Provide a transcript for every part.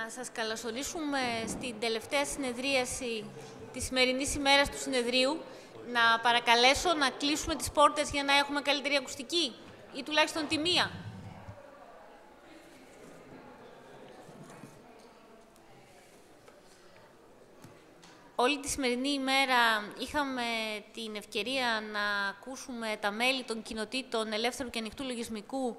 Να σας καλωσορίσουμε στην τελευταία συνεδρίαση της σημερινής ημέρας του συνεδρίου. Να παρακαλέσω να κλείσουμε τις πόρτες για να έχουμε καλύτερη ακουστική ή τουλάχιστον τη μία. Όλη τη σημερινή ημέρα είχαμε την ευκαιρία να ακούσουμε τα μέλη των κοινοτήτων ελεύθερου και ανοιχτού λογισμικού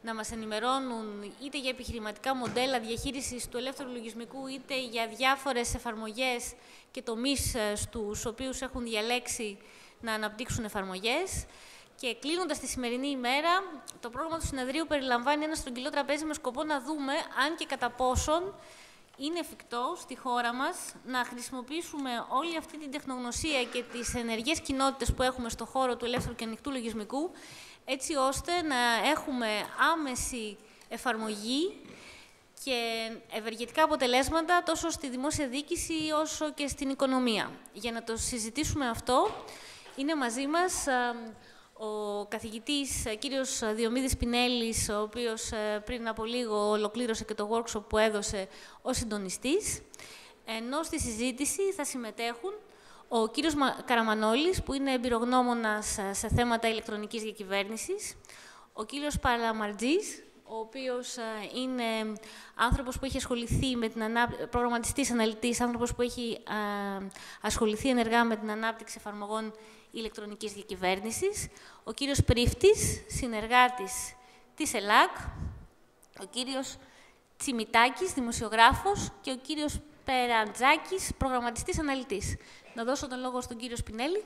να μας ενημερώνουν είτε για επιχειρηματικά μοντέλα διαχείρισης του ελεύθερου λογισμικού, είτε για διάφορες εφαρμογές και τομείς στους οποίους έχουν διαλέξει να αναπτύξουν εφαρμογές. Και κλείνοντας τη σημερινή ημέρα, το πρόγραμμα του συνεδρίου περιλαμβάνει ένα στρογγυλό τραπέζι με σκοπό να δούμε αν και κατά πόσον είναι εφικτό στη χώρα μας να χρησιμοποιήσουμε όλη αυτή την τεχνογνωσία και τις ενεργές κοινότητες που έχουμε στον χώρο του ελεύθερου και ανοιχτού λογισμικού, έτσι ώστε να έχουμε άμεση εφαρμογή και ευεργετικά αποτελέσματα τόσο στη δημόσια διοίκηση όσο και στην οικονομία. Για να το συζητήσουμε αυτό, είναι μαζί μας ο καθηγητής κύριος Διομήδης Πινέλης, ο οποίος πριν από λίγο ολοκλήρωσε και το workshop που έδωσε ως συντονιστής. Ενώ στη συζήτηση θα συμμετέχουν ο κύριος Καραμανόλης, που είναι εμπειρογνώμονας σε θέματα ηλεκτρονικής διακυβέρνησης, ο κύριος Παλαμαρτζής, ο οποίος είναι άνθρωπος που έχει ασχοληθεί με την προγραμματιστής αναλυτής, άνθρωπος που έχει ασχοληθεί ενεργά με την ανάπτυξη εφαρμογών ηλεκτρονικής διακυβέρνησης, ο κύριος Πρίφτης, συνεργάτης της ΕΛΑΚ, ο κύριος Τσιμιτάκης, δημοσιογράφος, και ο κύριος Περαντζάκης, προγραμματιστής αναλυτής. Να δώσω τον λόγο στον κύριο Σπινέλη.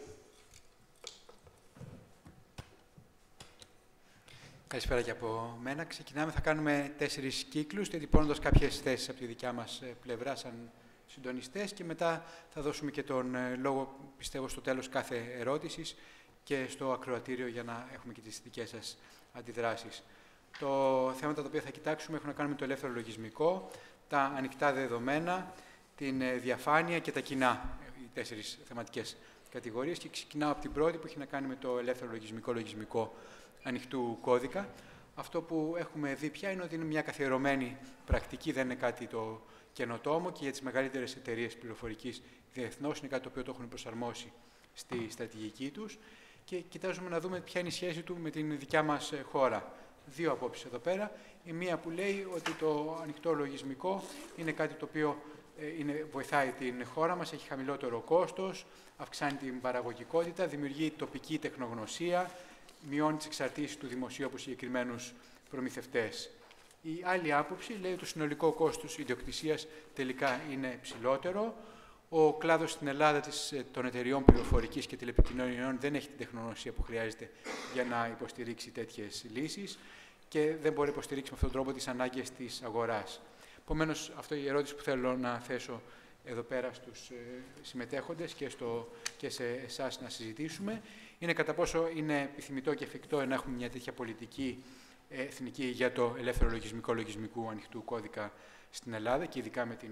Καλησπέρα και από μένα. Ξεκινάμε, θα κάνουμε 4 κύκλους, διατυπώνοντας κάποιες θέσεις από τη δικιά μας πλευρά σαν συντονιστές και μετά θα δώσουμε και τον λόγο, πιστεύω, στο τέλος κάθε ερώτησης και στο ακροατήριο για να έχουμε και τις δικές σας αντιδράσεις. Το θέματα τα οποία θα κοιτάξουμε έχουν να κάνουν με το ελεύθερο λογισμικό, τα ανοιχτά δεδομένα, την διαφάνεια και τα κοινά, οι 4 θεματικές κατηγορίες, και ξεκινάω από την πρώτη που έχει να κάνει με το ελεύθερο λογισμικό ανοιχτού κώδικα. Αυτό που έχουμε δει πια είναι ότι είναι μια καθιερωμένη πρακτική, δεν είναι κάτι το καινοτόμο, και για τις μεγαλύτερες εταιρείες πληροφορικής διεθνώς είναι κάτι το οποίο το έχουν προσαρμόσει στη στρατηγική τους, και κοιτάζουμε να δούμε ποια είναι η σχέση του με την δικιά μας χώρα. 2 απόψεις εδώ πέρα. Η μία που λέει ότι το ανοιχτό λογισμικό είναι κάτι το οποίο βοηθάει την χώρα μας, έχει χαμηλότερο κόστος, αυξάνει την παραγωγικότητα, δημιουργεί τοπική τεχνογνωσία, μειώνει τις εξαρτήσεις του δημοσίου από συγκεκριμένους προμηθευτές. Η άλλη άποψη λέει ότι το συνολικό κόστος ιδιοκτησίας τελικά είναι ψηλότερο. Ο κλάδος στην Ελλάδα των εταιριών πληροφορικής και τηλεπικοινωνιών δεν έχει την τεχνογνωσία που χρειάζεται για να υποστηρίξει τέτοιες λύσεις και δεν μπορεί να υποστηρίξει με αυτόν τον τρόπο τις ανάγκες της αγοράς. Επομένως, αυτό είναι η ερώτηση που θέλω να θέσω εδώ πέρα στους συμμετέχοντες και σε εσάς να συζητήσουμε. Είναι κατά πόσο είναι επιθυμητό και εφικτό να έχουμε μια τέτοια πολιτική εθνική για το ελεύθερο λογισμικού ανοιχτού κώδικα στην Ελλάδα και ειδικά με την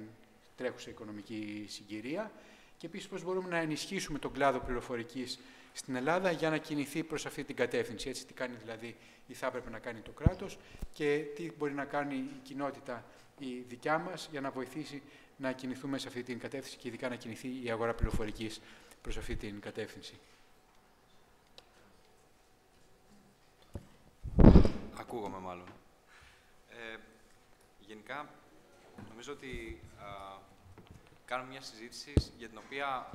τρέχουσα οικονομική συγκυρία, και επίσης πώς μπορούμε να ενισχύσουμε τον κλάδο πληροφορικής στην Ελλάδα για να κινηθεί προς αυτή την κατεύθυνση. Έτσι, τι κάνει δηλαδή ή θα έπρεπε να κάνει το κράτος και τι μπορεί να κάνει η κοινότητα η δικιά μας για να βοηθήσει να κινηθούμε σε αυτή την κατεύθυνση και ειδικά να κινηθεί η αγορά πληροφορικής προς αυτή την κατεύθυνση. Ακούγομαι μάλλον. Γενικά, νομίζω ότι κάνουμε μια συζήτηση για την οποία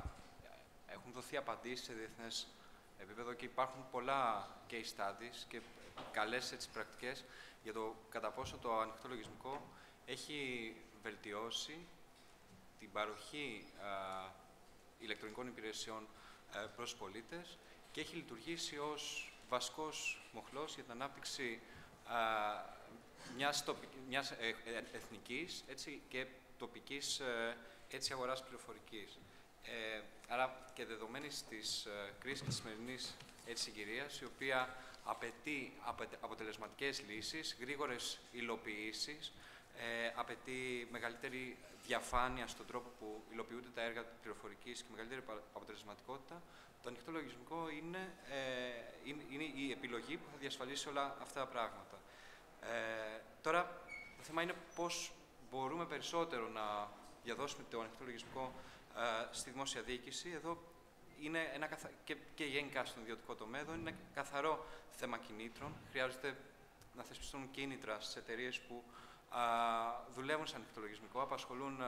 έχουν δοθεί απαντήσεις σε διεθνές επίπεδο και υπάρχουν πολλά case studies και καλές πρακτικές για το κατά πόσο το ανοιχτό λογισμικό έχει βελτιώσει την παροχή ηλεκτρονικών υπηρεσιών προς πολίτες και έχει λειτουργήσει ως βασικός μοχλός για την ανάπτυξη μιας εθνικής και τοπικής αγοράς πληροφορικής. Άρα και δεδομένης της κρίσης της σημερινής συγκυρίας, η οποία απαιτεί αποτελεσματικές λύσεις, γρήγορες υλοποιήσεις, απαιτεί μεγαλύτερη διαφάνεια στον τρόπο που υλοποιούνται τα έργα πληροφορικής και μεγαλύτερη αποτελεσματικότητα, το ανοιχτό λογισμικό είναι η επιλογή που θα διασφαλίσει όλα αυτά τα πράγματα. Τώρα, το θέμα είναι πώς μπορούμε περισσότερο να διαδώσουμε το ανοιχτό λογισμικό στη δημόσια διοίκηση. Εδώ είναι και γενικά στον ιδιωτικό τομέα, εδώ είναι καθαρό θέμα κινήτρων. Χρειάζεται να θεσπιστούν κίνητρα στις εταιρείες που δουλεύουν σε ανοιχτό λογισμικό, απασχολούν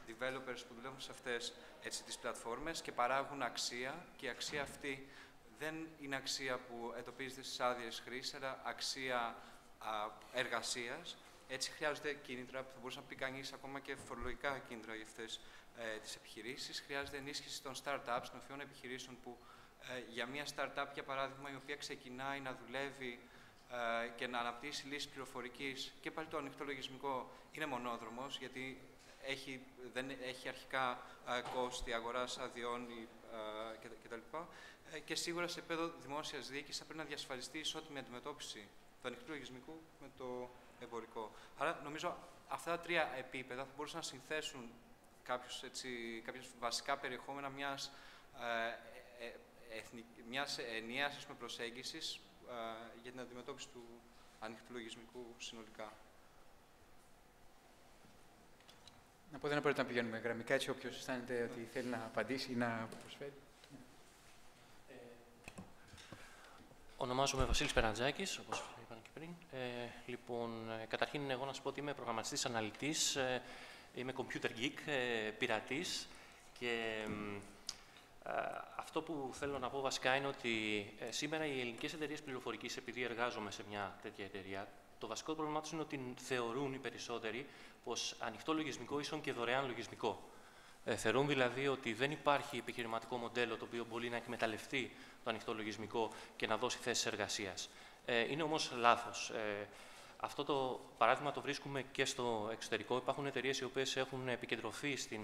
developers που δουλεύουν σε αυτές τις πλατφόρμες και παράγουν αξία, και η αξία αυτή δεν είναι αξία που εντοπίζεται στις άδειες χρήσης, αλλά αξία εργασίας. Έτσι χρειάζονται κίνητρα που θα μπορούσε να πει κανείς, ακόμα και φορολογικά κίνητρα για αυτές τις επιχειρήσεις. Χρειάζεται ενίσχυση των startups, των νεοφυών επιχειρήσεων που για μια startup, για παράδειγμα, η οποία ξεκινάει να δουλεύει και να αναπτύσσει λύσεις πληροφορικής, και πάλι το ανοιχτό λογισμικό είναι μονόδρομος, γιατί δεν έχει αρχικά κόστη αγοράς αδειών κτλ. Και σίγουρα σε επίπεδο δημόσιας διοίκησης θα πρέπει να διασφαλιστεί ισότιμη αντιμετώπιση του ανοιχτού λογισμικού με το εμπορικό. Άρα, νομίζω αυτά τα τρία επίπεδα θα μπορούσαν να συνθέσουν κάποιες βασικά περιεχόμενα μιας ενιαίας προσέγγισης για την αντιμετώπιση του ανοιχτού λογισμικού συνολικά. Να πω, δεν απαραίτητο να πηγαίνουμε γραμμικά, έτσι όποιος αισθάνεται ότι θέλει να απαντήσει ή να προσφέρει. Ονομάζομαι Βασίλης Περαντζάκης, όπως είπαν και πριν. Καταρχήν, εγώ να σας πω ότι είμαι προγραμματιστής αναλυτής, είμαι computer geek, πειρατής, και αυτό που θέλω να πω βασικά είναι ότι σήμερα οι ελληνικές εταιρείες πληροφορικής, επειδή εργάζομαι σε μια τέτοια εταιρεία, το βασικό πρόβλημά τους είναι ότι θεωρούν οι περισσότεροι πως ανοιχτό λογισμικό ίσον και δωρεάν λογισμικό. Θεωρούν δηλαδή ότι δεν υπάρχει επιχειρηματικό μοντέλο το οποίο μπορεί να εκμεταλλευτεί το ανοιχτό λογισμικό και να δώσει θέσεις εργασίας. Είναι όμως λάθος. Αυτό το παράδειγμα το βρίσκουμε και στο εξωτερικό. Υπάρχουν εταιρείες οι οποίες έχουν επικεντρωθεί στην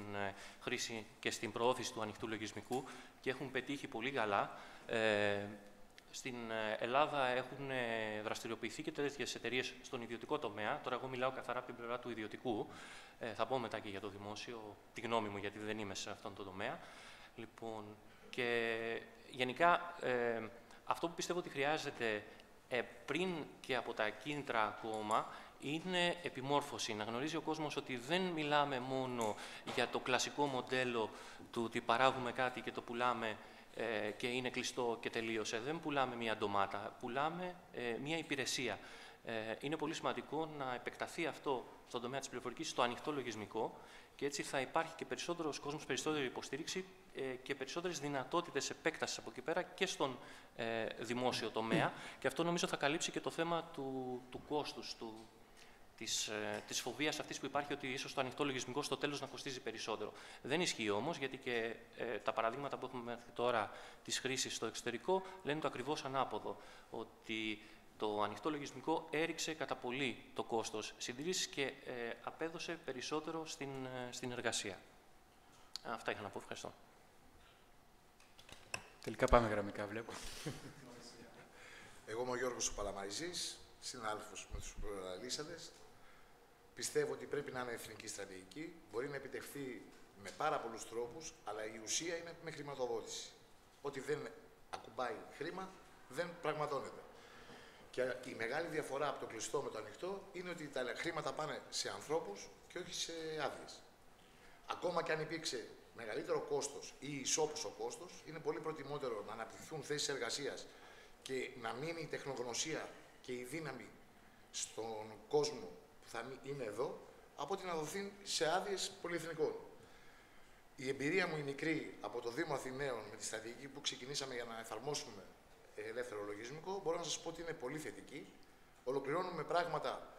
χρήση και στην προώθηση του ανοιχτού λογισμικού και έχουν πετύχει πολύ καλά. Στην Ελλάδα έχουν δραστηριοποιηθεί και τέτοιες εταιρείες στον ιδιωτικό τομέα. Τώρα, εγώ μιλάω καθαρά από την πλευρά του ιδιωτικού. Θα πω μετά και για το δημόσιο, τη γνώμη μου, γιατί δεν είμαι σε αυτόν τον τομέα. Λοιπόν, και γενικά, αυτό που πιστεύω ότι χρειάζεται πριν και από τα κίνητρα ακόμα, είναι επιμόρφωση. Να γνωρίζει ο κόσμος ότι δεν μιλάμε μόνο για το κλασικό μοντέλο του ότι παράγουμε κάτι και το πουλάμε και είναι κλειστό και τελείωσε. Δεν πουλάμε μία ντομάτα, πουλάμε μία υπηρεσία. Είναι πολύ σημαντικό να επεκταθεί αυτό στον τομέα της πληροφορικής στο ανοιχτό λογισμικό, και έτσι θα υπάρχει και περισσότερος κόσμος, περισσότερη υποστήριξη και περισσότερες δυνατότητες επέκτασης από εκεί πέρα και στον δημόσιο τομέα. Και αυτό νομίζω θα καλύψει και το θέμα του κόστους, της φοβίας αυτής που υπάρχει, ότι ίσως το ανοιχτό λογισμικό στο τέλος να κοστίζει περισσότερο. Δεν ισχύει όμως, γιατί και τα παραδείγματα που έχουμε μέχρι τώρα της χρήσης στο εξωτερικό λένε το ακριβώς ανάποδο, ότι το ανοιχτό λογισμικό έριξε κατά πολύ το κόστος συντήρησης και απέδωσε περισσότερο στην εργασία. Αυτά είχα να πω. Ευχαριστώ. Τελικά πάμε γραμμικά, βλέπω. Εγώ είμαι ο Γιώργος Παλαμαριζής, συνάδελφος με τους προαναλύσαντες. Πιστεύω ότι πρέπει να είναι εθνική στρατηγική. Μπορεί να επιτευχθεί με πάρα πολλούς τρόπους, αλλά η ουσία είναι με χρηματοδότηση. Ό,τι δεν ακουμπάει χρήμα, δεν πραγματώνεται. Και η μεγάλη διαφορά από το κλειστό με το ανοιχτό είναι ότι τα χρήματα πάνε σε ανθρώπους και όχι σε άδειες. Ακόμα και αν υπήρξε μεγαλύτερο κόστος ή ισόπουσο κόστος, είναι πολύ προτιμότερο να αναπτυχθούν θέσεις εργασίας και να μείνει η τεχνογνωσία και η δύναμη στον κόσμο που θα είναι εδώ, από ότι να δοθεί σε άδειες πολυεθνικών. Η εμπειρία μου η μικρή από το Δήμο Αθηναίων με τη στρατηγική που ξεκινήσαμε για να εφαρμόσουμε ελεύθερο λογισμικό, μπορώ να σας πω ότι είναι πολύ θετική. Ολοκληρώνουμε πράγματα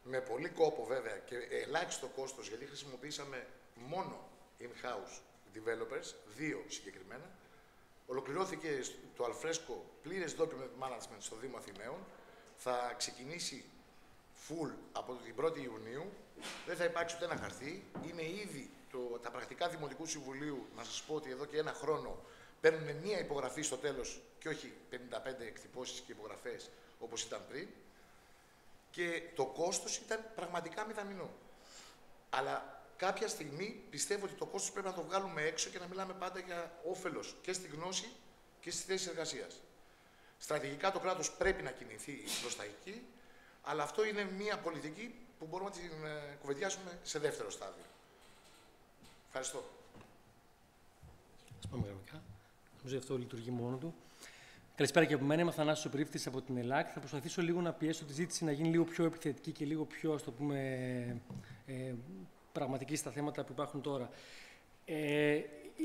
με πολύ κόπο βέβαια και ελάχιστο κόστος, γιατί χρησιμοποιήσαμε μόνο in-house developers, 2 συγκεκριμένα. Ολοκληρώθηκε το Alfresco πλήρες document management στο Δήμο Αθηναίων. Θα ξεκινήσει full από την 1η Ιουνίου. Δεν θα υπάρξει ούτε ένα χαρτί. Είναι ήδη τα πρακτικά Δημοτικού Συμβουλίου, να σας πω ότι εδώ και ένα χρόνο παίρνουν μία υπογραφή στο τέλος και όχι 55 εκτυπώσεις και υπογραφές όπως ήταν πριν. Και το κόστος ήταν πραγματικά μηδαμινό. Αλλά κάποια στιγμή πιστεύω ότι το κόστος πρέπει να το βγάλουμε έξω και να μιλάμε πάντα για όφελος και στη γνώση και στις θέσεις εργασίας. Στρατηγικά το κράτος πρέπει να κινηθεί προς τα εκεί, αλλά αυτό είναι μια πολιτική που μπορούμε να την κουβεντιάσουμε σε δεύτερο στάδιο. Ευχαριστώ. Ας πάμε γραμμικά. Νομίζω αυτό λειτουργεί μόνο του. Καλησπέρα και από μένα. Είμαι Αθανάσιος Πρίφτης από την ΕΛΑΚ. Θα προσπαθήσω λίγο να πιέσω τη ζήτηση να γίνει λίγο πιο επιθετική και λίγο πιο, ας το πούμε, πραγματική στα θέματα που υπάρχουν τώρα.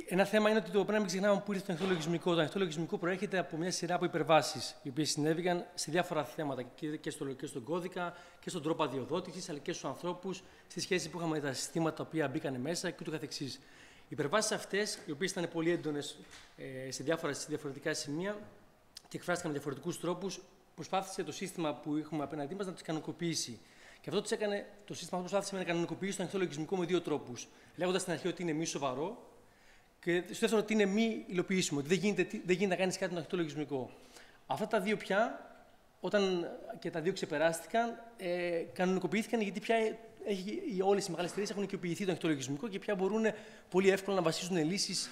Ένα θέμα είναι ότι το πρέπει να μην ξεχνάμε που ήρθε το ανοιχτό λογισμικό. Το ανοιχτό λογισμικό προέρχεται από μια σειρά από υπερβάσεις, οι οποίες συνέβηκαν σε διάφορα θέματα και στον κώδικα και στον τρόπο αδειοδότησης, αλλά και στους ανθρώπους, στη σχέση που είχαμε με τα συστήματα τα οποία μπήκαν μέσα και ούτω καθεξής. Οι υπερβάσεις αυτές, οι οποίες ήταν πολύ έντονες σε διαφορετικά σημεία και εκφράστηκαν με διαφορετικούς τρόπους, προσπάθησε το σύστημα που έχουμε απέναντί μας να τις κανονικοποιήσει. Και αυτό το σύστημα προσπάθησε να κανονικοποιήσει το ανοιχτό λογισμικό με δύο τρόπους. Λέγοντας στην αρχή ότι είναι μη σοβαρό και στο δεύτερο ότι είναι μη υλοποιήσιμο, ότι δεν γίνεται να κάνεις κάτι με το ανοιχτό λογισμικό. Αυτά τα δύο πια, όταν και τα δύο ξεπεράστηκαν, κανονικοποιήθηκαν γιατί πια όλες οι μεγάλες εταιρείες έχουν οικειοποιηθεί το ανοιχτό λογισμικό και πια μπορούν πολύ εύκολα να βασίζουν λύσεις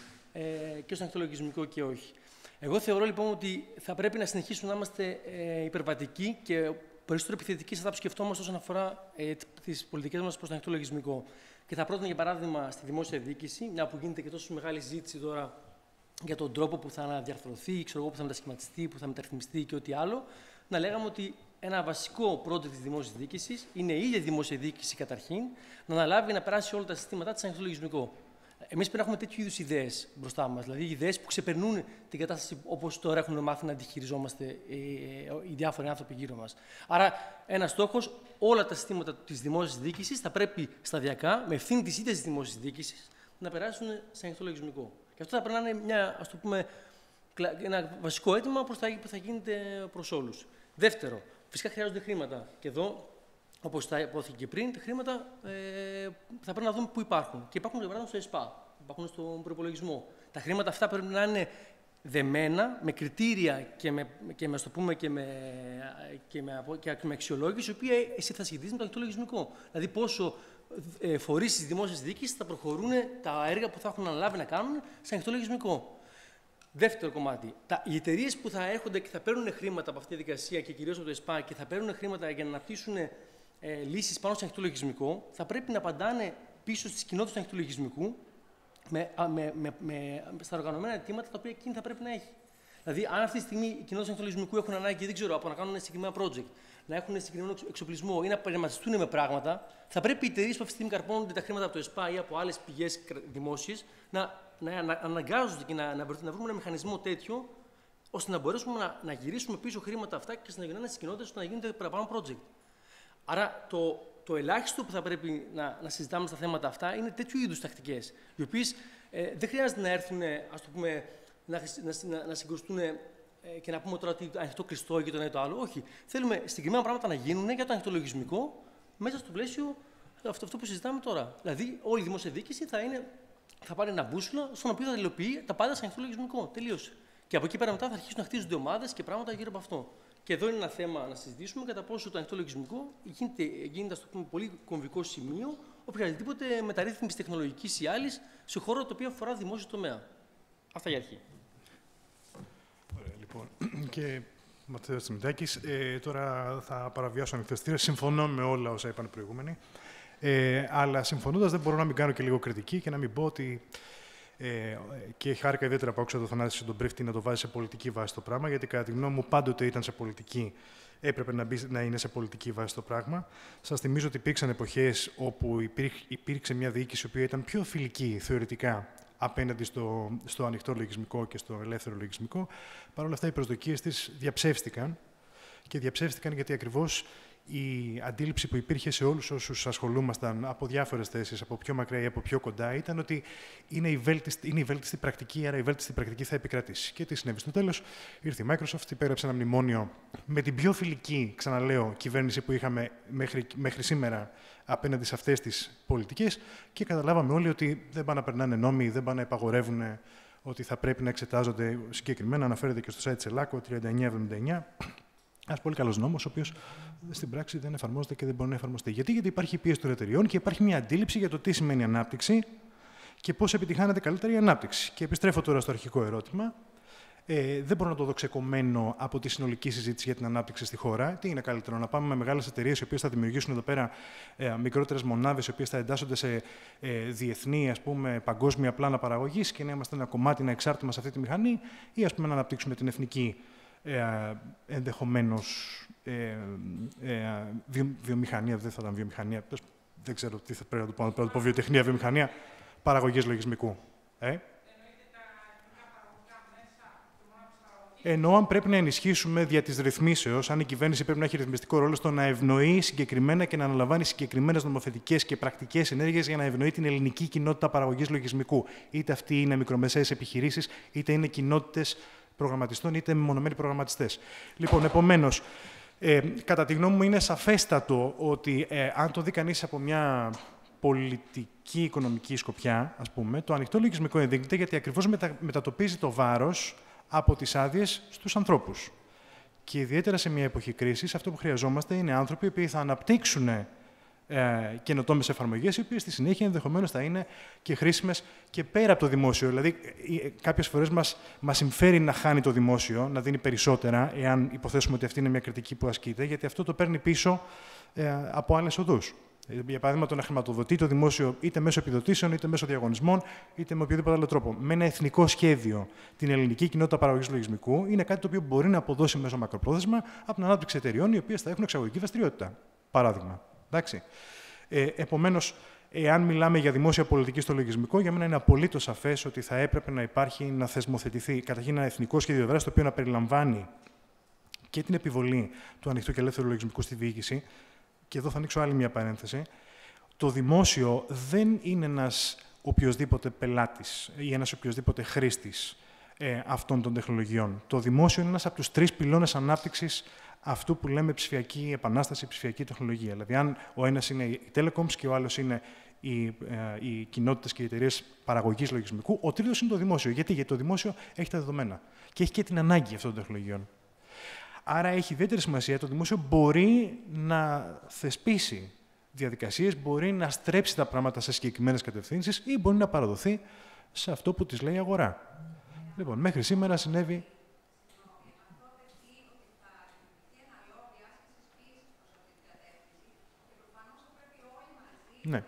και στο ανοιχτό λογισμικό και όχι. Εγώ θεωρώ λοιπόν ότι θα πρέπει να συνεχίσουμε να είμαστε υπερβατικοί και περισσότερο επιθετικοί σε αυτά που σκεφτόμαστε όσον αφορά τις πολιτικές μας προς το ανοιχτό λογισμικό. Και θα πρότεινα για παράδειγμα στη δημόσια διοίκηση, μια που γίνεται και τόσο μεγάλη συζήτηση τώρα για τον τρόπο που θα αναδιαρθρωθεί, που θα μετασχηματιστεί, που θα μεταρρυθμιστεί και ό,τι άλλο, να λέγαμε ότι ένα βασικό project της δημόσιας διοίκησης είναι η ίδια δημόσια διοίκηση καταρχήν να αναλάβει να περάσει όλα τα συστήματά της ανοιχτό λογισμικό. Εμείς πρέπει να έχουμε τέτοιου είδους ιδέες μπροστά μας, δηλαδή ιδέες που ξεπερνούν την κατάσταση όπως τώρα έχουν μάθει να αντιχειριζόμαστε οι διάφοροι άνθρωποι γύρω μας. Άρα, ένας στόχος, όλα τα συστήματα της δημόσιας διοίκησης θα πρέπει σταδιακά, με ευθύνη της ίδιας της δημόσιας διοίκησης, να περάσουν σε ανοιχτό λογισμικό. Και αυτό θα πρέπει να είναι ένα βασικό αίτημα που θα γίνεται προς όλους. Δεύτερο, φυσικά χρειάζονται χρήματα. Και εδώ, όπως τα υπόθηκε και πριν, τα χρήματα θα πρέπει να δούμε πού υπάρχουν. Και υπάρχουν, για παράδειγμα, στο ΕΣΠΑ, υπάρχουν στον προϋπολογισμό. Τα χρήματα αυτά πρέπει να είναι δεμένα με κριτήρια και με αξιολόγηση, η οποία εσύ θα σχετίζεις με το ανοιχτό λογισμικό. Δηλαδή, πόσο φορείς της δημόσιας διοίκησης θα προχωρούν τα έργα που θα έχουν αναλάβει να κάνουν σε ανοιχτό λογισμικό. Δεύτερο κομμάτι. Οι εταιρείες που θα έρχονται και θα παίρνουν χρήματα από αυτή τη διαδικασία και κυρίως από το ΕΣΠΑ και θα παίρνουν χρήματα για να αναπτύσσουν λύσεις πάνω στο ανοιχτό λογισμικό, θα πρέπει να απαντάνε πίσω στις κοινότητες του ανοιχτού λογισμικού στα οργανωμένα αιτήματα τα οποία εκείνη θα πρέπει να έχει. Δηλαδή, αν αυτή τη στιγμή οι κοινότητες του ανοιχτού λογισμικού έχουν ανάγκη, δεν ξέρω, από να κάνουν ένα συγκεκριμένο project, να έχουν συγκεκριμένο εξοπλισμό ή να προγραμματιστούν με πράγματα, θα πρέπει οι εταιρείες που αυτή τη στιγμή καρπώνονται τα χρήματα από το ΕΣΠΑ ή από άλλες πηγές δημόσιες να αναγκάζονται και να βρούμε ένα μηχανισμό τέτοιο, ώστε να μπορέσουμε να γυρίσουμε πίσω χρήματα αυτά και να γίνουν στις κοινότητες ώστε να γίνονται παραπάνω project. Άρα, το ελάχιστο που θα πρέπει να συζητάμε στα θέματα αυτά είναι τέτοιου είδους τακτικές, οι οποίες δεν χρειάζεται να έρθουν, ας το πούμε, να συγκρουστούν και να πούμε τώρα ότι ανοιχτό κλειστό και το ένα ή το άλλο. Όχι. Θέλουμε συγκεκριμένα πράγματα να γίνουν για το ανοιχτό λογισμικό μέσα στο πλαίσιο αυτό που συζητάμε τώρα. Δηλαδή, όλη η δημόσια διοίκηση θα πάρει ένα μπούσουλα στον οποίο θα υλοποιεί τα πάντα σε ανοιχτό λογισμικό. Τελείωσε. Και από εκεί πέρα μετά θα αρχίσουν να χτίζονται ομάδες και πράγματα γύρω από αυτό. Και εδώ είναι ένα θέμα να συζητήσουμε κατά πόσο το ανοιχτό λογισμικό γίνεται ας το πούμε, πολύ κομβικό σημείο οποιαδήποτε μεταρρύθμιση τεχνολογικής ή άλλης σε χώρο το οποίο αφορά δημόσιο τομέα. Αυτά για αρχή. Ωραία, λοιπόν. Και Ματθαίος Τσιμιντάκης, τώρα θα παραβιάσω ανοιχτοστήρα. Συμφωνώ με όλα όσα είπαν οι προηγούμενοι. Αλλά συμφωνώντας, δεν μπορώ να μην κάνω και λίγο κριτική και να μην πω ότι. Και χάρηκα ιδιαίτερα που άκουσα το Θανάση στον Πρίφτη να το βάζει σε πολιτική βάση το πράγμα, γιατί κατά τη γνώμη μου πάντοτε ήταν σε πολιτική, έπρεπε να είναι σε πολιτική βάση το πράγμα. Σας θυμίζω ότι υπήρξαν εποχές όπου υπήρξε μια διοίκηση η οποία ήταν πιο φιλική θεωρητικά απέναντι στο ανοιχτό λογισμικό και στο ελεύθερο λογισμικό. Παρ' όλα αυτά οι προσδοκίες της διαψεύστηκαν. Και διαψεύστηκαν γιατί ακριβώς η αντίληψη που υπήρχε σε όλους όσους ασχολούμασταν από διάφορες θέσεις, από πιο μακριά ή από πιο κοντά, ήταν ότι είναι η βέλτιστη πρακτική, άρα η βέλτιστη πρακτική θα επικρατήσει. Και τι συνέβη στο τέλος? Ήρθε η Microsoft, υπέγραψε ένα μνημόνιο με την πιο φιλική, ξαναλέω, κυβέρνηση που είχαμε μέχρι σήμερα απέναντι σε αυτές τις πολιτικές και καταλάβαμε όλοι ότι δεν πάνε να περνάνε νόμοι, δεν πάνε να υπαγορεύουν ότι θα πρέπει να εξετάζονται συγκεκριμένα. Αναφέρεται και στο site της ΕΛΑΚΟ 3979. Ένας πολύ καλός νόμος, ο οποίος στην πράξη δεν εφαρμόζεται και δεν μπορεί να εφαρμοστεί. Γιατί υπάρχει πίεση των εταιριών και υπάρχει μια αντίληψη για το τι σημαίνει ανάπτυξη και πώς επιτυχάνεται καλύτερα η ανάπτυξη. Και επιστρέφω τώρα στο αρχικό ερώτημα. δεν μπορώ να το δω ξεκομμένο από τη συνολική συζήτηση για την ανάπτυξη στη χώρα. Τι είναι καλύτερο, να πάμε με μεγάλες εταιρείες οι οποίες θα δημιουργήσουν εδώ πέρα μικρότερες μονάδες, οι οποίες θα εντάσσονται σε διεθνή, ας πούμε, παγκόσμια πλάνα παραγωγής και να είμαστε ένα κομμάτι να εξάρτημα σε αυτή τη μηχανή, ή ας πούμε να αναπτύξουμε την εθνική ενδεχομένως βιομηχανία, δεν θα ήταν βιομηχανία, δεν ξέρω τι θα πρέπει να το πω, να το πω βιοτεχνία, βιομηχανία παραγωγής λογισμικού. Ενώ αν πρέπει να ενισχύσουμε δια της ρυθμίσεως, αν η κυβέρνηση πρέπει να έχει ρυθμιστικό ρόλο στο να ευνοεί συγκεκριμένα και να αναλαμβάνει συγκεκριμένες νομοθετικές και πρακτικές ενέργειες για να ευνοεί την ελληνική κοινότητα παραγωγής λογισμικού. Είτε αυτοί είναι μικρομεσαίες επιχειρήσεις, είτε είναι κοινότητες προγραμματιστών, είτε μεμονωμένοι προγραμματιστές. Λοιπόν, επομένως, κατά τη γνώμη μου είναι σαφέστατο ότι αν το δει κανείς από μια πολιτική, οικονομική σκοπιά, ας πούμε, το ανοιχτό λογισμικό ενδείκνυται γιατί ακριβώς μετατοπίζει το βάρος από τις άδειες στους ανθρώπους. Και ιδιαίτερα σε μια εποχή κρίσης, αυτό που χρειαζόμαστε είναι άνθρωποι που θα αναπτύξουν καινοτόμες εφαρμογές, οι οποίες στη συνέχεια ενδεχομένως θα είναι και χρήσιμες και πέρα από το δημόσιο. Δηλαδή, κάποιες φορές μας συμφέρει να χάνει το δημόσιο, να δίνει περισσότερα, εάν υποθέσουμε ότι αυτή είναι μια κριτική που ασκείται, γιατί αυτό το παίρνει πίσω από άλλες οδούς. Για παράδειγμα, το να χρηματοδοτεί το δημόσιο είτε μέσω επιδοτήσεων, είτε μέσω διαγωνισμών, είτε με οποιοδήποτε άλλο τρόπο. Με ένα εθνικό σχέδιο την ελληνική κοινότητα παραγωγής λογισμικού είναι κάτι το οποίο μπορεί να αποδώσει μέσω μακροπρόθεσμα από την ανάπτυξη εταιριών οι οποίες θα έχουν εξαγωγική δραστηριότητα. Παράδειγμα. Εντάξει. Επομένως, εάν μιλάμε για δημόσια πολιτική στο λογισμικό, για μένα είναι απολύτως σαφές ότι θα έπρεπε να υπάρχει, να θεσμοθετηθεί καταρχήν ένα εθνικό σχέδιο δράσης, το οποίο να περιλαμβάνει και την επιβολή του ανοιχτού και ελεύθερου λογισμικού στη διοίκηση. Και εδώ θα ανοίξω άλλη μια παρένθεση. Το δημόσιο δεν είναι ένας οποιοσδήποτε πελάτης ή ένας οποιοσδήποτε χρήστης αυτών των τεχνολογιών. Το δημόσιο είναι ένας από τους 3 πυλώνες ανάπτυξης αυτού που λέμε ψηφιακή επανάσταση, ψηφιακή τεχνολογία. Δηλαδή, αν ο ένας είναι οι telecoms και ο άλλος είναι οι κοινότητες και οι εταιρείες παραγωγής λογισμικού, ο τρίτος είναι το δημόσιο. Γιατί το δημόσιο έχει τα δεδομένα και έχει και την ανάγκη αυτών των τεχνολογιών. Άρα έχει ιδιαίτερη σημασία, το δημόσιο μπορεί να θεσπίσει διαδικασίες, μπορεί να στρέψει τα πράγματα σε συγκεκριμένες κατευθύνσεις ή μπορεί να παραδοθεί σε αυτό που της λέει η αγορά. Λοιπόν, μέχρι σήμερα συνέβη... Ναι.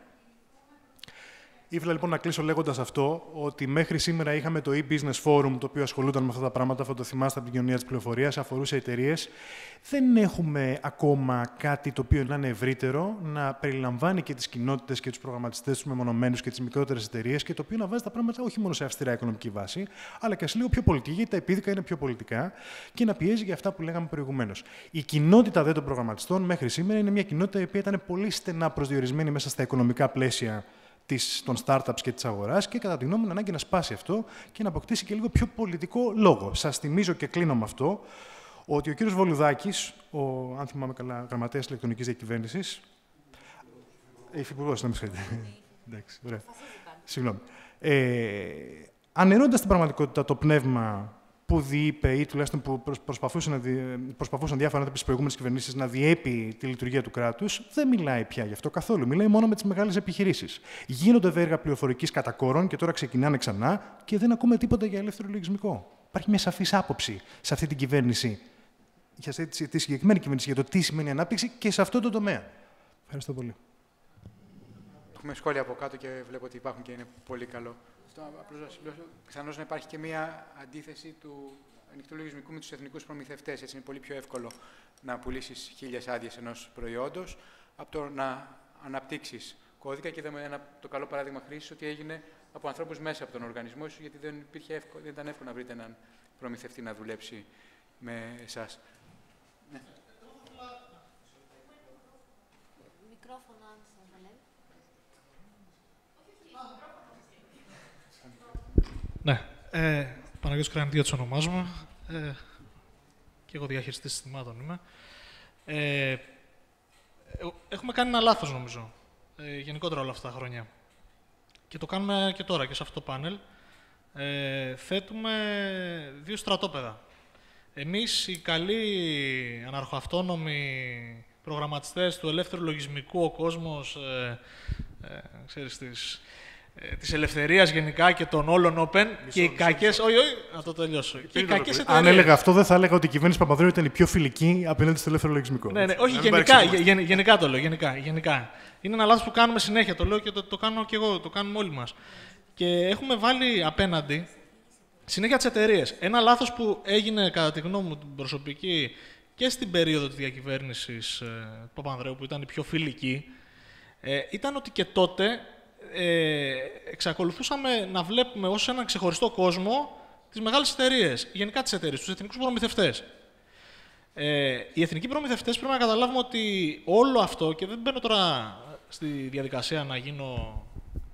Ήθελα λοιπόν να κλείσω λέγοντας αυτό, ότι μέχρι σήμερα είχαμε το e-business forum, το οποίο ασχολούνταν με αυτά τα πράγματα, αυτό το θυμάστε από την κοινωνία της πληροφορίας, αφορούσε εταιρείες. Δεν έχουμε ακόμα κάτι το οποίο να είναι ευρύτερο, να περιλαμβάνει και τις κοινότητες και τους προγραμματιστές, τους μεμονωμένους και τις μικρότερες εταιρείες και το οποίο να βάζει τα πράγματα όχι μόνο σε αυστηρά οικονομική βάση, αλλά και σε λίγο πιο πολιτική, γιατί τα επίδικα είναι πιο πολιτικά και να πιέζει για αυτά που λέγαμε προηγουμένως. Η κοινότητα των προγραμματιστών μέχρι σήμερα είναι μια κοινότητα η οποία ήταν πολύ στενά προσδιορισμένη μέσα στα οικονομικά πλαίσια των startups και της αγοράς και κατά τη γνώμη μου ανάγκη να σπάσει αυτό και να αποκτήσει και λίγο πιο πολιτικό λόγο. Σας θυμίζω και κλείνω με αυτό ότι ο κύριος Βολουδάκης, αν θυμάμαι καλά, γραμματέας ηλεκτρονικής διακυβέρνησης, υφυπουργός, να μην ξέρετε. Εντάξει, ωραία. Συγγνώμη. Αναιρώντας την πραγματικότητα το πνεύμα που διείπε ή τουλάχιστον που προσπαθούσαν διάφορα άνθρωποι στις προηγούμενες κυβερνήσεις να διέπει τη λειτουργία του κράτους, δεν μιλάει πια γι' αυτό καθόλου. Μιλάει μόνο με τις μεγάλες επιχειρήσεις. Γίνονται έργα πληροφορικής κατά κόρον και τώρα ξεκινάνε ξανά και δεν ακούμε τίποτα για ελεύθερο λογισμικό. Υπάρχει μια σαφής άποψη σε αυτή την κυβέρνηση, για τη συγκεκριμένη κυβέρνηση, για το τι σημαίνει ανάπτυξη και σε αυτό το τομέα. Ευχαριστώ πολύ. Έχουμε σχόλια από κάτω και βλέπω ότι υπάρχουν και είναι πολύ καλό. Απλώς να συμπληρώσω, πιθανώς να υπάρχει και μία αντίθεση του ανοιχτού λογισμικού με τους εθνικούς προμηθευτές. Έτσι είναι πολύ πιο εύκολο να πουλήσεις 1000 άδειες ενός προϊόντος από το να αναπτύξεις κώδικα. Και είδαμε το καλό παράδειγμα χρήσης ότι έγινε από ανθρώπους μέσα από τον οργανισμό, ίσως γιατί δεν ήταν εύκολο να βρείτε έναν προμηθευτή να δουλέψει με εσάς. Ναι. Μικρόφωνο, αν σας βαλεύει. Ναι, Παναγιώτης Κρανιδίατος ονομάζομαι και εγώ διαχειριστής συστημάτων είμαι. Έχουμε κάνει ένα λάθος, νομίζω, γενικότερα όλα αυτά τα χρόνια. Και το κάνουμε και τώρα και σε αυτό το πάνελ. Θέτουμε 2 στρατόπεδα. Εμείς, οι καλοί αναρχοαυτόνομοι προγραμματιστές του ελεύθερου λογισμικού, ο κόσμος, ξέρεις, της ελευθερίας γενικά και των όλων open και οι κακές. Όχι, να το τελειώσω. Και οι κακές εταιρείες. Αν έλεγα αυτό, δεν θα έλεγα ότι η κυβέρνηση Παπανδρέου ήταν η πιο φιλική απέναντι στο ελεύθερο λογισμικό. Ναι, όχι, γενικά το λέω. Γενικά. Είναι ένα λάθος που κάνουμε συνέχεια. Το λέω και το κάνω και εγώ, το κάνουμε όλοι μας. Και έχουμε βάλει απέναντι συνέχεια τις εταιρείες. Ένα λάθος που έγινε, κατά τη γνώμη μου, την προσωπική και στην περίοδο της διακυβέρνησης Παπανδρέου, που ήταν η πιο φιλική, ήταν ότι και τότε εξακολουθούσαμε να βλέπουμε ως έναν ξεχωριστό κόσμο τις μεγάλες εταιρείες, γενικά τις εταιρείες, τους εθνικούς προμηθευτές. Οι εθνικοί προμηθευτές πρέπει να καταλάβουμε ότι όλο αυτό, και δεν μπαίνω τώρα στη διαδικασία να γίνω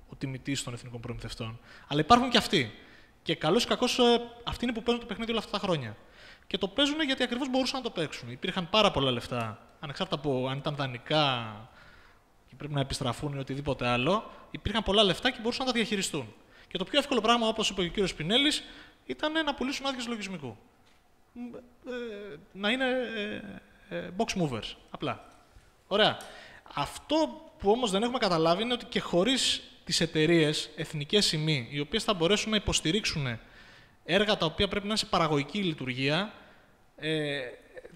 ο τιμητής των εθνικών προμηθευτών, αλλά υπάρχουν και αυτοί. Και καλώς ή κακώς αυτοί είναι που παίζουν το παιχνίδι όλα αυτά τα χρόνια. Και το παίζουν γιατί ακριβώς μπορούσαν να το παίξουν. Υπήρχαν πάρα πολλά λεφτά, ανεξάρτητα από αν ήταν δανεικά και πρέπει να επιστραφούν ή οτιδήποτε άλλο. Υπήρχαν πολλά λεφτά και μπορούσαν να τα διαχειριστούν. Και το πιο εύκολο πράγμα, όπως είπε ο κ. Σπινέλης, ήταν να πουλήσουν άδειες λογισμικού. Να είναι box movers, απλά. Ωραία. Αυτό που όμως δεν έχουμε καταλάβει είναι ότι και χωρίς τις εταιρείες, εθνικές ή μη, οι οποίες θα μπορέσουν να υποστηρίξουν έργα τα οποία πρέπει να είναι σε παραγωγική λειτουργία,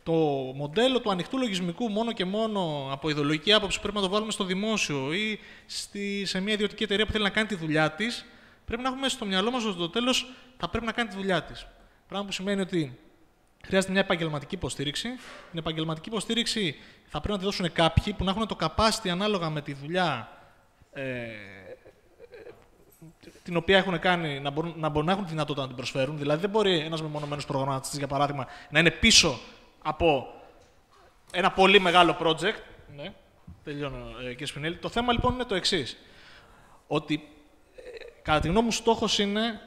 το μοντέλο του ανοιχτού λογισμικού μόνο και μόνο από ιδεολογική άποψη που πρέπει να το βάλουμε στο δημόσιο ή σε μια ιδιωτική εταιρεία που θέλει να κάνει τη δουλειά της, πρέπει να έχουμε στο μυαλό μας ότι το τέλος θα πρέπει να κάνει τη δουλειά της. Πράγμα που σημαίνει ότι χρειάζεται μια επαγγελματική υποστήριξη. Την επαγγελματική υποστήριξη θα πρέπει να τη δώσουν κάποιοι που να έχουν το capacity ανάλογα με τη δουλειά την οποία έχουν κάνει, να μπορούν να έχουν τη δυνατότητα να την προσφέρουν. Δηλαδή, δεν μπορεί ένας μεμονωμένος προγραμματιστής, για παράδειγμα, να είναι πίσω από ένα πολύ μεγάλο project. Ναι, τελειώνω, κύριε Σπινέλη. Το θέμα λοιπόν είναι το εξής. Ότι, κατά τη γνώμη μου, στόχος είναι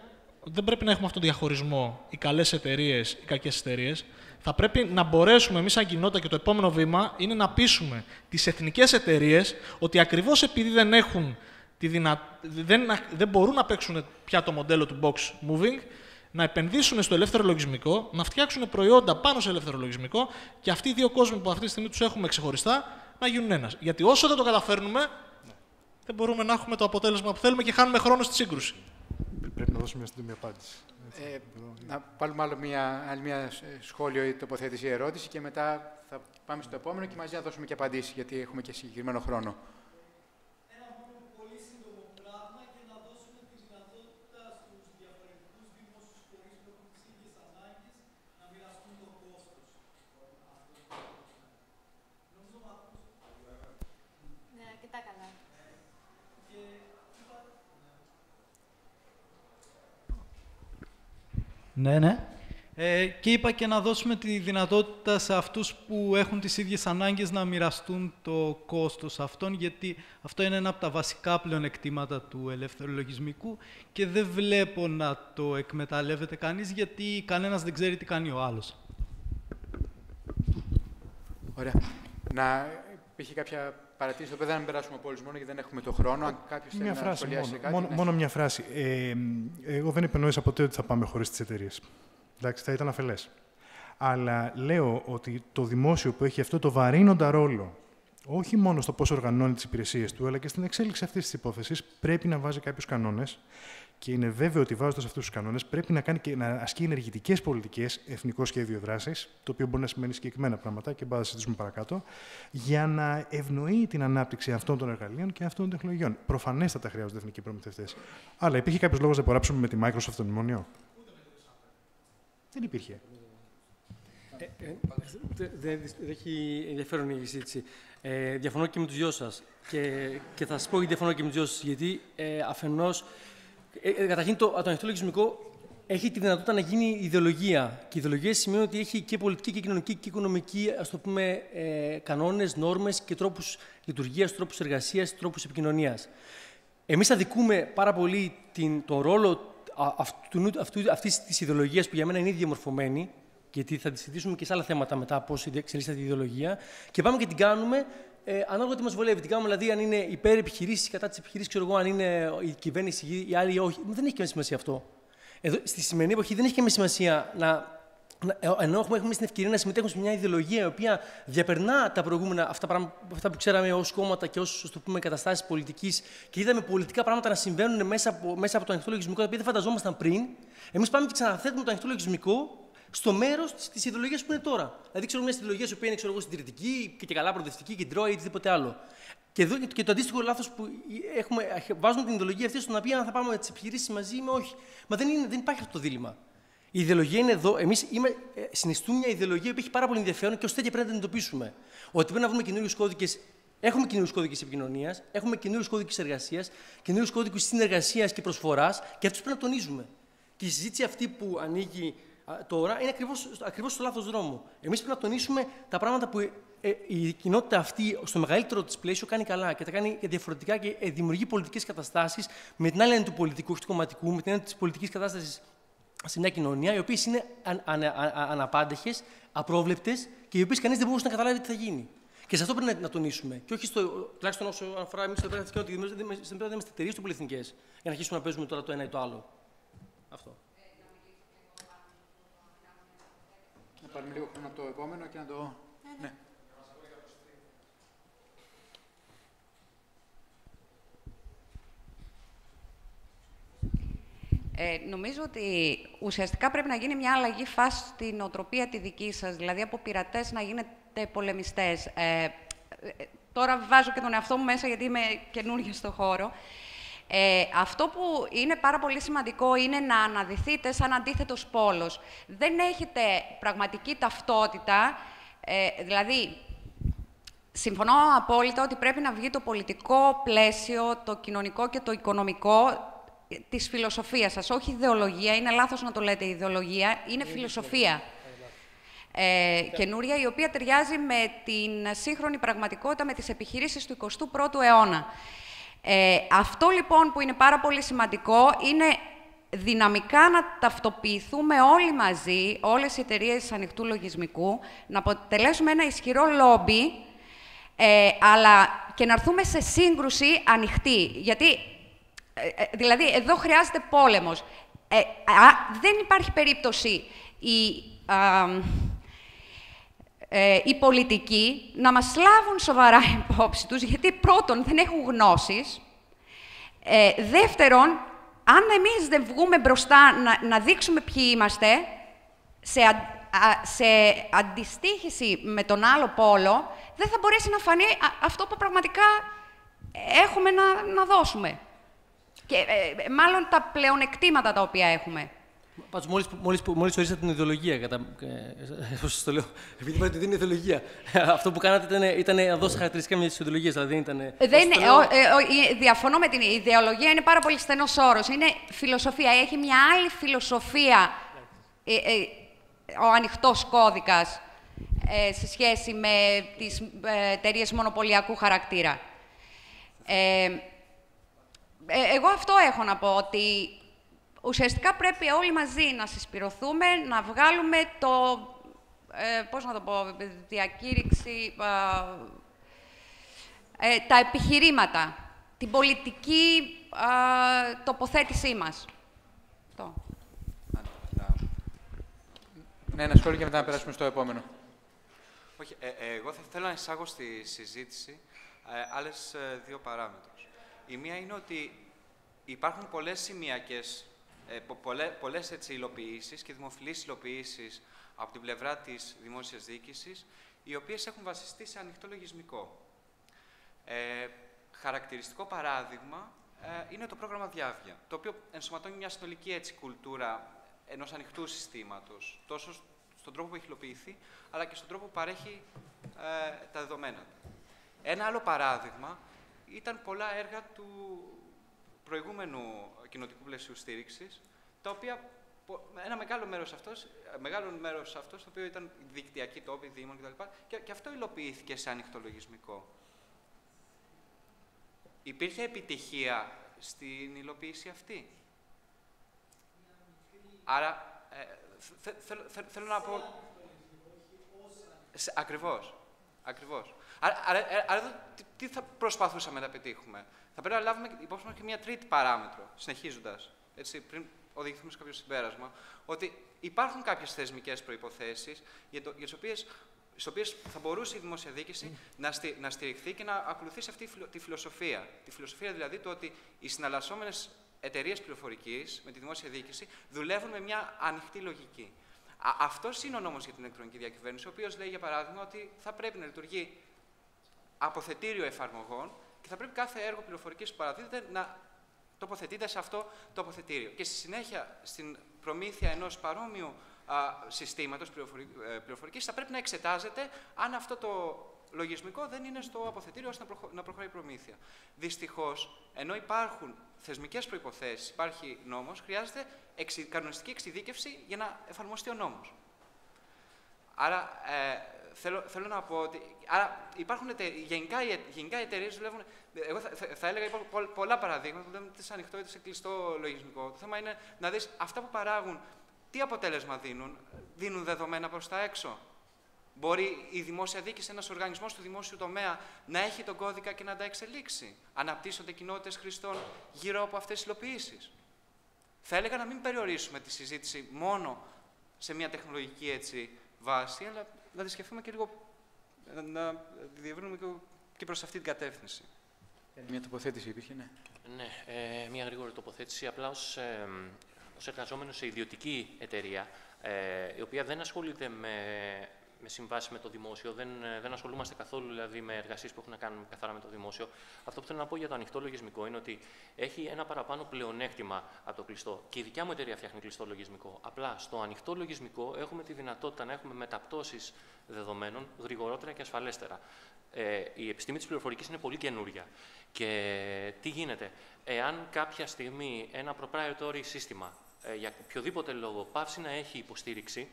δεν πρέπει να έχουμε αυτόν τον διαχωρισμό οι καλές εταιρείες, οι κακές εταιρείες. Θα πρέπει να μπορέσουμε εμείς, σαν κοινότητα, και το επόμενο βήμα είναι να πείσουμε τις εθνικές εταιρείες ότι ακριβώς επειδή δεν έχουν δεν μπορούν να παίξουν πια το μοντέλο του box moving, να επενδύσουν στο ελεύθερο λογισμικό, να φτιάξουν προϊόντα πάνω σε ελεύθερο λογισμικό και αυτοί οι δύο κόσμοι που αυτή τη στιγμή τους έχουμε ξεχωριστά να γίνουν ένας. Γιατί όσο δεν το καταφέρνουμε, δεν μπορούμε να έχουμε το αποτέλεσμα που θέλουμε και χάνουμε χρόνο στη σύγκρουση. Πρέπει να δώσουμε μια σύντομη απάντηση. Να βάλουμε άλλη μια σχόλιο ή τοποθέτηση ή ερώτηση και μετά θα πάμε στο επόμενο και μαζί να δώσουμε και απαντήσεις, γιατί έχουμε και συγκεκριμένο χρόνο. Ναι. Και είπα και να δώσουμε τη δυνατότητα σε αυτούς που έχουν τις ίδιες ανάγκες να μοιραστούν το κόστος αυτών, γιατί αυτό είναι ένα από τα βασικά πλεονεκτήματα του ελεύθερου λογισμικού και δεν βλέπω να το εκμεταλλεύεται κανείς, γιατί κανένας δεν ξέρει τι κάνει ο άλλος. Ωραία. Υπήρχε κάποια παρατήρηση, εδώ δεν θα περάσουμε από όλους μόνο γιατί δεν έχουμε το χρόνο. Αν κάποιος θέλει να σχολιάσει κάτι. Μόνο μια φράση. Εγώ δεν επεννοήσα ποτέ ότι θα πάμε χωρίς τις εταιρείες. Εντάξει, θα ήταν αφελές. Αλλά λέω ότι το δημόσιο που έχει αυτό το βαρύνοντα ρόλο, όχι μόνο στο πώς οργανώνει τις υπηρεσίες του, αλλά και στην εξέλιξη αυτής της υπόθεσης, πρέπει να βάζει κάποιους κανόνες. Και είναι βέβαιο ότι βάζοντας αυτούς τους κανόνες πρέπει να κάνει και να ασκεί ενεργητικές πολιτικές, εθνικό σχέδιο δράσης, το οποίο μπορεί να σημαίνει συγκεκριμένα πράγματα και θα συζητήσουμε παρακάτω, για να ευνοεί την ανάπτυξη αυτών των εργαλείων και αυτών των τεχνολογιών. Προφανέστατα χρειάζονται εθνικοί προμηθευτές. Αλλά υπήρχε κάποιος λόγος να υπογράψουμε με τη Microsoft το μνημόνιο? Δεν υπήρχε. Δεν έχει ενδιαφέρον η συζήτηση. Διαφωνώ και με τους δυο σας. Και θα σας πω γιατί διαφωνώ και με τους δυο σας. Γιατί αφενός. Καταρχήν, το ανοιχτό λογισμικό έχει τη δυνατότητα να γίνει ιδεολογία. Και η ιδεολογία σημαίνει ότι έχει και πολιτική και κοινωνική και οικονομική, ας το πούμε, κανόνες, νόρμες και τρόπους λειτουργίας, τρόπους εργασίας, τρόπους επικοινωνίας. Εμείς αδικούμε πάρα πολύ τον ρόλο αυτής της ιδεολογίας που για μένα είναι ήδη διαμορφωμένη, γιατί θα τη συζητήσουμε και σε άλλα θέματα μετά πώς εξελίσσεται η ιδεολογία, και πάμε και την κάνουμε. Ανάλογα τι μας βολεύει. Την κάνουμε δηλαδή αν είναι υπέρ επιχειρήσεις, κατά της επιχειρήσης, ξέρω εγώ, αν είναι η κυβέρνηση ή άλλοι όχι. Δεν έχει και σημασία αυτό. Εδώ, στη σημερινή εποχή δεν έχει και σημασία να ενώ έχουμε εμείς την ευκαιρία να συμμετέχουμε σε μια ιδεολογία η οποία διαπερνά τα προηγούμενα αυτά που ξέραμε ως κόμματα και ως καταστάσεις πολιτικής, και είδαμε πολιτικά πράγματα να συμβαίνουν μέσα από το ανοιχτό λογισμικό, τα οποία δεν φανταζόμασταν πριν, εμείς πάμε και ξαναθέτουμε το ανοιχτό λογισμικό στο μέρος της ιδεολογίας που είναι τώρα. Δηλαδή, ξέρω μια ιδεολογία η οποία είναι συντηρητική και καλά προοδευτική και τρώει ή οτιδήποτε άλλο. Και το αντίστοιχο λάθος που βάζουμε την ιδεολογία αυτή στον οποίο αν θα πάμε με τις επιχειρήσεις μαζί ή όχι. Μα δεν υπάρχει αυτό το δίλημμα. Η ιδεολογία είναι εδώ. Εμείς συνιστούμε μια ιδεολογία που έχει πάρα πολύ ενδιαφέρον και ως τέτοια πρέπει να την εντοπίσουμε. Ότι πρέπει να βρούμε καινούριους κώδικες. Έχουμε καινούριους κώδικες επικοινωνίας, έχουμε καινούριους κώδικες εργασίας, καινούριους κώδικες συνεργασίας και προσφοράς, και αυτούς πρέπει να τονίζουμε. Και η συζήτηση αυτή που ανοίγει τώρα είναι ακριβώς στο λάθος δρόμο. Εμείς πρέπει να τονίσουμε τα πράγματα που η κοινότητα αυτή, στο μεγαλύτερο της πλαίσιο, κάνει καλά και τα κάνει διαφορετικά και δημιουργεί πολιτικές καταστάσεις με την άλλη έννοια του πολιτικού, όχι του κομματικού, με την έννοια της πολιτικής κατάστασης σε μια κοινωνία, οι οποίες είναι αναπάντεχες, απρόβλεπτες και οι οποίες κανείς δεν μπορούσε να καταλάβει τι θα γίνει. Και σε αυτό πρέπει να τονίσουμε. Και όχι τουλάχιστον όσο αφορά εμείς το επίπεδο ότι δεν είμαστε εταιρείες του πολυεθνικές, για να αρχίσουμε να παίζουμε τώρα το ένα ή το άλλο. Αυτό. Να πάρουμε λίγο χρόνο από το επόμενο και να το. Ναι. Νομίζω ότι ουσιαστικά πρέπει να γίνει μια αλλαγή φάση στην οτροπία τη δική σας, δηλαδή από πειρατές να γίνετε πολεμιστές. Τώρα βάζω και τον εαυτό μου μέσα γιατί είμαι καινούργια στο χώρο. Αυτό που είναι πάρα πολύ σημαντικό είναι να αναδυθείτε σαν αντίθετος πόλος. Δεν έχετε πραγματική ταυτότητα, δηλαδή συμφωνώ απόλυτα ότι πρέπει να βγει το πολιτικό πλαίσιο, το κοινωνικό και το οικονομικό της φιλοσοφίας σας, όχι ιδεολογία, είναι λάθος να το λέτε ιδεολογία, είναι φιλοσοφία. Καινούρια, η οποία ταιριάζει με την σύγχρονη πραγματικότητα, με τις επιχειρήσεις του 21ου αιώνα. Αυτό λοιπόν που είναι πάρα πολύ σημαντικό είναι δυναμικά να ταυτοποιηθούμε όλοι μαζί, όλες οι εταιρείες ανοιχτού λογισμικού, να αποτελέσουμε ένα ισχυρό λόμπι, αλλά και να έρθουμε σε σύγκρουση ανοιχτή. Γιατί δηλαδή, εδώ χρειάζεται πόλεμος. Δεν υπάρχει περίπτωση οι πολιτικοί να μας λάβουν σοβαρά υπόψη τους, γιατί πρώτον δεν έχουν γνώσεις, δεύτερον, αν εμείς δεν βγούμε μπροστά να δείξουμε ποιοι είμαστε, σε αντιστοίχηση με τον άλλο πόλο, δεν θα μπορέσει να φανεί αυτό που πραγματικά έχουμε να δώσουμε. Και μάλλον τα πλεονεκτήματα τα οποία έχουμε. Πάντως, μόλις ορίσατε την ιδεολογία, το λέω, επειδή είπατε ότι δεν είναι ιδεολογία. Αυτό που κάνατε ήταν να δώσετε χαρακτηριστικά μια ιδεολογία, δηλαδή δεν ήταν. Διαφωνώ με την ιδεολογία, είναι πάρα πολύ στενός όρος. Είναι φιλοσοφία. Έχει μια άλλη φιλοσοφία ο ανοιχτός κώδικας σε σχέση με τις εταιρείες μονοπωλιακού χαρακτήρα. Εγώ αυτό έχω να πω, ότι ουσιαστικά πρέπει όλοι μαζί να συσπηρωθούμε, να βγάλουμε το, πώς να το πω, διακήρυξη, τα επιχειρήματα, την πολιτική τοποθέτησή μας. Αυτό. Ναι, ένα σχόλιο και μετά να περάσουμε στο επόμενο. Όχι, εγώ θα θέλω να εισάγω στη συζήτηση άλλες δύο παράμετρους. Η μία είναι ότι υπάρχουν πολλές σημειακές, πολλές υλοποιήσεις και δημοφιλείς υλοποιήσεις από την πλευρά της δημόσιας διοίκησης, οι οποίες έχουν βασιστεί σε ανοιχτό λογισμικό. Χαρακτηριστικό παράδειγμα είναι το πρόγραμμα Διάβια, το οποίο ενσωματώνει μια συνολική κουλτούρα ενός ανοιχτού συστήματος, τόσο στον τρόπο που έχει υλοποιηθεί, αλλά και στον τρόπο που παρέχει τα δεδομένα. Ένα άλλο παράδειγμα ήταν πολλά έργα του προηγούμενου κοινοτικού πλαισίου στήριξης, τα οποία ένα μεγάλο μέρος αυτός, το οποίο ήταν δικτυακοί τόποι, δήμων κτλ. Και αυτό υλοποιήθηκε σε ανοιχτό λογισμικό. Υπήρχε επιτυχία στην υλοποίηση αυτή. Άρα, θέλω να πω... Ακριβώς. Άρα, τι θα προσπαθούσαμε να πετύχουμε. Θα πρέπει να λάβουμε υπόψη μας και μια τρίτη παράμετρο, συνεχίζοντας. Έτσι, πριν οδηγηθούμε σε κάποιο συμπέρασμα, ότι υπάρχουν κάποιες θεσμικές προϋποθέσεις στις οποίες θα μπορούσε η δημόσια διοίκηση να στηριχθεί και να ακολουθήσει αυτή τη φιλοσοφία. Τη φιλοσοφία δηλαδή το ότι οι συναλλασσόμενες εταιρείες πληροφορικής με τη δημόσια διοίκηση δουλεύουν με μια ανοιχτή λογική. Αυτός είναι ο νόμος για την ηλεκτρονική διακυβέρνηση, ο οποίος λέει, για παράδειγμα, ότι θα πρέπει να λειτουργεί αποθετήριο εφαρμογών και θα πρέπει κάθε έργο πληροφορικής που παραδίδεται να τοποθετείται σε αυτό το αποθετήριο. Και στη συνέχεια, στην προμήθεια ενός παρόμοιου συστήματος πληροφορικής, θα πρέπει να εξετάζεται αν αυτό το λογισμικό δεν είναι στο αποθετήριο ώστε να προχωράει η προμήθεια. Δυστυχώς, ενώ υπάρχουν θεσμικές προϋποθέσεις, υπάρχει νόμος, χρειάζεται κανονιστική εξειδίκευση για να εφαρμοστεί ο νόμος. Άρα, θέλω να πω ότι υπάρχουν γενικά οι εταιρείες δουλεύουν. Εγώ θα έλεγα πολλά παραδείγματα, δουλεύουν είτε σε ανοιχτό είτε σε κλειστό λογισμικό. Το θέμα είναι να δεις αυτά που παράγουν, τι αποτέλεσμα δίνουν δεδομένα προς τα έξω. Μπορεί η δημόσια διοίκηση, ένας οργανισμός του δημόσιου τομέα, να έχει τον κώδικα και να τα εξελίξει. Αναπτύσσονται κοινότητες χρηστών γύρω από αυτές τις υλοποιήσεις. Θα έλεγα να μην περιορίσουμε τη συζήτηση μόνο σε μια τεχνολογική βάση, αλλά να τη σκεφτούμε και λίγο, να τη διευρύνουμε και προς αυτή την κατεύθυνση. Μια τοποθέτηση υπήρχε, ναι. Ναι, μια γρήγορη τοποθέτηση. Απλά ως εργαζόμενος σε ιδιωτική εταιρεία, η οποία δεν ασχολείται με συμβάσεις με το δημόσιο, δεν ασχολούμαστε καθόλου δηλαδή με εργασίες που έχουν να κάνουν καθαρά με το δημόσιο. Αυτό που θέλω να πω για το ανοιχτό λογισμικό είναι ότι έχει ένα παραπάνω πλεονέκτημα από το κλειστό. Και η δικιά μου εταιρεία φτιάχνει κλειστό λογισμικό. Απλά στο ανοιχτό λογισμικό έχουμε τη δυνατότητα να έχουμε μεταπτώσεις δεδομένων γρηγορότερα και ασφαλέστερα. Η επιστήμη της πληροφορικής είναι πολύ καινούρια. Και τι γίνεται, εάν κάποια στιγμή ένα proprietary σύστημα για οποιοδήποτε λόγο πάυσει να έχει υποστήριξη,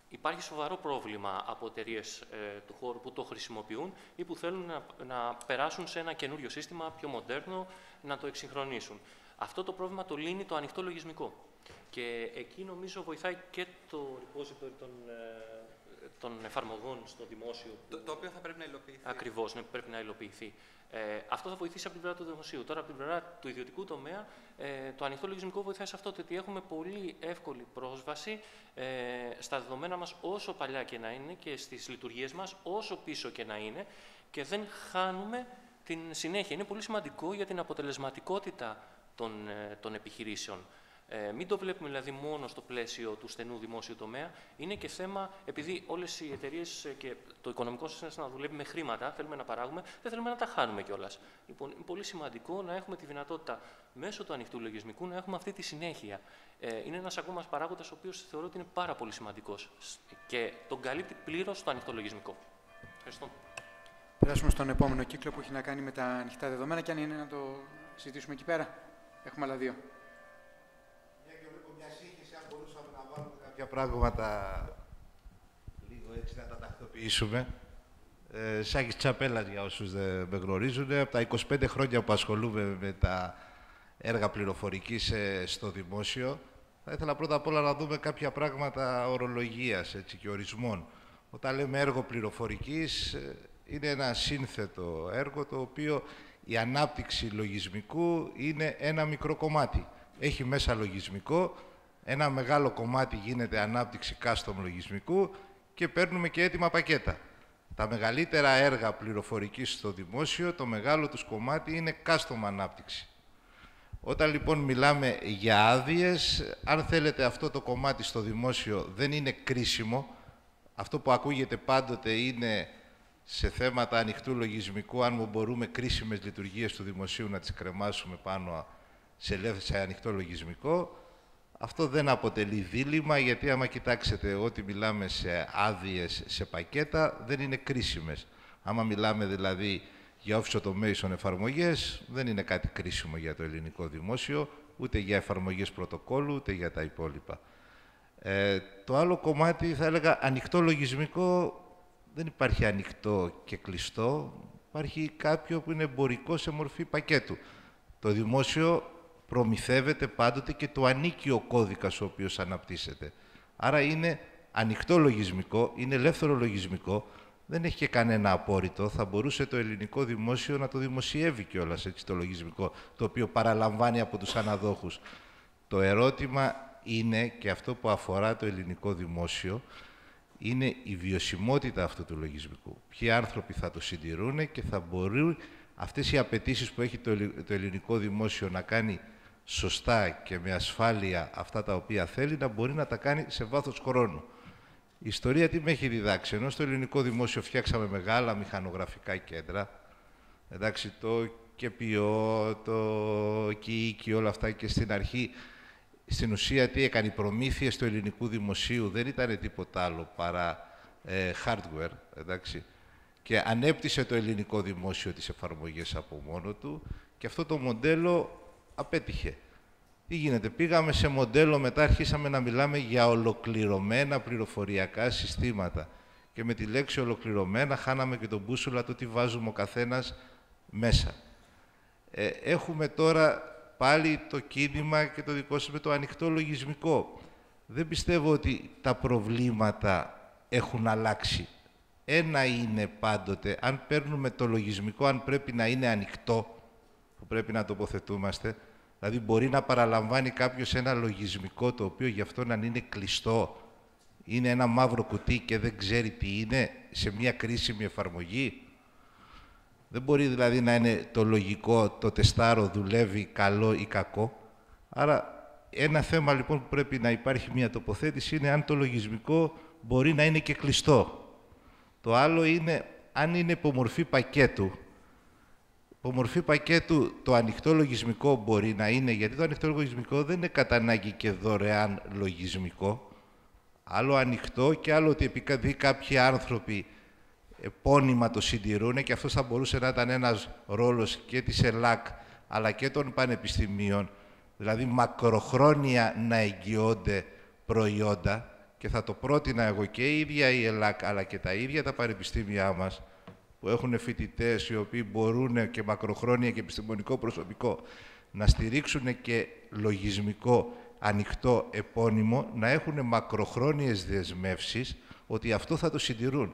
υπάρχει σοβαρό πρόβλημα από εταιρείες του χώρου που το χρησιμοποιούν ή που θέλουν να περάσουν σε ένα καινούριο σύστημα πιο μοντέρνο, να το εξυγχρονίσουν. Αυτό το πρόβλημα το λύνει το ανοιχτό λογισμικό. Και εκεί νομίζω βοηθάει και το repository των εφαρμογών στο δημόσιο. Το οποίο θα πρέπει να υλοποιηθεί. Ακριβώς, ναι, πρέπει να υλοποιηθεί. Αυτό θα βοηθήσει από την πλευρά του δημοσίου. Τώρα, από την πλευρά του ιδιωτικού τομέα, το ανοιχτό λογισμικό βοηθάει σε αυτό, ότι έχουμε πολύ εύκολη πρόσβαση στα δεδομένα μας, όσο παλιά και να είναι, και στις λειτουργίες μας, όσο πίσω και να είναι, και δεν χάνουμε την συνέχεια. Είναι πολύ σημαντικό για την αποτελεσματικότητα των επιχειρήσεων. Μην το βλέπουμε δηλαδή μόνο στο πλαίσιο του στενού δημόσιου τομέα. Είναι και θέμα, επειδή όλες οι εταιρείες και το οικονομικό σύστημα να δουλεύει με χρήματα, θέλουμε να παράγουμε, δεν θέλουμε να τα χάνουμε κιόλας. Λοιπόν, είναι πολύ σημαντικό να έχουμε τη δυνατότητα μέσω του ανοιχτού λογισμικού να έχουμε αυτή τη συνέχεια. Είναι ένας ακόμα παράγοντας ο οποίος θεωρώ ότι είναι πάρα πολύ σημαντικός και τον καλύπτει πλήρως το ανοιχτό λογισμικό. Ευχαριστώ. Περάσουμε στον επόμενο κύκλο που έχει να κάνει με τα ανοιχτά δεδομένα και αν είναι να το συζητήσουμε εκεί πέρα. Έχουμε άλλα δύο. Κάποια πράγματα λίγο έτσι να τα τακτοποιήσουμε. Σάκης Τσαπέλας, για όσους δεν με γνωρίζουν, από τα 25 χρόνια που ασχολούμαι με τα έργα πληροφορικής στο δημόσιο, θα ήθελα πρώτα απ' όλα να δούμε κάποια πράγματα ορολογίας και ορισμών. Όταν λέμε έργο πληροφορικής, είναι ένα σύνθετο έργο, το οποίο η ανάπτυξη λογισμικού είναι ένα μικρό κομμάτι. Έχει μέσα λογισμικό, ένα μεγάλο κομμάτι γίνεται ανάπτυξη custom λογισμικού και παίρνουμε και έτοιμα πακέτα. Τα μεγαλύτερα έργα πληροφορικής στο δημόσιο, το μεγάλο τους κομμάτι είναι custom ανάπτυξη. Όταν λοιπόν μιλάμε για άδειες, αν θέλετε αυτό το κομμάτι στο δημόσιο δεν είναι κρίσιμο, αυτό που ακούγεται πάντοτε είναι σε θέματα ανοιχτού λογισμικού, αν μπορούμε κρίσιμες λειτουργίες του δημοσίου να τις κρεμάσουμε πάνω σε ανοιχτό λογισμικό. Αυτό δεν αποτελεί δίλημμα, γιατί άμα κοιτάξετε ό,τι μιλάμε σε άδειες, σε πακέτα, δεν είναι κρίσιμες. Άμα μιλάμε δηλαδή για office automation εφαρμογές, δεν είναι κάτι κρίσιμο για το ελληνικό δημόσιο, ούτε για εφαρμογές πρωτοκόλλου, ούτε για τα υπόλοιπα. Το άλλο κομμάτι, θα έλεγα, ανοιχτό λογισμικό, δεν υπάρχει ανοιχτό και κλειστό, υπάρχει κάποιο που είναι εμπορικό σε μορφή πακέτου. Το δημόσιο προμηθεύεται πάντοτε και το ανήκει ο κώδικας ο οποίος αναπτύσσεται. Άρα είναι ανοιχτό λογισμικό, είναι ελεύθερο λογισμικό, δεν έχει και κανένα απόρριτο. Θα μπορούσε το ελληνικό δημόσιο να το δημοσιεύει κιόλας έτσι το λογισμικό, το οποίο παραλαμβάνει από τους αναδόχους. Το ερώτημα είναι, και αυτό που αφορά το ελληνικό δημόσιο, είναι η βιωσιμότητα αυτού του λογισμικού. Ποιοι άνθρωποι θα το συντηρούν και θα μπορούν αυτές οι απαιτήσεις που έχει το ελληνικό δημόσιο να κάνει σωστά και με ασφάλεια αυτά τα οποία θέλει, να μπορεί να τα κάνει σε βάθος χρόνου. Η ιστορία τι με έχει διδάξει? Ενώ στο ελληνικό δημόσιο φτιάξαμε μεγάλα μηχανογραφικά κέντρα, εντάξει, το ΚΕΠΙΟ, το ΚΙΙΚΙ, όλα αυτά, και στην αρχή, στην ουσία τι έκανε? Οι προμήθειες του ελληνικού δημοσίου δεν ήταν τίποτα άλλο παρά hardware, εντάξει, και ανέπτυσε το ελληνικό δημόσιο τις εφαρμογές από μόνο του, και αυτό το μοντέλο απέτυχε. Τι γίνεται? Πήγαμε σε μοντέλο, μετά αρχίσαμε να μιλάμε για ολοκληρωμένα πληροφοριακά συστήματα. Και με τη λέξη ολοκληρωμένα χάναμε και τον μπούσουλα το τι βάζουμε ο καθένας μέσα. Έχουμε τώρα πάλι το κίνημα και το δικό σας με το ανοιχτό λογισμικό. Δεν πιστεύω ότι τα προβλήματα έχουν αλλάξει. Ένα είναι πάντοτε, αν παίρνουμε το λογισμικό, αν πρέπει να είναι ανοιχτό, που πρέπει να τοποθετούμαστε, δηλαδή μπορεί να παραλαμβάνει κάποιος ένα λογισμικό το οποίο γι' αυτό να είναι κλειστό, είναι ένα μαύρο κουτί και δεν ξέρει τι είναι σε μια κρίσιμη εφαρμογή. Δεν μπορεί δηλαδή να είναι το λογικό, το τεστάρο δουλεύει καλό ή κακό. Άρα ένα θέμα λοιπόν που πρέπει να υπάρχει μια τοποθέτηση είναι αν το λογισμικό μπορεί να είναι και κλειστό. Το άλλο είναι αν είναι υπομορφή πακέτου. Υπομορφή πακέτου το ανοιχτό λογισμικό μπορεί να είναι, γιατί το ανοιχτό λογισμικό δεν είναι κατά ανάγκη και δωρεάν λογισμικό. Άλλο ανοιχτό και άλλο ότι επειδή κάποιοι άνθρωποι επώνυμα το συντηρούν, και αυτό θα μπορούσε να ήταν ένας ρόλος και της ΕΛΑΚ αλλά και των πανεπιστημίων, δηλαδή μακροχρόνια να εγγυώνται προϊόντα, και θα το πρότεινα εγώ και η ίδια η ΕΛΑΚ αλλά και τα ίδια τα πανεπιστήμια μας, που έχουν φοιτητές οι οποίοι μπορούν και μακροχρόνια και επιστημονικό προσωπικό να στηρίξουν και λογισμικό ανοιχτό επώνυμο, να έχουν μακροχρόνιες δεσμεύσεις ότι αυτό θα το συντηρούν.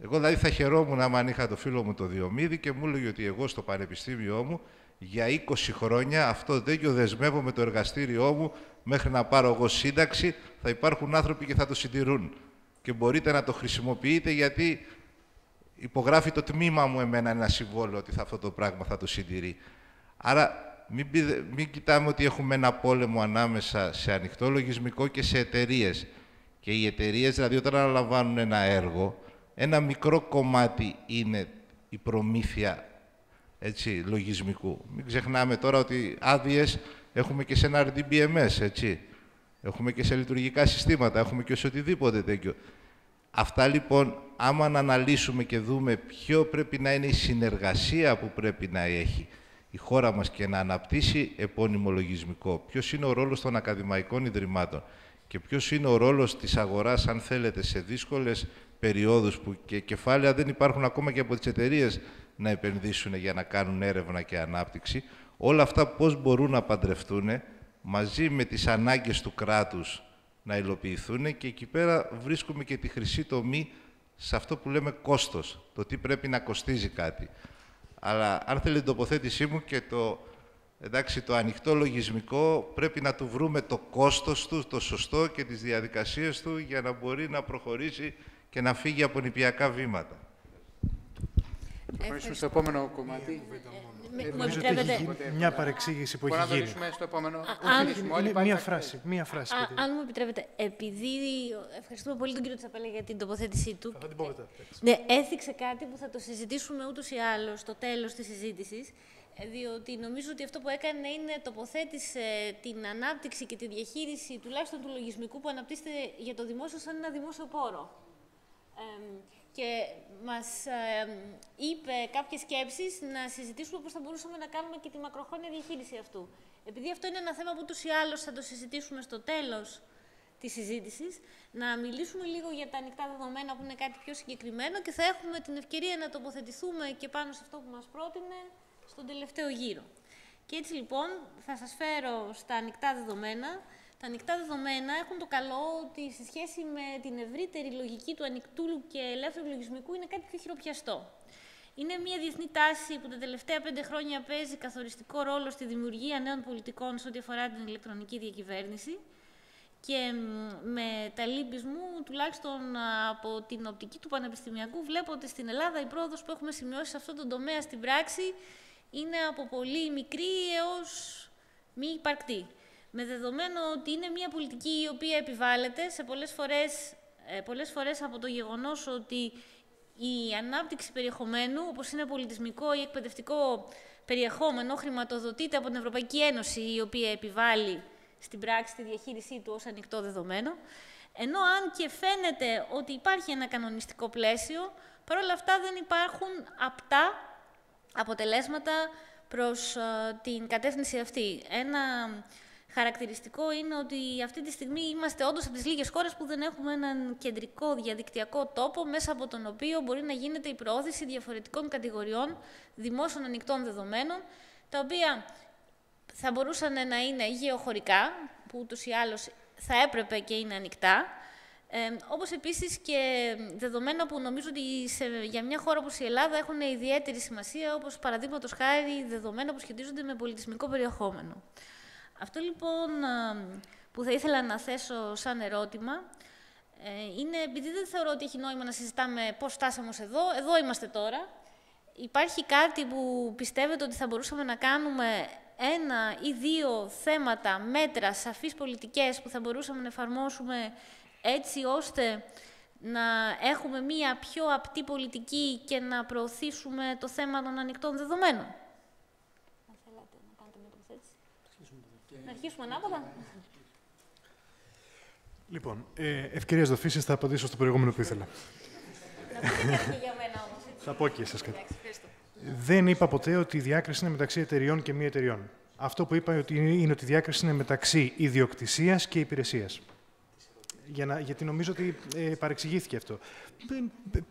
Εγώ δηλαδή θα χαιρόμουν άμα είχα το φίλο μου το Διομήδη και μου έλεγε ότι εγώ στο πανεπιστήμιό μου για 20 χρόνια αυτό δεν το δεσμεύω με το εργαστήριό μου, μέχρι να πάρω εγώ σύνταξη θα υπάρχουν άνθρωποι και θα το συντηρούν. Και μπορείτε να το χρησιμοποιείτε γιατί υπογράφει το τμήμα μου εμένα ένα συμβόλαιο ότι αυτό το πράγμα θα το συντηρεί. Άρα μην κοιτάμε ότι έχουμε ένα πόλεμο ανάμεσα σε ανοιχτό λογισμικό και σε εταιρείες. Και οι εταιρείες, δηλαδή όταν αναλαμβάνουν ένα έργο, ένα μικρό κομμάτι είναι η προμήθεια, έτσι, λογισμικού. Μην ξεχνάμε τώρα ότι άδειες έχουμε και σε ένα RDBMS, έτσι. Έχουμε και σε λειτουργικά συστήματα, έχουμε και σε οτιδήποτε τέτοιο. Αυτά λοιπόν, άμα να αναλύσουμε και δούμε ποιο πρέπει να είναι η συνεργασία που πρέπει να έχει η χώρα μας και να αναπτύσσει επώνυμο λογισμικό, ποιος είναι ο ρόλος των ακαδημαϊκών ιδρυμάτων και ποιος είναι ο ρόλος της αγοράς, αν θέλετε, σε δύσκολες περιόδους που και κεφάλαια δεν υπάρχουν ακόμα και από τις εταιρείες να επενδύσουν για να κάνουν έρευνα και ανάπτυξη, όλα αυτά πώς μπορούν να παντρευτούν μαζί με τις ανάγκες του κράτους να υλοποιηθούν, και εκεί πέρα βρίσκουμε και τη χρυσή τομή σε αυτό που λέμε κόστος, το τι πρέπει να κοστίζει κάτι. Αλλά αν θέλει την τοποθέτησή μου και το ανοιχτό λογισμικό πρέπει να του βρούμε το κόστος του, το σωστό και τις διαδικασίες του για να μπορεί να προχωρήσει και να φύγει από νηπιακά βήματα. Προχωρήσουμε στο επόμενο κομμάτι. Νομίζω ότι έχει μια παρεξήγηση που έχει γίνει. Μπορούμε να δώσουμε στο επόμενο. Μία φράση. Αν μου επιτρέπετε, επειδή ευχαριστούμε πολύ τον κύριο Τσαπέλα για την τοποθέτησή του. Θα την πω μετά. Ναι, έθιξε κάτι που θα το συζητήσουμε ούτως ή άλλως στο τέλος της συζήτησης, διότι νομίζω ότι αυτό που έκανε είναι τοποθέτησε την ανάπτυξη και τη διαχείριση τουλάχιστον του λογισμικού που αναπτύσσεται για το δημόσιο σαν ένα δημόσιο πόρο. Και μας είπε κάποιες σκέψεις να συζητήσουμε πώς θα μπορούσαμε να κάνουμε και τη μακροχρόνια διαχείριση αυτού. Επειδή αυτό είναι ένα θέμα που ούτως ή άλλως θα το συζητήσουμε στο τέλος της συζήτησης, να μιλήσουμε λίγο για τα ανοιχτά δεδομένα που είναι κάτι πιο συγκεκριμένο και θα έχουμε την ευκαιρία να τοποθετηθούμε και πάνω σε αυτό που μας πρότεινε στον τελευταίο γύρο. Και έτσι λοιπόν θα σας φέρω στα ανοιχτά δεδομένα. Τα ανοιχτά δεδομένα έχουν το καλό ότι σε σχέση με την ευρύτερη λογική του ανοιχτού και ελεύθερου λογισμικού είναι κάτι πιο χειροπιαστό. Είναι μια διεθνή τάση που τα τελευταία 5 χρόνια παίζει καθοριστικό ρόλο στη δημιουργία νέων πολιτικών σε ό,τι αφορά την ηλεκτρονική διακυβέρνηση Και με τα λύπης μου, τουλάχιστον από την οπτική του πανεπιστημιακού, βλέπω ότι στην Ελλάδα η πρόοδος που έχουμε σημειώσει σε αυτόν τον τομέα στην πράξη είναι από πολύ μικρή έως μη υπαρκτή. Με δεδομένο ότι είναι μια πολιτική η οποία επιβάλλεται σε πολλές φορές από το γεγονός ότι η ανάπτυξη περιεχομένου, όπως είναι πολιτισμικό ή εκπαιδευτικό περιεχόμενο, χρηματοδοτείται από την Ευρωπαϊκή Ένωση, η οποία επιβάλλει στην πράξη τη διαχείρισή του ως ανοιχτό δεδομένο, ενώ αν και φαίνεται ότι υπάρχει ένα κανονιστικό πλαίσιο, παρόλα αυτά δεν υπάρχουν απτά αποτελέσματα προς την κατεύθυνση αυτή. Ένα χαρακτηριστικό είναι ότι αυτή τη στιγμή είμαστε όντως από τις λίγες χώρες που δεν έχουμε έναν κεντρικό διαδικτυακό τόπο μέσα από τον οποίο μπορεί να γίνεται η προώθηση διαφορετικών κατηγοριών δημόσιων ανοιχτών δεδομένων, τα οποία θα μπορούσαν να είναι γεωχωρικά, που ούτως ή άλλως θα έπρεπε και είναι ανοιχτά, όπως επίσης και δεδομένα που νομίζω ότι για μια χώρα όπως η Ελλάδα έχουν ιδιαίτερη σημασία, όπως παραδείγματος χάρη δεδομένα που σχετίζονται με πολιτισμικό περιεχόμενο. Αυτό λοιπόν που θα ήθελα να θέσω σαν ερώτημα είναι, επειδή δεν θεωρώ ότι έχει νόημα να συζητάμε πώς φτάσαμε ως εδώ είμαστε τώρα, υπάρχει κάτι που πιστεύετε ότι θα μπορούσαμε να κάνουμε, ένα ή δύο θέματα, μέτρα, σαφείς πολιτικές που θα μπορούσαμε να εφαρμόσουμε έτσι ώστε να έχουμε μία πιο απτή πολιτική και να προωθήσουμε το θέμα των ανοιχτών δεδομένων. Αν θέλατε να κάνετε μια τοποθέτηση. Να αρχίσουμε ανάποδα. Λοιπόν, ευκαιρίας δοφήσης, θα απαντήσω στο προηγούμενο που ήθελα. Να πείτε και για μένα όμως. Θα πω και εσάς κάτι. Δεν είπα ποτέ ότι η διάκριση είναι μεταξύ εταιριών και μη εταιριών. Αυτό που είπα είναι ότι η διάκριση είναι μεταξύ ιδιοκτησίας και υπηρεσίας. Γιατί νομίζω ότι παρεξηγήθηκε αυτό.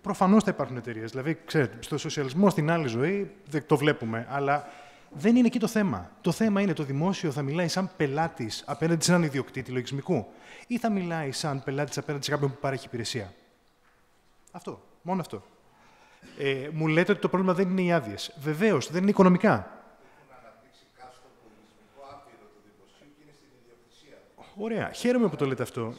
Προφανώς θα υπάρχουν εταιρείες. Δηλαδή, ξέρετε, στο σοσιαλισμό, στην άλλη ζωή, το βλέπουμε. Αλλά δεν είναι εκεί το θέμα. Το θέμα είναι το δημόσιο θα μιλάει σαν πελάτης απέναντι σε έναν ιδιοκτήτη λογισμικού ή θα μιλάει σαν πελάτης απέναντι σε κάποιον που παρέχει υπηρεσία. Αυτό. Μόνο αυτό. Μου λέτε ότι το πρόβλημα δεν είναι οι άδειες. Βεβαίως, δεν είναι οικονομικά. Ωραία. Χαίρομαι που το λέτε αυτό.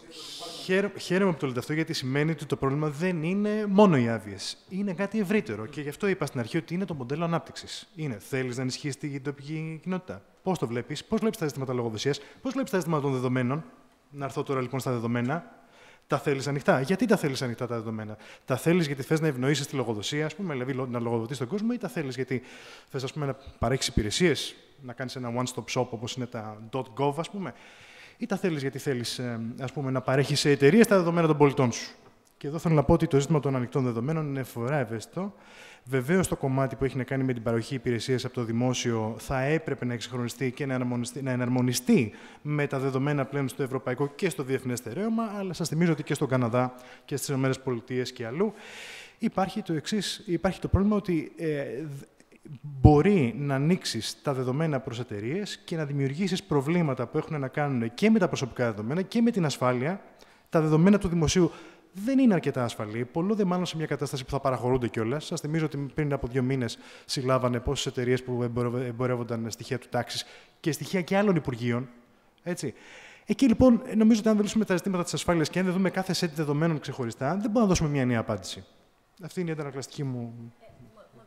Χαίρομαι που το λέτε αυτό, γιατί σημαίνει ότι το πρόβλημα δεν είναι μόνο οι άδειες. Είναι κάτι ευρύτερο. Και γι' αυτό είπα στην αρχή ότι είναι το μοντέλο ανάπτυξης. Θέλεις να ενισχύσεις την τοπική κοινότητα. Πώς το βλέπεις, πώς βλέπεις τα ζητήματα λογοδοσίας, πώς βλέπεις τα ζητήματα των δεδομένων. Να έρθω τώρα λοιπόν στα δεδομένα. Τα θέλεις ανοιχτά. Γιατί τα θέλεις ανοιχτά τα δεδομένα? Τα θέλεις γιατί θες να ευνοήσεις τη λογοδοσία, ας πούμε, δηλαδή να λογοδοτείς τον κόσμο, ή τα θέλεις γιατί θες, ας πούμε, να παρέχεις υπηρεσίες, να κάνεις ένα one-stop shop όπως είναι τα .gov, ας πούμε, ή τα θέλεις γιατί θέλεις, ας πούμε, να παρέχεις σε εταιρείες τα δεδομένα των πολιτών σου. Και εδώ θέλω να πω ότι το ζήτημα των ανοιχτών δεδομένων είναι φορά ευαίσθητο. Βεβαίως, το κομμάτι που έχει να κάνει με την παροχή υπηρεσίας από το δημόσιο θα έπρεπε να εξυγχρονιστεί και να εναρμονιστεί με τα δεδομένα πλέον στο ευρωπαϊκό και στο διεθνές στερέωμα, αλλά σας θυμίζω ότι και στον Καναδά και στις ΗΠΑ και αλλού υπάρχει το εξής. Υπάρχει το πρόβλημα ότι μπορεί να ανοίξεις τα δεδομένα προς εταιρείες και να δημιουργήσεις προβλήματα που έχουν να κάνουν και με τα προσωπικά δεδομένα και με την ασφάλεια. Τα δεδομένα του δημοσίου δεν είναι αρκετά ασφαλή. Πολλό δε μάλλον σε μια κατάσταση που θα παραχωρούνται κιόλας. Σας θυμίζω ότι πριν από 2 μήνες συλλάβανε πόσες εταιρείες που εμπορεύονταν στοιχεία του τάξης και στοιχεία και άλλων υπουργείων. Έτσι. Εκεί λοιπόν, νομίζω ότι αν δεν λύσουμε τα ζητήματα της ασφάλειας και αν δεν δούμε κάθε σετ δεδομένων ξεχωριστά, δεν μπορούμε να δώσουμε μια νέα απάντηση. Αυτή είναι η αντανακλαστική μου. Μου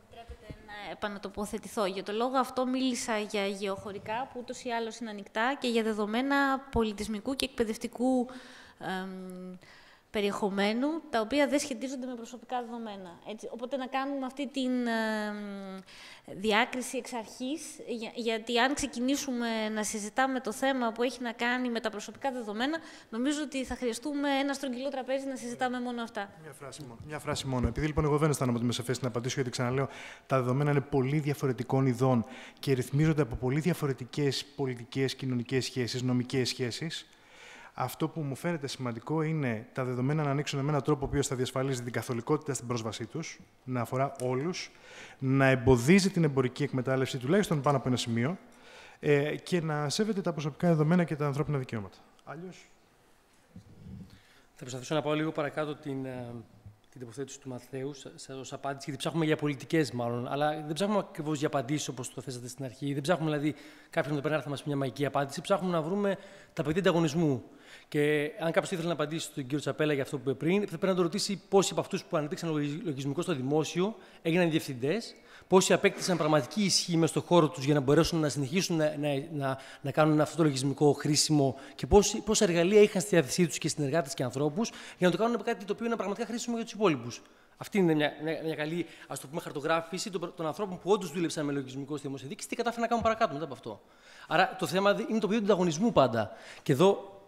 επιτρέπετε να επανατοποθετηθώ. Για το λόγο αυτό μίλησα για γεωχωρικά, που ούτως ή άλλως είναι ανοιχτά, και για δεδομένα πολιτισμικού και εκπαιδευτικού περιεχομένου, τα οποία δεν σχετίζονται με προσωπικά δεδομένα. Έτσι, οπότε να κάνουμε αυτή τη διάκριση εξ αρχής, γιατί αν ξεκινήσουμε να συζητάμε το θέμα που έχει να κάνει με τα προσωπικά δεδομένα, νομίζω ότι θα χρειαστούμε ένα στρογγυλό τραπέζι να συζητάμε μόνο αυτά. Μια φράση μόνο. Επειδή λοιπόν εγώ δεν αισθάνομαι ότι είμαι σε θέση να απαντήσω, γιατί ξαναλέω, τα δεδομένα είναι πολύ διαφορετικών ειδών και ρυθμίζονται από πολύ διαφορετικές πολιτικές, κοινωνικές σχέσεις, νομικές σχέσεις. Αυτό που μου φαίνεται σημαντικό είναι τα δεδομένα να ανοίξουν με έναν τρόπο ο οποίος θα διασφαλίζει την καθολικότητα στην πρόσβασή τους, να αφορά όλους, να εμποδίζει την εμπορική εκμετάλλευση τουλάχιστον πάνω από ένα σημείο και να σέβεται τα προσωπικά δεδομένα και τα ανθρώπινα δικαιώματα. Αλλιώς. Θα προσπαθήσω να πάω λίγο παρακάτω την τοποθέτηση του Μαθαίου ως απάντηση, γιατί ψάχνουμε για πολιτικές μάλλον, αλλά δεν ψάχνουμε ακριβώς για απαντήσεις όπως το θέσατε στην αρχή. Δεν ψάχνουμε δηλαδή κάποιον να το περνάει να μας πει μια μαγική απάντηση. Ψάχνουμε να βρούμε τα παιδιά ανταγωνισμού. Και αν κάποιος ήθελε να απαντήσει στον κύριο Τσαπέλα για αυτό που είπε πριν, θα πρέπει να το ρωτήσει πόσοι από αυτούς που αναπτύξαν λογισμικό στο δημόσιο έγιναν διευθυντές, πόσοι απέκτησαν πραγματική ισχύ μέσα στον χώρο τους για να μπορέσουν να συνεχίσουν να κάνουν αυτό το λογισμικό χρήσιμο και πόσα εργαλεία είχαν στη διάθεσή τους και συνεργάτες και ανθρώπους για να το κάνουν κάτι το οποίο είναι πραγματικά χρήσιμο για τους υπόλοιπους. Αυτή είναι μια καλή, ας το πούμε, χαρτογράφηση των ανθρώπων που όντως δούλεψαν με λογισμικό στη δημόσια διοίκηση και τι κατάφεραν να κάνουν παρακάτω μετά από αυτό. Άρα το θέμα είναι το πεδίο του ανταγωνισμού πάντα. Και εδώ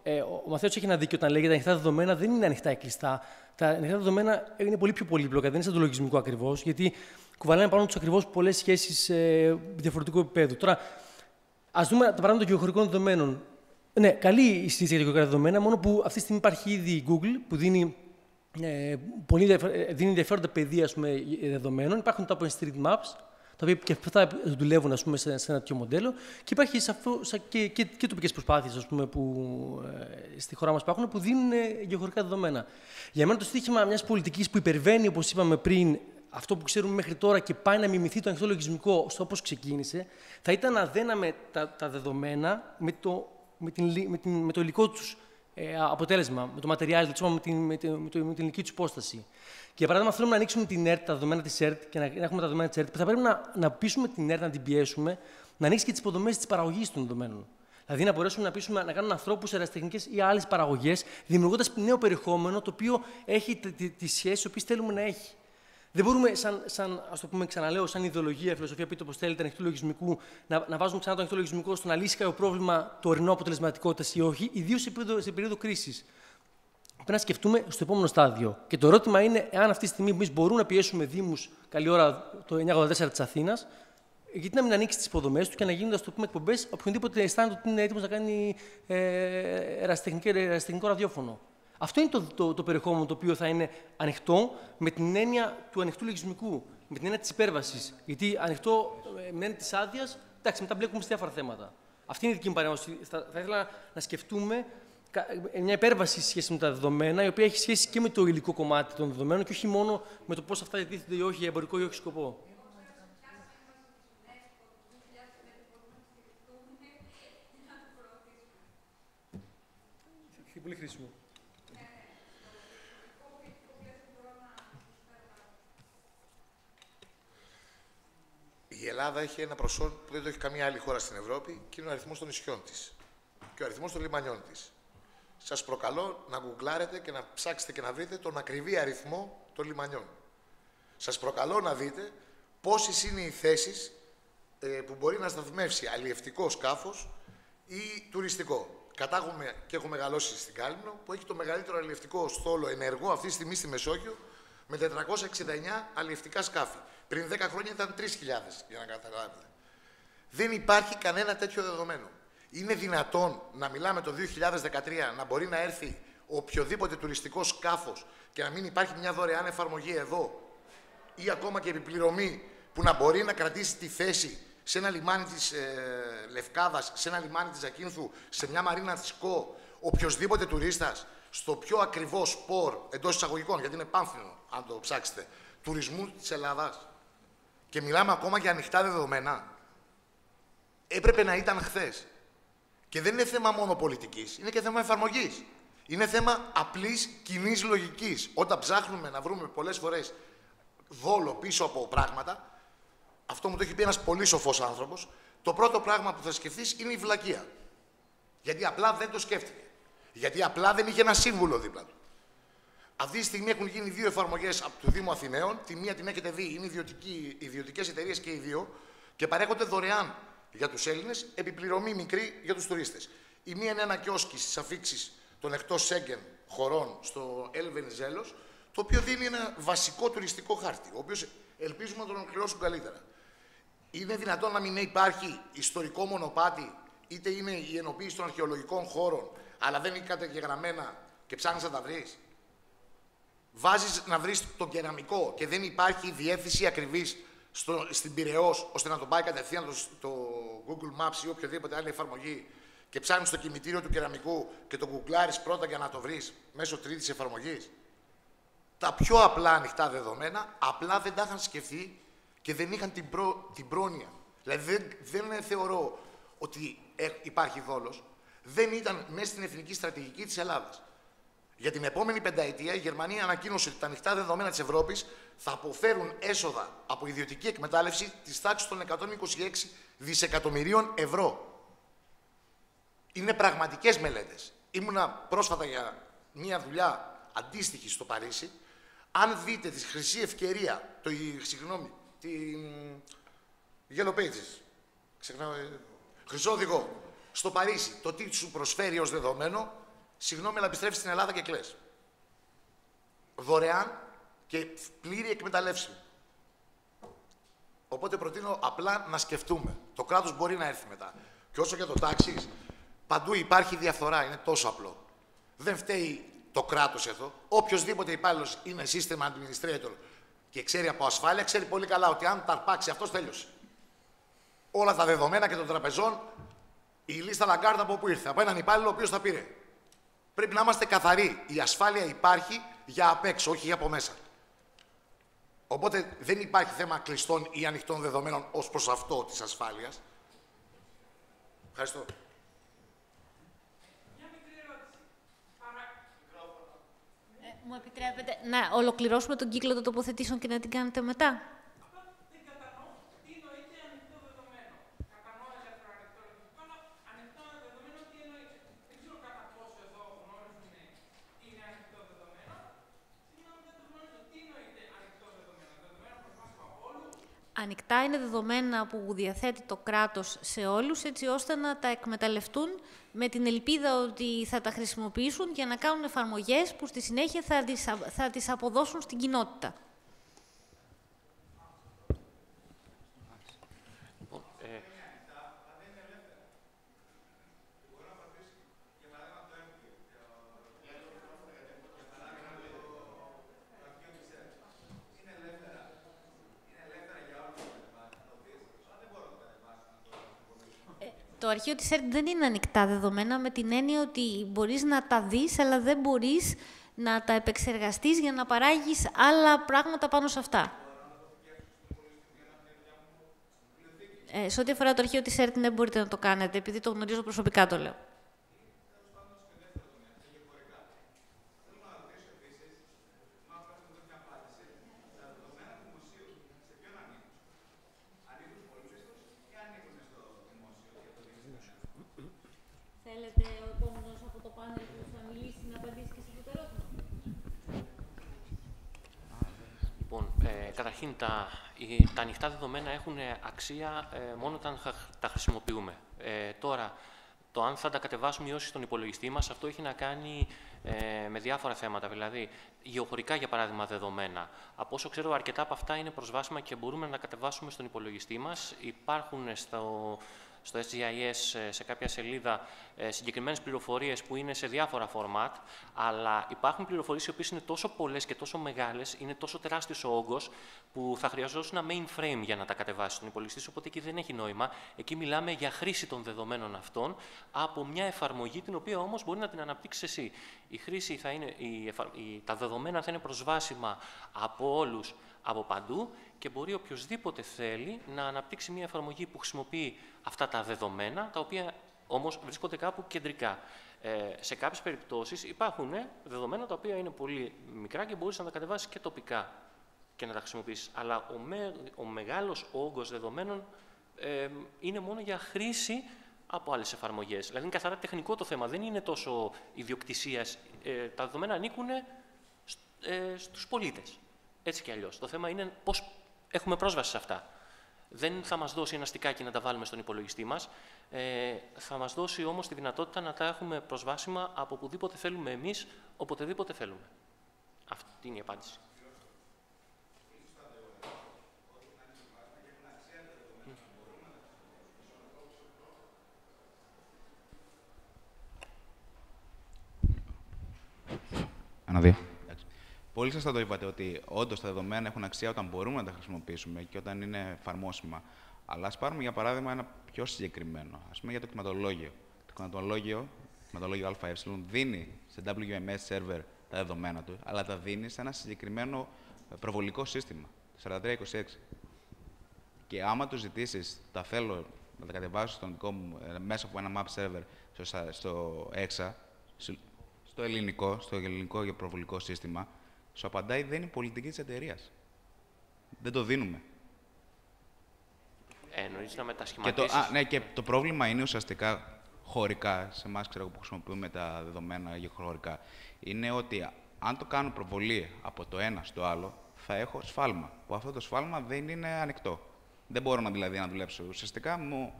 ο Μαθαίος έχει ένα δίκιο όταν λέει ότι τα ανοιχτά δεδομένα δεν είναι ανοιχτά ή κλειστά. Τα ανοιχτά δεδομένα είναι πολύ πιο πολύπλοκα, δεν είναι σαν το λογισμικό ακριβώς, γιατί κουβαλάνε πάνω τους ακριβώς πολλές σχέσεις διαφορετικού επίπεδου. Τώρα, ας δούμε το παράδειγμα των γεωγραφικών δεδομένων. Ναι, καλή η συζήτηση για τα γεωγραφικά δεδομένα, μόνο που αυτή τη στιγμή υπάρχει ήδη η Google που δίνει ενδιαφέροντα πεδία δεδομένων. Υπάρχουν τα OpenStreetMaps, τα οποία και αυτά δουλεύουν σε ένα τέτοιο μοντέλο. Και υπάρχει και τοπικές προσπάθειες που στη χώρα μας υπάρχουν που δίνουν γεωγραφικά δεδομένα. Για μένα το στοίχημα μιας πολιτικής που υπερβαίνει, όπως είπαμε πριν, αυτό που ξέρουμε μέχρι τώρα και πάει να μιμηθεί το ανοιχτό λογισμικό στο όπως ξεκίνησε, θα ήταν να δέναμε τα δεδομένα με το υλικό τους αποτέλεσμα, με το material, με την υλική τους υπόσταση. Και για παράδειγμα, θέλουμε να ανοίξουμε την ERT, τα δεδομένα της ERT και να έχουμε τα δεδομένα της ERT, που θα πρέπει να πείσουμε την ERT, να την πιέσουμε, να ανοίξει και τις υποδομές της παραγωγής των δεδομένων. Δηλαδή να μπορέσουμε να πείσουμε να κάνουν ανθρώπους ερασιτεχνικές ή άλλες παραγωγές, δημιουργώντας νέο περιεχόμενο το οποίο έχει τις σχέσεις τις οποίες θέλουμε να έχει. Δεν μπορούμε, ας το πούμε, ξαναλέω, σαν ιδεολογία, φιλοσοφία, πείτε όπως θέλετε, ανοιχτού λογισμικού, να βάζουμε ξανά το ανοιχτό λογισμικό στο να λύσει κάποιο πρόβλημα τωρινό αποτελεσματικότητας ή όχι, ιδίως σε περίοδο κρίσης. Πρέπει να σκεφτούμε στο επόμενο στάδιο. Και το ερώτημα είναι, εάν αυτή τη στιγμή εμείς μπορούμε να πιέσουμε δήμους, καλή ώρα το 984 της Αθήνας, γιατί να μην ανοίξει τις υποδομές του και να γίνουν, ας το πούμε, εκπομπές, οποιονδήποτε αισθάνεται ότι είναι έτοιμος να κάνει ερασιτεχνικό ραδιόφωνο. Αυτό είναι το περιεχόμενο το οποίο θα είναι ανοιχτό με την έννοια του ανοιχτού λογισμικού, με την έννοια της υπέρβασης. Γιατί ανοιχτό με την έννοια της άδειας, εντάξει, μετά μπλέκουμε σε διάφορα θέματα. Αυτή είναι η δική μου παρέμβαση. Θα ήθελα να σκεφτούμε μια υπέρβαση σε σχέση με τα δεδομένα, η οποία έχει σχέση και με το υλικό κομμάτι των δεδομένων και όχι μόνο με το πώς αυτά διατίθενται ή όχι για εμπορικό ή όχι σκοπό. Πολύ χρήσιμο. Η Ελλάδα έχει ένα προσόν που δεν το έχει καμία άλλη χώρα στην Ευρώπη και είναι ο αριθμός των νησιών της και ο αριθμός των λιμανιών της. Σας προκαλώ να γκουγκλάρετε και να ψάξετε και να βρείτε τον ακριβή αριθμό των λιμανιών. Σας προκαλώ να δείτε πόσες είναι οι θέσεις που μπορεί να σταθμεύσει αλλιευτικό σκάφος ή τουριστικό. Κατάγομαι και έχω μεγαλώσει στην Κάλυμνο, που έχει το μεγαλύτερο αλλιευτικό στόλο ενεργό αυτή τη στιγμή στη Μεσόγειο, με 469 αλλιευτικά σκάφη. Πριν 10 χρόνια ήταν 3.000, για να καταλάβετε. Δεν υπάρχει κανένα τέτοιο δεδομένο. Είναι δυνατόν να μιλάμε το 2013 να μπορεί να έρθει οποιοδήποτε τουριστικό σκάφος και να μην υπάρχει μια δωρεάν εφαρμογή εδώ ή ακόμα και επιπληρωμή που να μπορεί να κρατήσει τη θέση σε ένα λιμάνι της Λευκάδας, σε ένα λιμάνι της Ζακίνθου, σε μια μαρίνα της ΚΟ, οποιοσδήποτε τουρίστας, στο πιο ακριβό σπορ, εντός εισαγωγικών, γιατί είναι πάμφινο, αν το ψάξετε, τουρισμού της Ελλάδας. Και μιλάμε ακόμα για ανοιχτά δεδομένα. Έπρεπε να ήταν χθες. Και δεν είναι θέμα μόνο πολιτικής, είναι και θέμα εφαρμογής. Είναι θέμα απλής κοινής λογικής. Όταν ψάχνουμε να βρούμε πολλές φορές δόλο πίσω από πράγματα, αυτό μου το έχει πει ένας πολύ σοφός άνθρωπος, το πρώτο πράγμα που θα σκεφτείς είναι η βλακεία. Γιατί απλά δεν το σκέφτηκε. Γιατί απλά δεν είχε ένα σύμβουλο δίπλα του. Αυτή τη στιγμή έχουν γίνει 2 εφαρμογές από το Δήμο Αθηναίων. Τη μία την έχετε δει, είναι ιδιωτικές εταιρείες και οι 2 και παρέχονται δωρεάν για τους Έλληνες, επιπληρωμή μικρή για τους τουρίστες. Η μία είναι ένα κιόσκι στις αφίξεις των εκτός Σέγγεν χωρών στο Ελβενιζέλος, το οποίο δίνει ένα βασικό τουριστικό χάρτη, ο οποίος ελπίζουμε να τον ολοκληρώσουν καλύτερα. Είναι δυνατόν να μην υπάρχει ιστορικό μονοπάτι, είτε είναι η ενοποίηση των αρχαιολογικών χώρων, αλλά δεν είναι καταγεγραμμένα και ψάχνεις να τα βρεις. Βάζεις να βρεις το κεραμικό και δεν υπάρχει διεύθυνση ακριβής στην Πειραιώς, ώστε να το πάει κατευθείαν στο Google Maps ή οποιοδήποτε άλλη εφαρμογή και ψάχνεις το κημητήριο του κεραμικού και το γκουγκλάρεις πρώτα για να το βρεις μέσω τρίτης εφαρμογής. Τα πιο απλά ανοιχτά δεδομένα απλά δεν τα είχαν σκεφτεί και δεν είχαν την πρόνοια. Δηλαδή δεν θεωρώ ότι υπάρχει δόλος. δεν ήταν μέσα στην εθνική στρατηγική της Ελλάδας. Για την επόμενη πενταετία η Γερμανία ανακοίνωσε ότι τα ανοιχτά δεδομένα της Ευρώπης θα αποφέρουν έσοδα από ιδιωτική εκμετάλλευση της τάξης των 126 δισεκατομμυρίων ευρώ. Είναι πραγματικές μελέτες. Ήμουνα πρόσφατα για μια δουλειά αντίστοιχη στο Παρίσι. Αν δείτε τη χρυσή ευκαιρία, την Yellow Pages, χρυσό οδηγό, στο Παρίσι, το τι σου προσφέρει ως δεδομένο, συγγνώμη, αλλά επιστρέφεις στην Ελλάδα και κλαις. Δωρεάν και πλήρη εκμεταλλεύσιμη. Οπότε προτείνω απλά να σκεφτούμε. Το κράτος μπορεί να έρθει μετά. Και όσο για το τάξης, παντού υπάρχει διαφθορά, είναι τόσο απλό. Δεν φταίει το κράτος εδώ. Οποιοσδήποτε υπάλληλος είναι system administrator και ξέρει από ασφάλεια, ξέρει πολύ καλά ότι αν τα αρπάξει αυτός, τέλειωσε. Όλα τα δεδομένα και των τραπεζών, η λίστα Λαγκάρντ από πού ήρθε? Από έναν υπάλληλο ο οποίος τα πήρε. Πρέπει να είμαστε καθαροί. Η ασφάλεια υπάρχει για απ' έξω, όχι για από μέσα. Οπότε δεν υπάρχει θέμα κλειστών ή ανοιχτών δεδομένων ως προς αυτό της ασφάλειας. Ευχαριστώ. Μου επιτρέπετε να ολοκληρώσουμε τον κύκλο των τοποθετήσεων και να την κάνετε μετά? Ανοιχτά είναι δεδομένα που διαθέτει το κράτος σε όλους, έτσι ώστε να τα εκμεταλλευτούν με την ελπίδα ότι θα τα χρησιμοποιήσουν για να κάνουν εφαρμογές που στη συνέχεια θα τις αποδώσουν στην κοινότητα. Το αρχείο της ΕΡΤ δεν είναι ανοιχτά δεδομένα, με την έννοια ότι μπορείς να τα δεις, αλλά δεν μπορείς να τα επεξεργαστείς για να παράγεις άλλα πράγματα πάνω σε αυτά. Σε ό,τι αφορά το αρχείο της ΕΡΤ, δεν μπορείτε να το κάνετε, επειδή το γνωρίζω προσωπικά, το λέω. Θέλετε ο επόμενος από το πάνελ που θα μιλήσει να απαντήσει και σε αυτό το ερώτημα? Λοιπόν, καταρχήν τα ανοιχτά δεδομένα έχουν αξία μόνο όταν τα χρησιμοποιούμε. Τώρα, το αν θα τα κατεβάσουμε ή όχι στον υπολογιστή μας, αυτό έχει να κάνει με διάφορα θέματα. Δηλαδή, γεωχωρικά, για παράδειγμα, δεδομένα. Από όσο ξέρω, αρκετά από αυτά είναι προσβάσιμα και μπορούμε να τα κατεβάσουμε στον υπολογιστή μας. Υπάρχουν στο SGIS, σε κάποια σελίδα, συγκεκριμένες πληροφορίες που είναι σε διάφορα format, αλλά υπάρχουν πληροφορίες οι οποίες είναι τόσο πολλές και τόσο μεγάλες, είναι τόσο τεράστιος ο όγκος, που θα χρειαζόταν ένα mainframe για να τα κατεβάσει στον υπολογιστή, οπότε εκεί δεν έχει νόημα. Εκεί μιλάμε για χρήση των δεδομένων αυτών από μια εφαρμογή, την οποία όμως μπορεί να την αναπτύξεις εσύ. Η χρήση θα είναι, τα δεδομένα θα είναι προσβάσιμα από όλους, από παντού, και μπορεί οποιοσδήποτε θέλει να αναπτύξει μια εφαρμογή που χρησιμοποιεί αυτά τα δεδομένα, τα οποία όμως βρίσκονται κάπου κεντρικά. Σε κάποιες περιπτώσεις υπάρχουν δεδομένα τα οποία είναι πολύ μικρά και μπορείς να τα κατεβάσεις και τοπικά και να τα χρησιμοποιήσεις. Αλλά ο μεγάλος όγκος δεδομένων είναι μόνο για χρήση από άλλες εφαρμογές. Δηλαδή είναι καθαρά τεχνικό το θέμα, δεν είναι τόσο ιδιοκτησίας. Τα δεδομένα ανήκουν στους πολίτες. Έτσι κι αλλιώς. Το θέμα είναι πώς έχουμε πρόσβαση σε αυτά. Δεν θα μας δώσει ένα στικάκι να τα βάλουμε στον υπολογιστή μας. Θα μας δώσει όμως τη δυνατότητα να τα έχουμε προσβάσιμα από οπουδήποτε θέλουμε εμείς, οποτεδήποτε θέλουμε. Αυτή είναι η απάντηση. Αναδία. Πολύ σωστά το είπατε ότι όντως τα δεδομένα έχουν αξία όταν μπορούμε να τα χρησιμοποιήσουμε και όταν είναι εφαρμόσιμα. Αλλά ας πάρουμε για παράδειγμα ένα πιο συγκεκριμένο. Ας πούμε για το κτηματολόγιο. Το κτηματολόγιο ΑΕ δίνει σε WMS server τα δεδομένα του, αλλά τα δίνει σε ένα συγκεκριμένο προβολικό σύστημα, το 4326. Και άμα του ζητήσεις, τα θέλω να τα κατεβάσω στον δικό μου, μέσα από ένα map server στο EXA, στο ελληνικό και προβολικό σύστημα, σου απαντάει δεν είναι η πολιτική της εταιρείας. Δεν το δίνουμε. Εννοείς να μετασχηματίσεις. Ναι, και το πρόβλημα είναι ουσιαστικά χωρικά, σε εμάς που χρησιμοποιούμε τα δεδομένα χωρικά, είναι ότι αν το κάνω προβολή από το ένα στο άλλο, θα έχω σφάλμα. Που αυτό το σφάλμα δεν είναι ανοιχτό. Δεν μπορώ δηλαδή να δουλέψω. Ουσιαστικά μου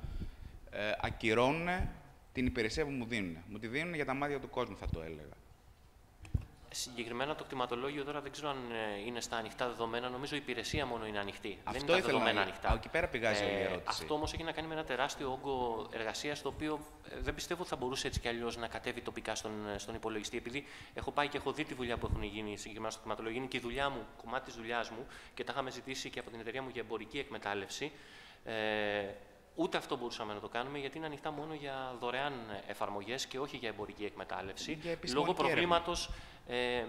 ακυρώνουν την υπηρεσία που μου δίνουν. Μου τη δίνουν για τα μάτια του κόσμου, θα το έλεγα. Συγκεκριμένα το κτηματολόγιο τώρα δεν ξέρω αν είναι στα ανοιχτά δεδομένα. Νομίζω η υπηρεσία μόνο είναι ανοιχτή. Αυτό δεν είναι τα δεδομένα ανοιχτά. Εκεί πέρα πηγάζει όλη η ερώτηση. Αυτό όμως έχει να κάνει με ένα τεράστιο όγκο εργασίας, το οποίο δεν πιστεύω ότι θα μπορούσε έτσι κι αλλιώς να κατέβει τοπικά στον υπολογιστή. Επειδή έχω πάει και έχω δει τη δουλειά που έχουν γίνει συγκεκριμένα στο κτηματολόγιο, είναι και η δουλειά μου, κομμάτι της δουλειάς μου, και τα είχαμε ζητήσει και από την εταιρεία μου για εμπορική εκμετάλλευση. Ούτε αυτό μπορούσαμε να το κάνουμε, γιατί είναι ανοιχτά μόνο για δωρεάν εφαρμογές και όχι για εμπορική εκμετάλλευση. Λόγω προβλήματος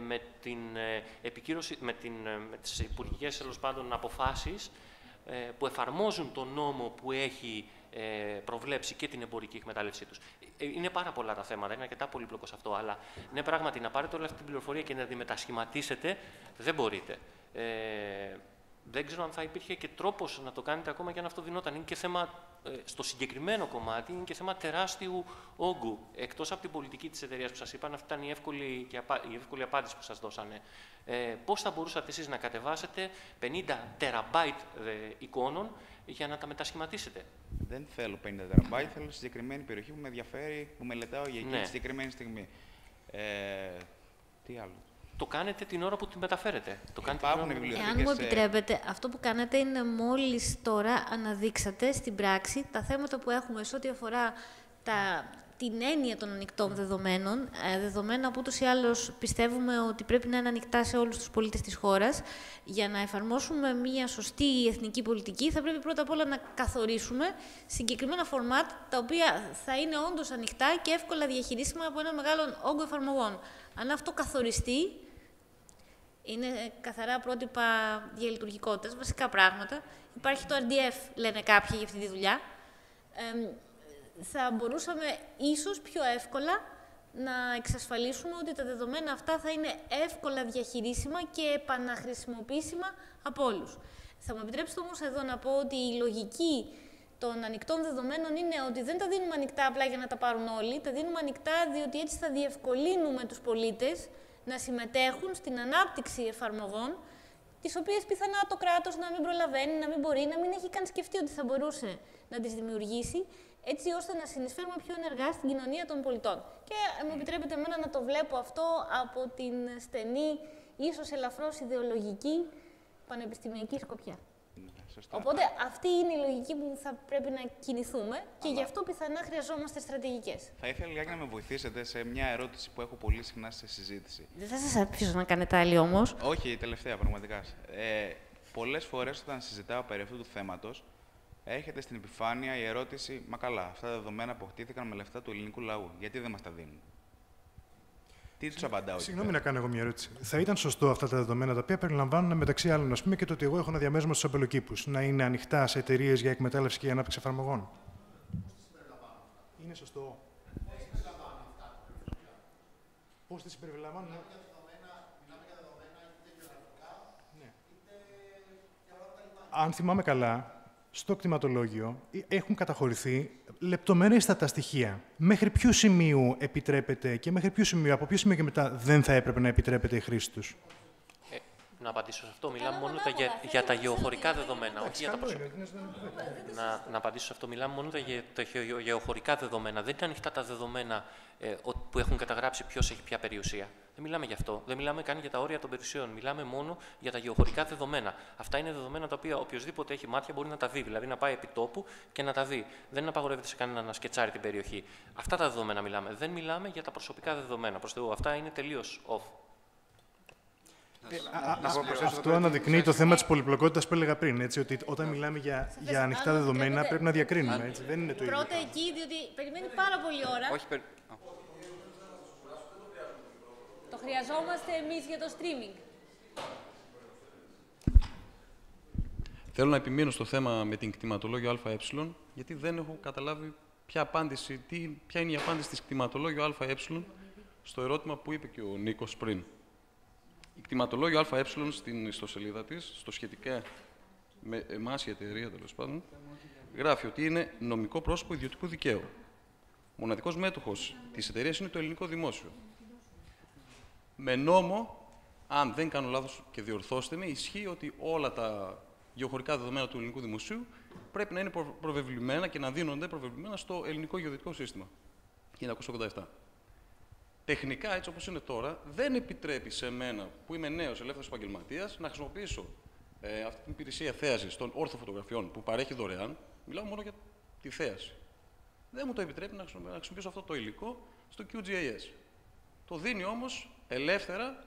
με την επικύρωση, με τις υπουργικές τέλος πάντων αποφάσεις που εφαρμόζουν τον νόμο που έχει προβλέψει και την εμπορική εκμετάλλευσή τους. Είναι πάρα πολλά τα θέματα, είναι αρκετά πολύπλοκο σε αυτό, αλλά ναι, πράγματι να πάρετε όλη αυτή την πληροφορία και να τη μετασχηματίσετε δεν μπορείτε. Δεν ξέρω αν θα υπήρχε και τρόπος να το κάνετε ακόμα και αν αυτό δινόταν. Είναι και θέμα, στο συγκεκριμένο κομμάτι, είναι και θέμα τεράστιου όγκου. Εκτός από την πολιτική της εταιρείας που σας είπαν, αυτή ήταν η εύκολη απάντηση που σας δώσανε. Πώς θα μπορούσατε εσείς να κατεβάσετε 50 τεραμπάιτ εικόνων για να τα μετασχηματίσετε? Δεν θέλω 50 τεραμπάιτ, θέλω συγκεκριμένη περιοχή που με ενδιαφέρει, που μελετάω για εκείνη τη συγκεκριμένη στιγμή. Τι άλλο? Το κάνετε την ώρα που τη μεταφέρετε. Εάν μου επιτρέπετε, αυτό που κάνετε είναι μόλις τώρα αναδείξατε στην πράξη τα θέματα που έχουμε σε ό,τι αφορά την έννοια των ανοιχτών δεδομένων, δεδομένα που ούτως ή άλλως πιστεύουμε ότι πρέπει να είναι ανοιχτά σε όλους τους πολίτες της χώρας. Για να εφαρμόσουμε μια σωστή εθνική πολιτική, θα πρέπει πρώτα απ' όλα να καθορίσουμε συγκεκριμένα φορμάτ, τα οποία θα είναι όντως ανοιχτά και εύκολα διαχειρίσιμα από ένα μεγάλο όγκο εφαρμογών. Αν αυτό καθοριστεί, είναι καθαρά πρότυπα διαλειτουργικότητας, βασικά πράγματα. Υπάρχει το RDF, λένε κάποιοι, για αυτή τη δουλειά. Θα μπορούσαμε ίσως πιο εύκολα να εξασφαλίσουμε ότι τα δεδομένα αυτά θα είναι εύκολα διαχειρίσιμα και επαναχρησιμοποιήσιμα από όλους. Θα μου επιτρέψετε όμως εδώ να πω ότι η λογική των ανοιχτών δεδομένων είναι ότι δεν τα δίνουμε ανοιχτά απλά για να τα πάρουν όλοι, τα δίνουμε ανοιχτά διότι έτσι θα διευκολύνουμε τους πολίτες να συμμετέχουν στην ανάπτυξη εφαρμογών, τις οποίες πιθανά το κράτος να μην προλαβαίνει, να μην μπορεί, να μην έχει καν σκεφτεί ότι θα μπορούσε να τις δημιουργήσει, έτσι ώστε να συνεισφέρουμε πιο ενεργά στην κοινωνία των πολιτών. Και μου επιτρέπετε εμένα να το βλέπω αυτό από την στενή, ίσως ελαφρώς ιδεολογική, πανεπιστημιακή σκοπιά. Οπότε αυτή είναι η λογική που θα πρέπει να κινηθούμε και γι' αυτό πιθανά χρειαζόμαστε στρατηγικές. Θα ήθελα λιγάκι να με βοηθήσετε σε μια ερώτηση που έχω πολύ συχνά σε συζήτηση. Δεν θα σας αφήσω να κάνετε άλλη όμως. Όχι, τελευταία πραγματικά. Πολλές φορές όταν συζητάω περί αυτού του θέματος, έρχεται στην επιφάνεια η ερώτηση «Μα καλά, αυτά τα δεδομένα αποκτήθηκαν με λεφτά του ελληνικού λαού, γιατί δεν μας τα δίνουν?» Τι τους απαντάω? Συγγνώμη να κάνω εγώ μια ερώτηση. Θα ήταν σωστό αυτά τα δεδομένα τα οποία περιλαμβάνουν μεταξύ άλλων, ας πούμε, και το ότι εγώ έχω ένα διαμέρισμα στους αμπελοκήπους να είναι ανοιχτά σε εταιρείες για εκμετάλλευση και για ανάπτυξη εφαρμογών? Είναι σωστό. Πώς τις συμπεριλαμβάνουν? Αν θυμάμαι καλά, στο κτηματολόγιο έχουν καταχωρηθεί λεπτομερέστατα στοιχεία. Μέχρι ποιο σημείο επιτρέπεται και από ποιο σημείο και μετά δεν θα έπρεπε να επιτρέπεται η χρήση τους? Να απαντήσω σε αυτό. Μιλάμε μόνο για τα γεωχωρικά δεδομένα, όχι για τα προσωπικά. Να απαντήσω σε αυτό. Μιλάμε μόνο για τα γεωχωρικά δεδομένα. Δεν είναι ανοιχτά τα δεδομένα που έχουν καταγράψει ποιος έχει ποια περιουσία. Δεν μιλάμε γι' αυτό. Δεν μιλάμε καν για τα όρια των περιουσιών. Μιλάμε μόνο για τα γεωχωρικά δεδομένα. Αυτά είναι δεδομένα τα οποία οποιοδήποτε έχει μάτια μπορεί να τα δει. Δηλαδή να πάει επί τόπου και να τα δει. Δεν απαγορεύεται σε κανέναν να σκετσάρει την περιοχή. Αυτά τα δεδομένα μιλάμε. Δεν μιλάμε για τα προσωπικά δεδομένα. Προς Θεού, αυτά είναι τελείως off. Αυτό αναδεικνύει το θέμα της πολυπλοκότητας που έλεγα πριν. Έτσι, ότι όταν μιλάμε για ανοιχτά δεδομένα πρέπει να διακρίνουμε. Έτσι, δεν είναι το ίδιο. Πρώτα εκεί, διότι περιμένει πάρα πολλή ώρα. Όχι, Το χρειαζόμαστε εμείς για το streaming. Θέλω να επιμείνω στο θέμα με την κτηματολόγιο ΑΕ, γιατί δεν έχω καταλάβει ποια είναι η απάντηση της κτηματολόγιο ΑΕ στο ερώτημα που είπε και ο Νίκος πριν. Η κτηματολόγιο ΑΕ στην ιστοσελίδα της, στο σχετικά με εμάς η εταιρεία τέλος πάντων, γράφει ότι είναι νομικό πρόσωπο ιδιωτικού δικαίου. Μοναδικός μέτοχος της εταιρείας είναι το ελληνικό δημόσιο. Με νόμο, αν δεν κάνω λάθος και διορθώστε με, ισχύει ότι όλα τα γεωχωρικά δεδομένα του ελληνικού δημοσίου πρέπει να είναι προβεβλημένα και να δίνονται προβεβλημένα στο ελληνικό γεωδετικό σύστημα. 1987. Τεχνικά, έτσι όπως είναι τώρα, δεν επιτρέπει σε μένα, που είμαι νέος ελεύθερος επαγγελματίας, να χρησιμοποιήσω αυτή την υπηρεσία θέασης των όρθοφωτογραφιών που παρέχει δωρεάν. Μιλάω μόνο για τη θέαση. Δεν μου το επιτρέπει να χρησιμοποιήσω αυτό το υλικό στο QGIS. Το δίνει όμως ελεύθερα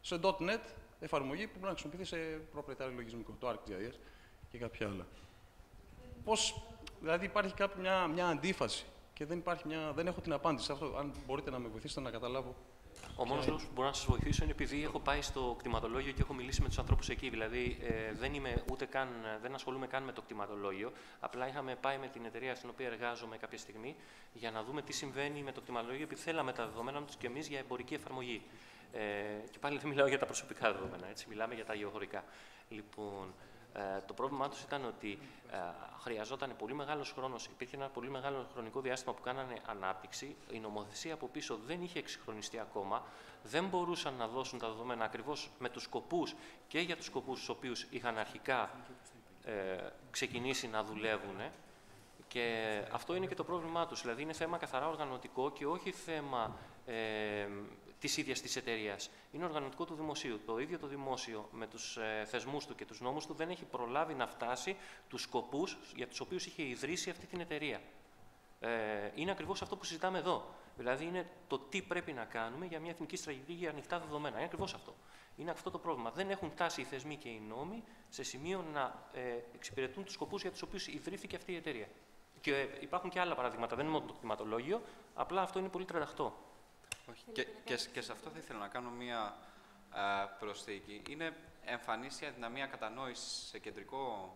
σε .NET εφαρμογή που μπορεί να χρησιμοποιηθεί σε προπριετάριο λογισμικό, το ArcGIS και κάποια άλλα. Πώς, δηλαδή υπάρχει μια αντίφαση και δεν έχω την απάντηση σε αυτό. Αν μπορείτε να με βοηθήσετε να καταλάβω. Ο μόνος λόγος που μπορώ να σας βοηθήσω είναι επειδή έχω πάει στο κτηματολόγιο και έχω μιλήσει με τους ανθρώπους εκεί. Δηλαδή, δεν ασχολούμαι καν με το κτηματολόγιο. Απλά είχαμε πάει με την εταιρεία στην οποία εργάζομαι κάποια στιγμή για να δούμε τι συμβαίνει με το κτηματολόγιο, επειδή θέλαμε τα δεδομένα τους και εμείς για εμπορική εφαρμογή. Και πάλι δεν μιλάω για τα προσωπικά δεδομένα, έτσι, μιλάμε για τα γεωχωρικά. Λοιπόν, το πρόβλημά τους ήταν ότι χρειαζόταν πολύ μεγάλος χρόνος, υπήρχε ένα πολύ μεγάλο χρονικό διάστημα που κάνανε ανάπτυξη, η νομοθεσία από πίσω δεν είχε εξυγχρονιστεί ακόμα, δεν μπορούσαν να δώσουν τα δεδομένα ακριβώς με τους σκοπούς και για τους σκοπούς στους οποίους είχαν αρχικά ξεκινήσει να δουλεύουν. Και αυτό είναι και το πρόβλημά τους, δηλαδή είναι θέμα καθαρά οργανωτικό και όχι θέμα της ίδιας της εταιρείας. Είναι οργανωτικό του δημοσίου. Το ίδιο το δημόσιο με τους θεσμούς του και τους νόμους του δεν έχει προλάβει να φτάσει τους σκοπούς για τους οποίους είχε ιδρύσει αυτή την εταιρεία. Είναι ακριβώς αυτό που συζητάμε εδώ. Δηλαδή είναι το τι πρέπει να κάνουμε για μια εθνική στρατηγική για ανοιχτά δεδομένα. Είναι ακριβώς αυτό. Είναι αυτό το πρόβλημα. Δεν έχουν φτάσει οι θεσμοί και οι νόμοι σε σημείο να εξυπηρετούν τους σκοπούς για τους οποίους ιδρύθηκε αυτή η εταιρεία. Και υπάρχουν και άλλα παραδείγματα. Δεν είναι μόνο το κτηματολόγιο, απλά αυτό είναι πολύ τρανταχτό. Και σε αυτό θα ήθελα να κάνω μία προσθήκη. Είναι εμφανής η αδυναμία κατανόησης σε κεντρικό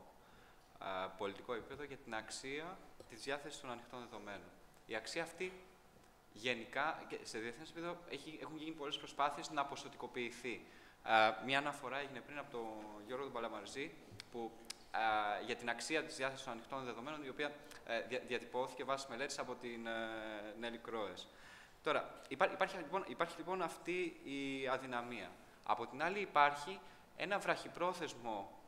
πολιτικό επίπεδο για την αξία της διάθεσης των ανοιχτών δεδομένων. Η αξία αυτή γενικά και σε διεθνές επίπεδο έχουν γίνει πολλές προσπάθειες να ποσοτικοποιηθεί. Μία αναφορά έγινε πριν από τον Γιώργο τον Παλαμαρζή για την αξία της διάθεσης των ανοιχτών δεδομένων, η οποία διατυπώθηκε βάσει μελέτης από την Νέλη Κρόες. Τώρα, υπάρχει λοιπόν αυτή η αδυναμία. Από την άλλη υπάρχει ένα βραχυπρόθεσμο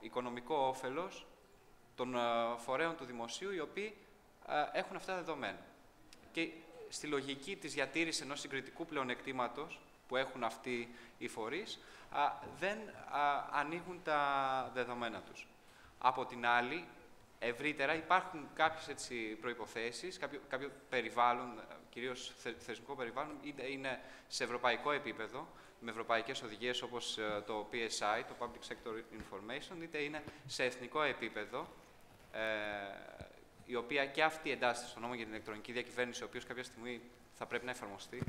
οικονομικό όφελος των φορέων του δημοσίου, οι οποίοι έχουν αυτά τα δεδομένα. Και στη λογική της διατήρησης ενός συγκριτικού πλεονεκτήματος που έχουν αυτοί οι φορείς, δεν ανοίγουν τα δεδομένα τους. Από την άλλη, ευρύτερα, υπάρχουν κάποιες προϋποθέσεις, κάποιο περιβάλλον, κυρίως θεσμικό περιβάλλον, είτε είναι σε ευρωπαϊκό επίπεδο, με ευρωπαϊκές οδηγίες όπως το PSI, το Public Sector Information, είτε είναι σε εθνικό επίπεδο, η οποία και αυτή εντάσσεται στον νόμο για την ηλεκτρονική διακυβέρνηση, ο οποίος κάποια στιγμή θα πρέπει να εφαρμοστεί,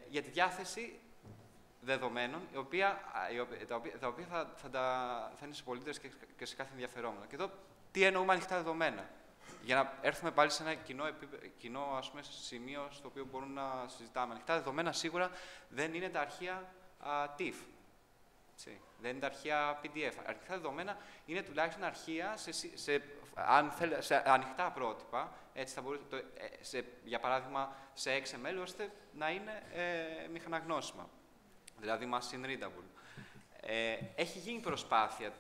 για τη διάθεση δεδομένων, τα οποία θα είναι σε πολίτες και σε κάθε ενδιαφερόμενο. Και εδώ τι εννοούμε ανοιχτά δεδομένα. Για να έρθουμε πάλι σε ένα κοινό σημείο στο οποίο μπορούμε να συζητάμε. Ανοιχτά δεδομένα σίγουρα δεν είναι τα αρχεία TIFF. Δεν είναι τα αρχεία PDF. Ανοιχτά δεδομένα είναι τουλάχιστον αρχεία σε ανοιχτά πρότυπα, έτσι θα μπορείτε, για παράδειγμα σε XML, ώστε να είναι μηχαναγνώσιμα. Δηλαδή machine readable. Έχει γίνει προσπάθεια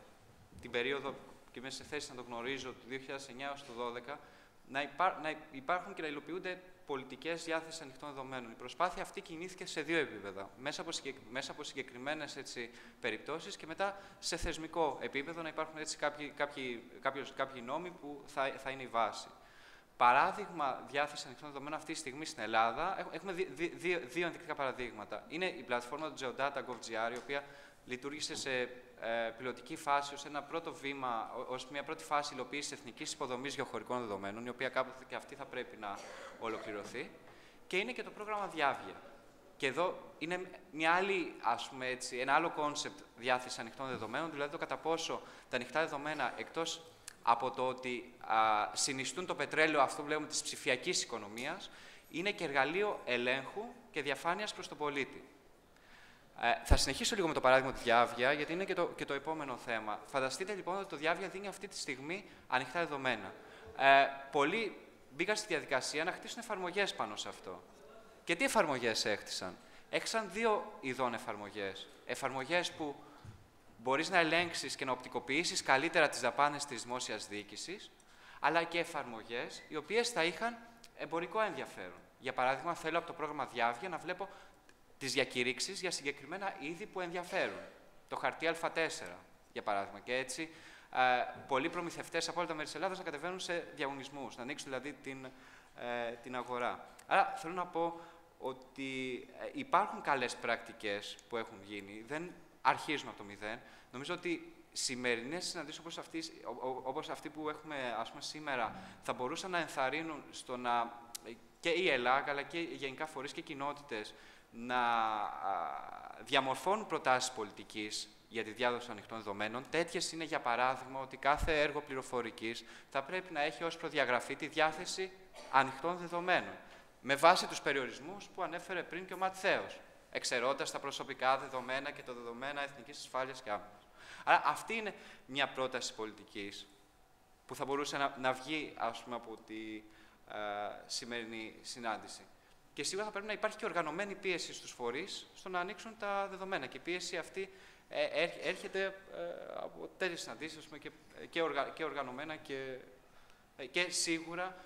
την περίοδο, και είμαι σε θέση να το γνωρίζω, του 2009 έως το 2012, να υπάρχουν και να υλοποιούνται πολιτικές διάθεσης ανοιχτών δεδομένων. Η προσπάθεια αυτή κινήθηκε σε δύο επίπεδα. Μέσα από συγκεκριμένες περιπτώσεις και μετά σε θεσμικό επίπεδο να υπάρχουν κάποιοι νόμοι που θα είναι η βάση. Παράδειγμα διάθεση ανοιχτών δεδομένων αυτή τη στιγμή στην Ελλάδα, έχουμε δύο ενδεικτικά παραδείγματα. Είναι η πλατφόρμα του Geodata.gov.gr, η οποία λειτουργήσε σε πιλωτική φάση ως ένα πρώτο βήμα, ως μια πρώτη φάση υλοποίησης εθνικής υποδομής γεωχωρικών δεδομένων, η οποία κάποτε και αυτή θα πρέπει να ολοκληρωθεί. Και είναι και το πρόγραμμα Διάβια. Και εδώ είναι μια άλλη, ας πούμε έτσι, ένα άλλο κόνσεπτ διάθεσης ανοιχτών δεδομένων, δηλαδή το κατά πόσο τα ανοιχτά δεδομένα, εκτός από το ότι συνιστούν το πετρέλαιο αυτό που λέμε της ψηφιακής οικονομίας, είναι και εργαλείο ελέγχου και διαφάνειας προς τον πολίτη. Θα συνεχίσω λίγο με το παράδειγμα του Διάβια, γιατί είναι και το επόμενο θέμα. Φανταστείτε λοιπόν ότι το Διάβια δίνει αυτή τη στιγμή ανοιχτά δεδομένα. Πολλοί μπήκαν στη διαδικασία να χτίσουν εφαρμογές πάνω σε αυτό. Και τι εφαρμογές έχτισαν? Έχτισαν δύο ειδών εφαρμογές. Εφαρμογές που μπορείς να ελέγξεις και να οπτικοποιήσεις καλύτερα τις δαπάνες της δημόσιας διοίκησης, αλλά και εφαρμογές οι οποίες θα είχαν εμπορικό ενδιαφέρον. Για παράδειγμα, θέλω από το πρόγραμμα Διάβια να βλέπω τις διακηρύξεις για συγκεκριμένα είδη που ενδιαφέρουν. Το χαρτί Α4, για παράδειγμα. Και έτσι, πολλοί προμηθευτές από όλα τα μέρη της Ελλάδας να κατεβαίνουν σε διαγωνισμούς, να ανοίξουν δηλαδή την αγορά. Άρα, θέλω να πω ότι υπάρχουν καλές πρακτικές που έχουν γίνει, δεν αρχίζουν από το μηδέν. Νομίζω ότι σημερινές συναντήσεις όπως αυτή που έχουμε σήμερα θα μπορούσαν να ενθαρρύνουν στο να και η Ελλάδα αλλά και γενικά φορείς και κοινότητες να διαμορφώνουν προτάσεις πολιτικής για τη διάδοση ανοιχτών δεδομένων. Τέτοιες είναι, για παράδειγμα, ότι κάθε έργο πληροφορικής θα πρέπει να έχει ως προδιαγραφή τη διάθεση ανοιχτών δεδομένων, με βάση τους περιορισμούς που ανέφερε πριν και ο Ματθαίος, εξαιρώντας τα προσωπικά δεδομένα και τα δεδομένα εθνικής ασφάλειας και άμυνας. Άρα αυτή είναι μια πρόταση πολιτικής που θα μπορούσε να βγει, ας πούμε, από τη σημερινή συνάντηση. Και σίγουρα θα πρέπει να υπάρχει και οργανωμένη πίεση στους φορείς στο να ανοίξουν τα δεδομένα. Και η πίεση αυτή έρχεται από τέτοιες συναντήσεις, και οργανωμένα και σίγουρα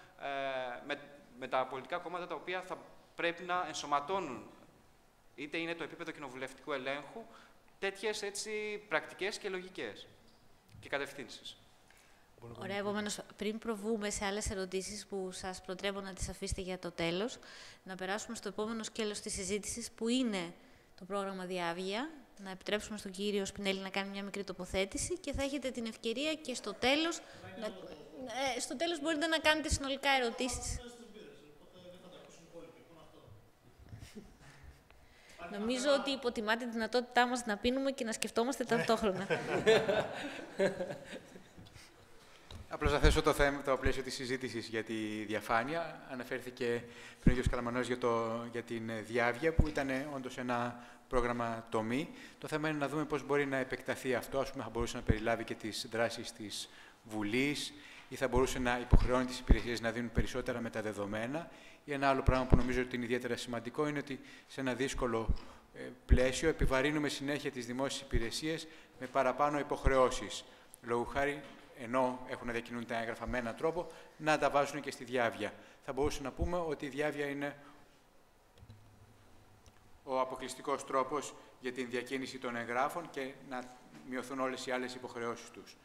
με τα πολιτικά κόμματα τα οποία θα πρέπει να ενσωματώνουν, είτε είναι το επίπεδο κοινοβουλευτικού ελέγχου, τέτοιες έτσι πρακτικές και λογικές και κατευθύνσεις. Ωραία, επομένως, πριν προβούμε σε άλλες ερωτήσεις που σας προτρέπω να τις αφήσετε για το τέλος, να περάσουμε στο επόμενο σκέλος της συζήτησης, που είναι το πρόγραμμα Διάβια. Να επιτρέψουμε στον κύριο Σπινέλη να κάνει μια μικρή τοποθέτηση και θα έχετε την ευκαιρία και στο τέλος, στο τέλος μπορείτε να κάνετε συνολικά ερωτήσεις. Νομίζω ότι υποτιμάτε τη δυνατότητά μας να πίνουμε και να σκεφτόμαστε ταυτόχρονα. Απλώς να θέσω το πλαίσιο της συζήτησης για τη διαφάνεια. Αναφέρθηκε πριν ο κ. Καλαμανός για την Διάβια, που ήταν όντως ένα πρόγραμμα τομή. Το θέμα είναι να δούμε πώς μπορεί να επεκταθεί αυτό. Ας πούμε, θα μπορούσε να περιλάβει και τις δράσεις της Βουλής, ή θα μπορούσε να υποχρεώνει τις υπηρεσίες να δίνουν περισσότερα μεταδεδομένα. Ή ένα άλλο πράγμα που νομίζω ότι είναι ιδιαίτερα σημαντικό είναι ότι σε ένα δύσκολο πλαίσιο επιβαρύνουμε συνέχεια τις δημόσιες υπηρεσίες με παραπάνω υποχρεώσεις. Λόγου χάρη, ενώ έχουν να διακινούν τα έγγραφα με έναν τρόπο, να τα βάζουν και στη Διάβια. Θα μπορούσαμε να πούμε ότι η Διάβια είναι ο αποκλειστικός τρόπος για την διακίνηση των εγγράφων και να μειωθούν όλες οι άλλες υποχρεώσεις τους.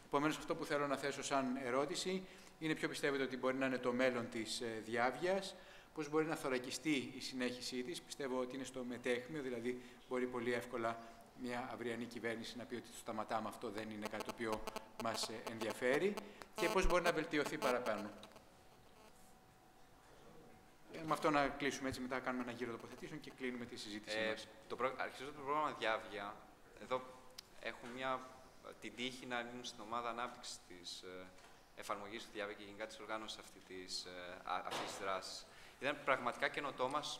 Επομένως, αυτό που θέλω να θέσω σαν ερώτηση είναι ποιο πιστεύετε ότι μπορεί να είναι το μέλλον της Διάβιας, πώς μπορεί να θωρακιστεί η συνέχισή της. Πιστεύω ότι είναι στο μετέχμιο, δηλαδή μπορεί πολύ εύκολα μια αυριανή κυβέρνηση να πει ότι το σταματάμε, αυτό δεν είναι κάτι το οποίο μας ενδιαφέρει, και πώς μπορεί να βελτιωθεί παραπάνω. Με αυτό να κλείσουμε, έτσι μετά κάνουμε ένα γύρο τοποθετήσεων και κλείνουμε τη συζήτησή μας. Αρχίζω το πρόγραμμα Διάβια. Εδώ έχουμε την τύχη να ήμουν στην ομάδα ανάπτυξης της εφαρμογής του Διάβια και γενικά της οργάνωσης αυτής της δράσης. Ήταν πραγματικά καινοτόμας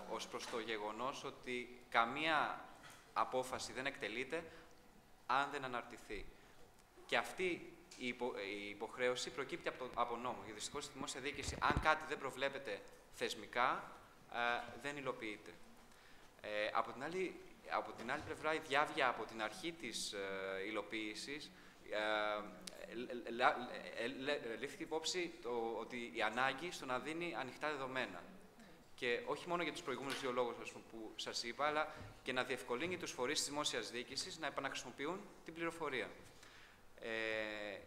ως προς το γεγονός ότι καμία απόφαση δεν εκτελείται αν δεν αναρτηθεί. Και αυτή η υποχρέωση προκύπτει από νόμο. Γιατί δυστυχώς στη δημόσια διοίκηση, αν κάτι δεν προβλέπεται θεσμικά, δεν υλοποιείται. Από την άλλη πλευρά, η Διάβια από την αρχή της υλοποίησης λήφθηκε υπόψη ότι η ανάγκη στο να δίνει ανοιχτά δεδομένα. Και όχι μόνο για τους προηγούμενους δύο λόγους που σας είπα, αλλά και να διευκολύνει τους φορείς της δημόσιας διοίκησης να επαναχρησιμοποιούν την πληροφορία.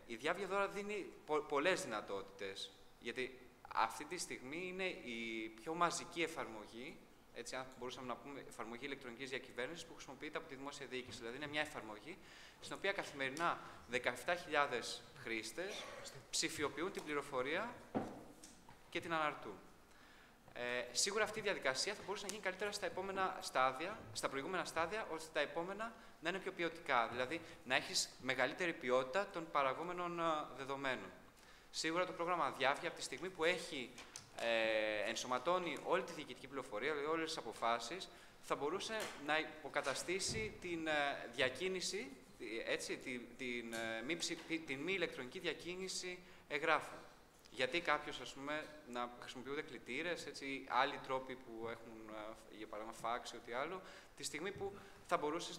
Η Διάβια τώρα δίνει πολλές δυνατότητες, γιατί αυτή τη στιγμή είναι η πιο μαζική εφαρμογή, έτσι αν μπορούσαμε να πούμε εφαρμογή ηλεκτρονικής διακυβέρνησης, που χρησιμοποιείται από τη δημόσια διοίκηση. Δηλαδή είναι μια εφαρμογή στην οποία καθημερινά 17.000 χρήστες ψηφιοποιούν την πληροφορία και την αναρτούν. Σίγουρα αυτή η διαδικασία θα μπορούσε να γίνει καλύτερα στα προηγούμενα στάδια, ώστε τα επόμενα να είναι πιο ποιοτικά. Δηλαδή, να έχεις μεγαλύτερη ποιότητα των παραγόμενων δεδομένων. Σίγουρα το πρόγραμμα Διάβια, από τη στιγμή που ενσωματώνει όλη τη διοικητική πληροφορία, δηλαδή όλες τις αποφάσεις, θα μπορούσε να υποκαταστήσει την διακίνηση, έτσι, την μη ηλεκτρονική διακίνηση εγγράφων. Γιατί κάποιος, ας πούμε, να χρησιμοποιούνται κλητήρες, έτσι, άλλοι τρόποι που έχουν, για παράδειγμα, φάξ ή ό,τι άλλο, τη στιγμή που θα μπορούσες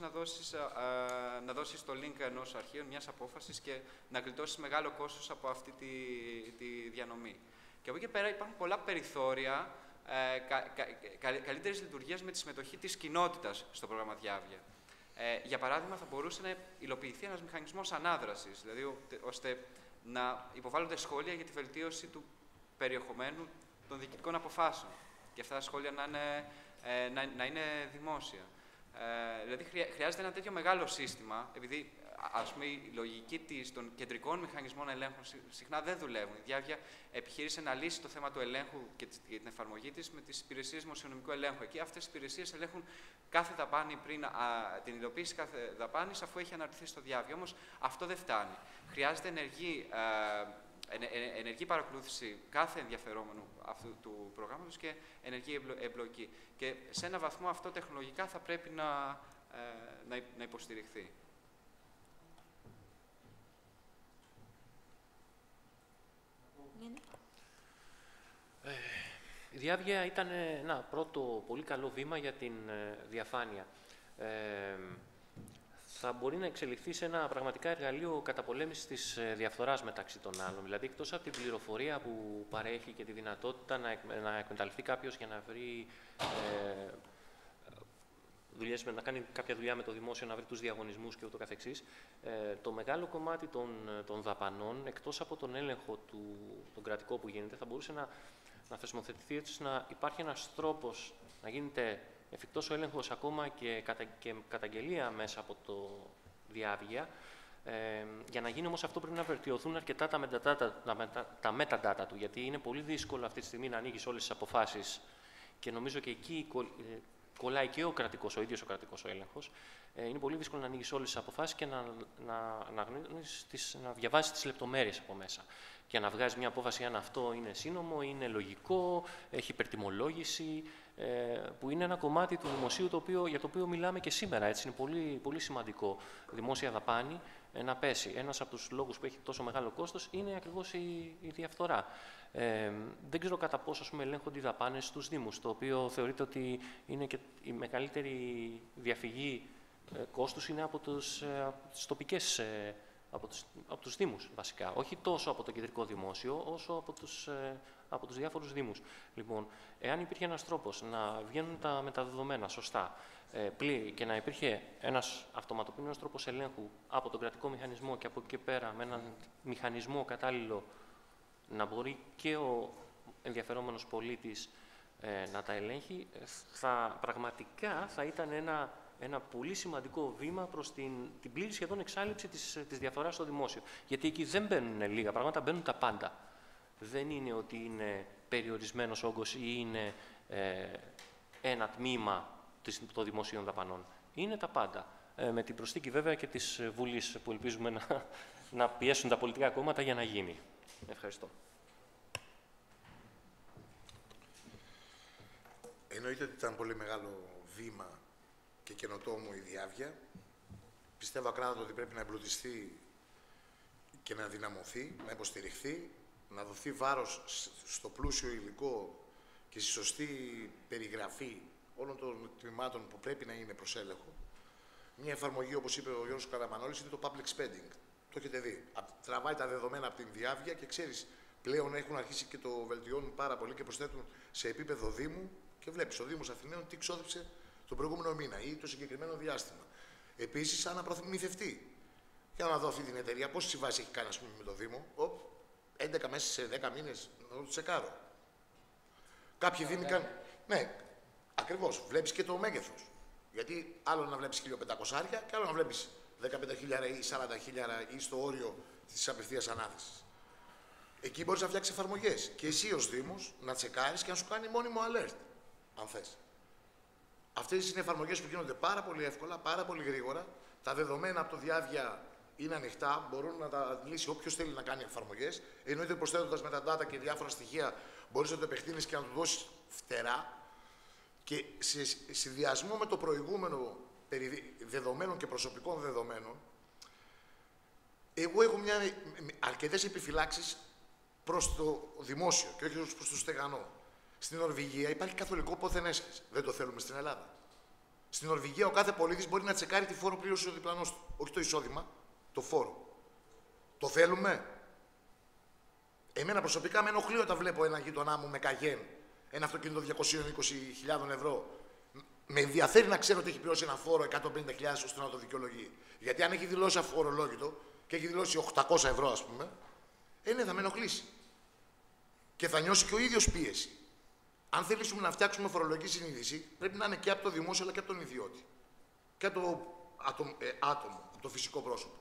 να δώσεις το link ενός αρχείου, μιας απόφασης και να γλιτώσεις μεγάλο κόστος από αυτή τη διανομή. Και από εκεί πέρα υπάρχουν πολλά περιθώρια καλύτερης λειτουργίας με τη συμμετοχή της κοινότητας στο πρόγραμμα Διάβια. Για παράδειγμα, θα μπορούσε να υλοποιηθεί ένας μηχανισμός ανάδρασης, δηλαδή ώστε να υποβάλλονται σχόλια για τη βελτίωση του περιεχομένου των διοικητικών αποφάσεων. Και αυτά τα σχόλια να είναι δημόσια. Δηλαδή, χρειάζεται ένα τέτοιο μεγάλο σύστημα, επειδή ας πούμε, η λογική των κεντρικών μηχανισμών ελέγχου συχνά δεν δουλεύουν. Η Διάβια επιχείρησε να λύσει το θέμα του ελέγχου και την εφαρμογή της με τις υπηρεσίες δημοσιονομικού ελέγχου. Εκεί αυτές οι υπηρεσίες ελέγχουν κάθε δαπάνη την υλοποίηση κάθε δαπάνης, αφού έχει αναρτηθεί στο Διάβια. Όμως αυτό δεν φτάνει. Χρειάζεται ενεργή παρακολούθηση κάθε ενδιαφερόμενου αυτού του προγράμματος και ενεργή εμπλοκή. Και σε ένα βαθμό αυτό τεχνολογικά θα πρέπει να υποστηριχθεί. Η Διάβια ήταν ένα πρώτο πολύ καλό βήμα για την διαφάνεια. Θα μπορεί να εξελιχθεί σε ένα πραγματικά εργαλείο καταπολέμησης της διαφθοράς μεταξύ των άλλων. Δηλαδή, εκτός από την πληροφορία που παρέχει και τη δυνατότητα να εκμεταλλευτεί κάποιος για να βρει να κάνει κάποια δουλειά με το δημόσιο, να βρει τους διαγωνισμούς και ούτω καθεξής, το μεγάλο κομμάτι των δαπανών, εκτός από τον έλεγχο τον κρατικό που γίνεται, θα μπορούσε να θεσμοθετηθεί έτσι να υπάρχει ένας τρόπος να γίνεται εφικτός ο έλεγχος ακόμα και καταγγελία μέσα από το Διάβια. Για να γίνει όμως αυτό πρέπει να βελτιωθούν αρκετά τα metadata του, γιατί είναι πολύ δύσκολο αυτή τη στιγμή να ανοίγεις όλες τις αποφάσεις και νομίζω και εκεί κολλάει και ο ίδιος ο κρατικός ο έλεγχος. Είναι πολύ δύσκολο να ανοίγεις όλες τις αποφάσεις και να διαβάσεις τις λεπτομέρειες από μέσα. Και να βγάζεις μια απόφαση αν αυτό είναι σύνομο, είναι λογικό, έχει υπερτιμολόγηση, που είναι ένα κομμάτι του δημοσίου για το οποίο μιλάμε και σήμερα. Έτσι, είναι πολύ, πολύ σημαντικό δημόσια δαπάνη να πέσει. Ένας από τους λόγους που έχει τόσο μεγάλο κόστος είναι ακριβώς η διαφθορά. Δεν ξέρω κατά πόσο ελέγχονται οι δαπάνες στους Δήμους, το οποίο θεωρείται ότι είναι και η μεγαλύτερη διαφυγή κόστους είναι από τις τοπικές, από τους Δήμους βασικά. Όχι τόσο από το κεντρικό δημόσιο, όσο από τους διάφορους Δήμους. Λοιπόν, εάν υπήρχε ένας τρόπος να βγαίνουν τα μεταδεδομένα σωστά και να υπήρχε ένας αυτοματοποιημένος τρόπος ελέγχου από τον κρατικό μηχανισμό και από εκεί και πέρα με έναν μηχανισμό κατάλληλο να μπορεί και ο ενδιαφερόμενος πολίτης να τα ελέγχει, πραγματικά θα ήταν ένα πολύ σημαντικό βήμα προς την πλήρη σχεδόν εξάλειψη της διαφθοράς στο δημόσιο. Γιατί εκεί δεν μπαίνουν λίγα πράγματα, μπαίνουν τα πάντα. Δεν είναι ότι είναι περιορισμένος όγκος ή είναι ένα τμήμα των δημοσίων δαπανών. Είναι τα πάντα. Με την προσθήκη βέβαια και της Βουλής που ελπίζουμε να πιέσουν τα πολιτικά κόμματα για να γίνει. Ευχαριστώ. Εννοείται ότι ήταν πολύ μεγάλο βήμα και καινοτόμο η Διάβια. Πιστεύω ακράδαντα ότι πρέπει να εμπλουτιστεί και να δυναμωθεί, να υποστηριχθεί, να δοθεί βάρος στο πλούσιο υλικό και στη σωστή περιγραφή όλων των τμήματων που πρέπει να είναι προς έλεγχο. Μια εφαρμογή, όπως είπε ο Γιώργος Καραμανόλης, είναι το public spending. Το έχετε δει. Τραβάει τα δεδομένα από την Διάβια και ξέρεις, πλέον έχουν αρχίσει και το βελτιώνουν πάρα πολύ και προσθέτουν σε επίπεδο Δήμου και βλέπεις ο Δήμος Αθηναίων τι ξόδεψε τον προηγούμενο μήνα ή το συγκεκριμένο διάστημα. Επίσης, αν προμηθευτεί. Για να δω αυτή την εταιρεία, πόσες συμβάσεις έχει κάνει, ας πούμε, με το Δήμο. 11 μέσα σε 10 μήνες, να το τσεκάρω. Κάποιοι Δήμοι κάνουν. Ναι, ακριβώς. Βλέπεις και το μέγεθος. Γιατί άλλο να βλέπεις 1.500 και άλλο να βλέπεις 15.000 ή 40.000 ή στο όριο της απευθείας ανάθεσης. Εκεί μπορείς να φτιάξεις εφαρμογές. Και εσύ ως Δήμος να τσεκάρεις και να σου κάνει μόνιμο alert, αν θες. Αυτές είναι εφαρμογές που γίνονται πάρα πολύ εύκολα, πάρα πολύ γρήγορα. Τα δεδομένα από το διάβια είναι ανοιχτά, μπορούν να τα λύσει όποιος θέλει να κάνει εφαρμογές. Εννοείται προσθέτοντας με τα data και διάφορα στοιχεία μπορείς να το επεκτείνεις και να του δώσεις φτερά. Και σε συνδυασμό με το προηγούμενο περί δεδομένων και προσωπικών δεδομένων, εγώ έχω αρκετές επιφυλάξεις προς το δημόσιο και όχι προς το στεγανό. Στην Νορβηγία υπάρχει καθολικό πόθεν έσχες. Δεν το θέλουμε στην Ελλάδα. Στην Νορβηγία ο κάθε πολίτης μπορεί να τσεκάρει τη φόρο πλήρωση ο διπλανός του. Όχι το εισόδημα, το φόρο. Το θέλουμε. Εμένα προσωπικά με ενοχλεί όταν βλέπω ένα γείτονά μου με Καγέν, ένα αυτοκίνητο 220.000 ευρώ. Με ενδιαφέρει να ξέρω ότι έχει πληρώσει ένα φόρο 150.000 ώστε να το δικαιολογεί. Γιατί αν έχει δηλώσει αφορολόγητο και έχει δηλώσει 800 ευρώ, ας πούμε, ναι, θα με ενοχλήσει. Και θα νιώσει και ο ίδιος πίεση. Αν θέλουμε να φτιάξουμε φορολογική συνείδηση, πρέπει να είναι και από το δημόσιο αλλά και από τον ιδιώτη. Και από το άτομο, από το φυσικό πρόσωπο.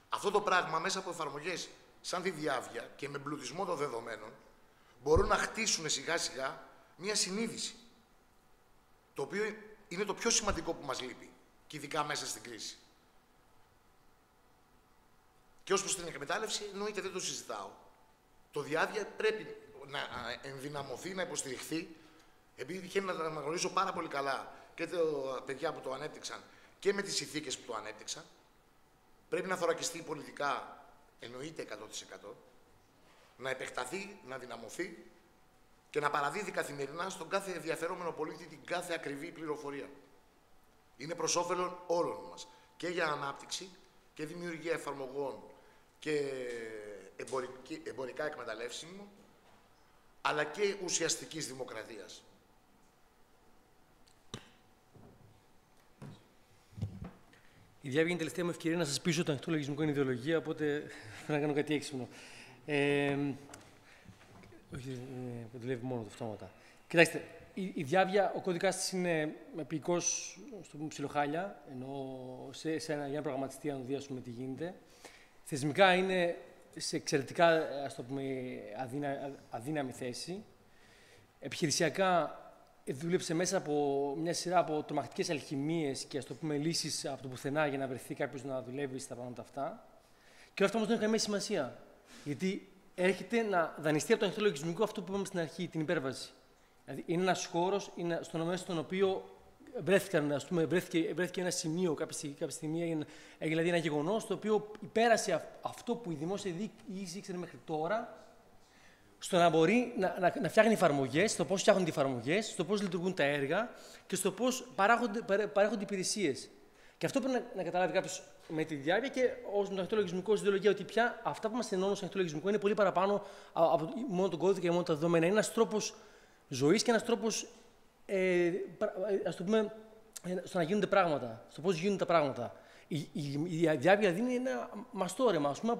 Αυτό το πράγμα μέσα από εφαρμογές σαν τη διάβια και με εμπλουτισμό των δεδομένων μπορούν να χτίσουν σιγά σιγά μια συνείδηση. Το οποίο είναι το πιο σημαντικό που μας λείπει. Και ειδικά μέσα στην κρίση. Και ως προς την εκμετάλλευση, εννοείται δεν το συζητάω. Το διάβια πρέπει να ενδυναμωθεί, να υποστηριχθεί, επειδή τυχαίνει να αναγνωρίζω πάρα πολύ καλά και τα παιδιά που το ανέπτυξαν και με τις συνθήκες που το ανέπτυξαν. Πρέπει να θωρακιστεί πολιτικά, εννοείται 100%, να επεκταθεί, να δυναμωθεί και να παραδίδει καθημερινά στον κάθε ενδιαφερόμενο πολίτη την κάθε ακριβή πληροφορία. Είναι προς όφελον όλων μας. Και για ανάπτυξη και δημιουργία εφαρμογών και εμπορικά εκμεταλλεύσιμων, αλλά και ουσιαστικής δημοκρατίας. Η διάβια είναι η τελευταία μου ευκαιρία να σας πείσω ότι το ανοιχτό λογισμικό είναι ιδεολογία, οπότε θέλω να κάνω κάτι έξυπνο. Όχι, δουλεύει μόνο το αυτόματα. Κοιτάξτε, η διάβια, ο κώδικας της είναι επικός στο ψιλοχάλια, ενώ για ένα προγραμματιστή, αν δει τι γίνεται. Θεσμικά είναι σε εξαιρετικά, ας το πούμε, αδύναμη θέση. Επιχειρησιακά δούλεψε μέσα από μια σειρά από τρομακτικές αλχημίες και, ας το πούμε, λύσεις από το πουθενά για να βρεθεί κάποιος να δουλεύει στα πράγματα αυτά. Και όλα αυτά όμως δεν έχει καμία σημασία. Γιατί έρχεται να δανειστεί από το ανοιχτό λογισμικό αυτό που είπαμε στην αρχή, την υπέρβαση. Δηλαδή, είναι ένας χώρος στον οποίο βρέθηκε ένα σημείο κάποια στιγμή, έγινε δηλαδή ένα γεγονός το οποίο υπέρασε αυτό που η δημόσια διοίκηση ήξερε μέχρι τώρα, στο να μπορεί να φτιάχνει εφαρμογές, στο πώς φτιάχνονται οι εφαρμογές, στο πώς λειτουργούν τα έργα και στο πώς παράγονται υπηρεσίες. Και αυτό πρέπει να καταλάβει κάποιος με τη διάβια και ως ανοιχτό λογισμικό ως ιδεολογία, ότι πια αυτά που μας ενώνουν στο ανοιχτό λογισμικό είναι πολύ παραπάνω από μόνο τον κώδικα και μόνο τα δεδομένα. Είναι ένας τρόπος ζωής και ένας τρόπος, ας το πούμε, στο να γίνονται πράγματα, στο πώς γίνονται τα πράγματα. Η διάβια δίνει ένα μαστόρεμα, ας πούμε,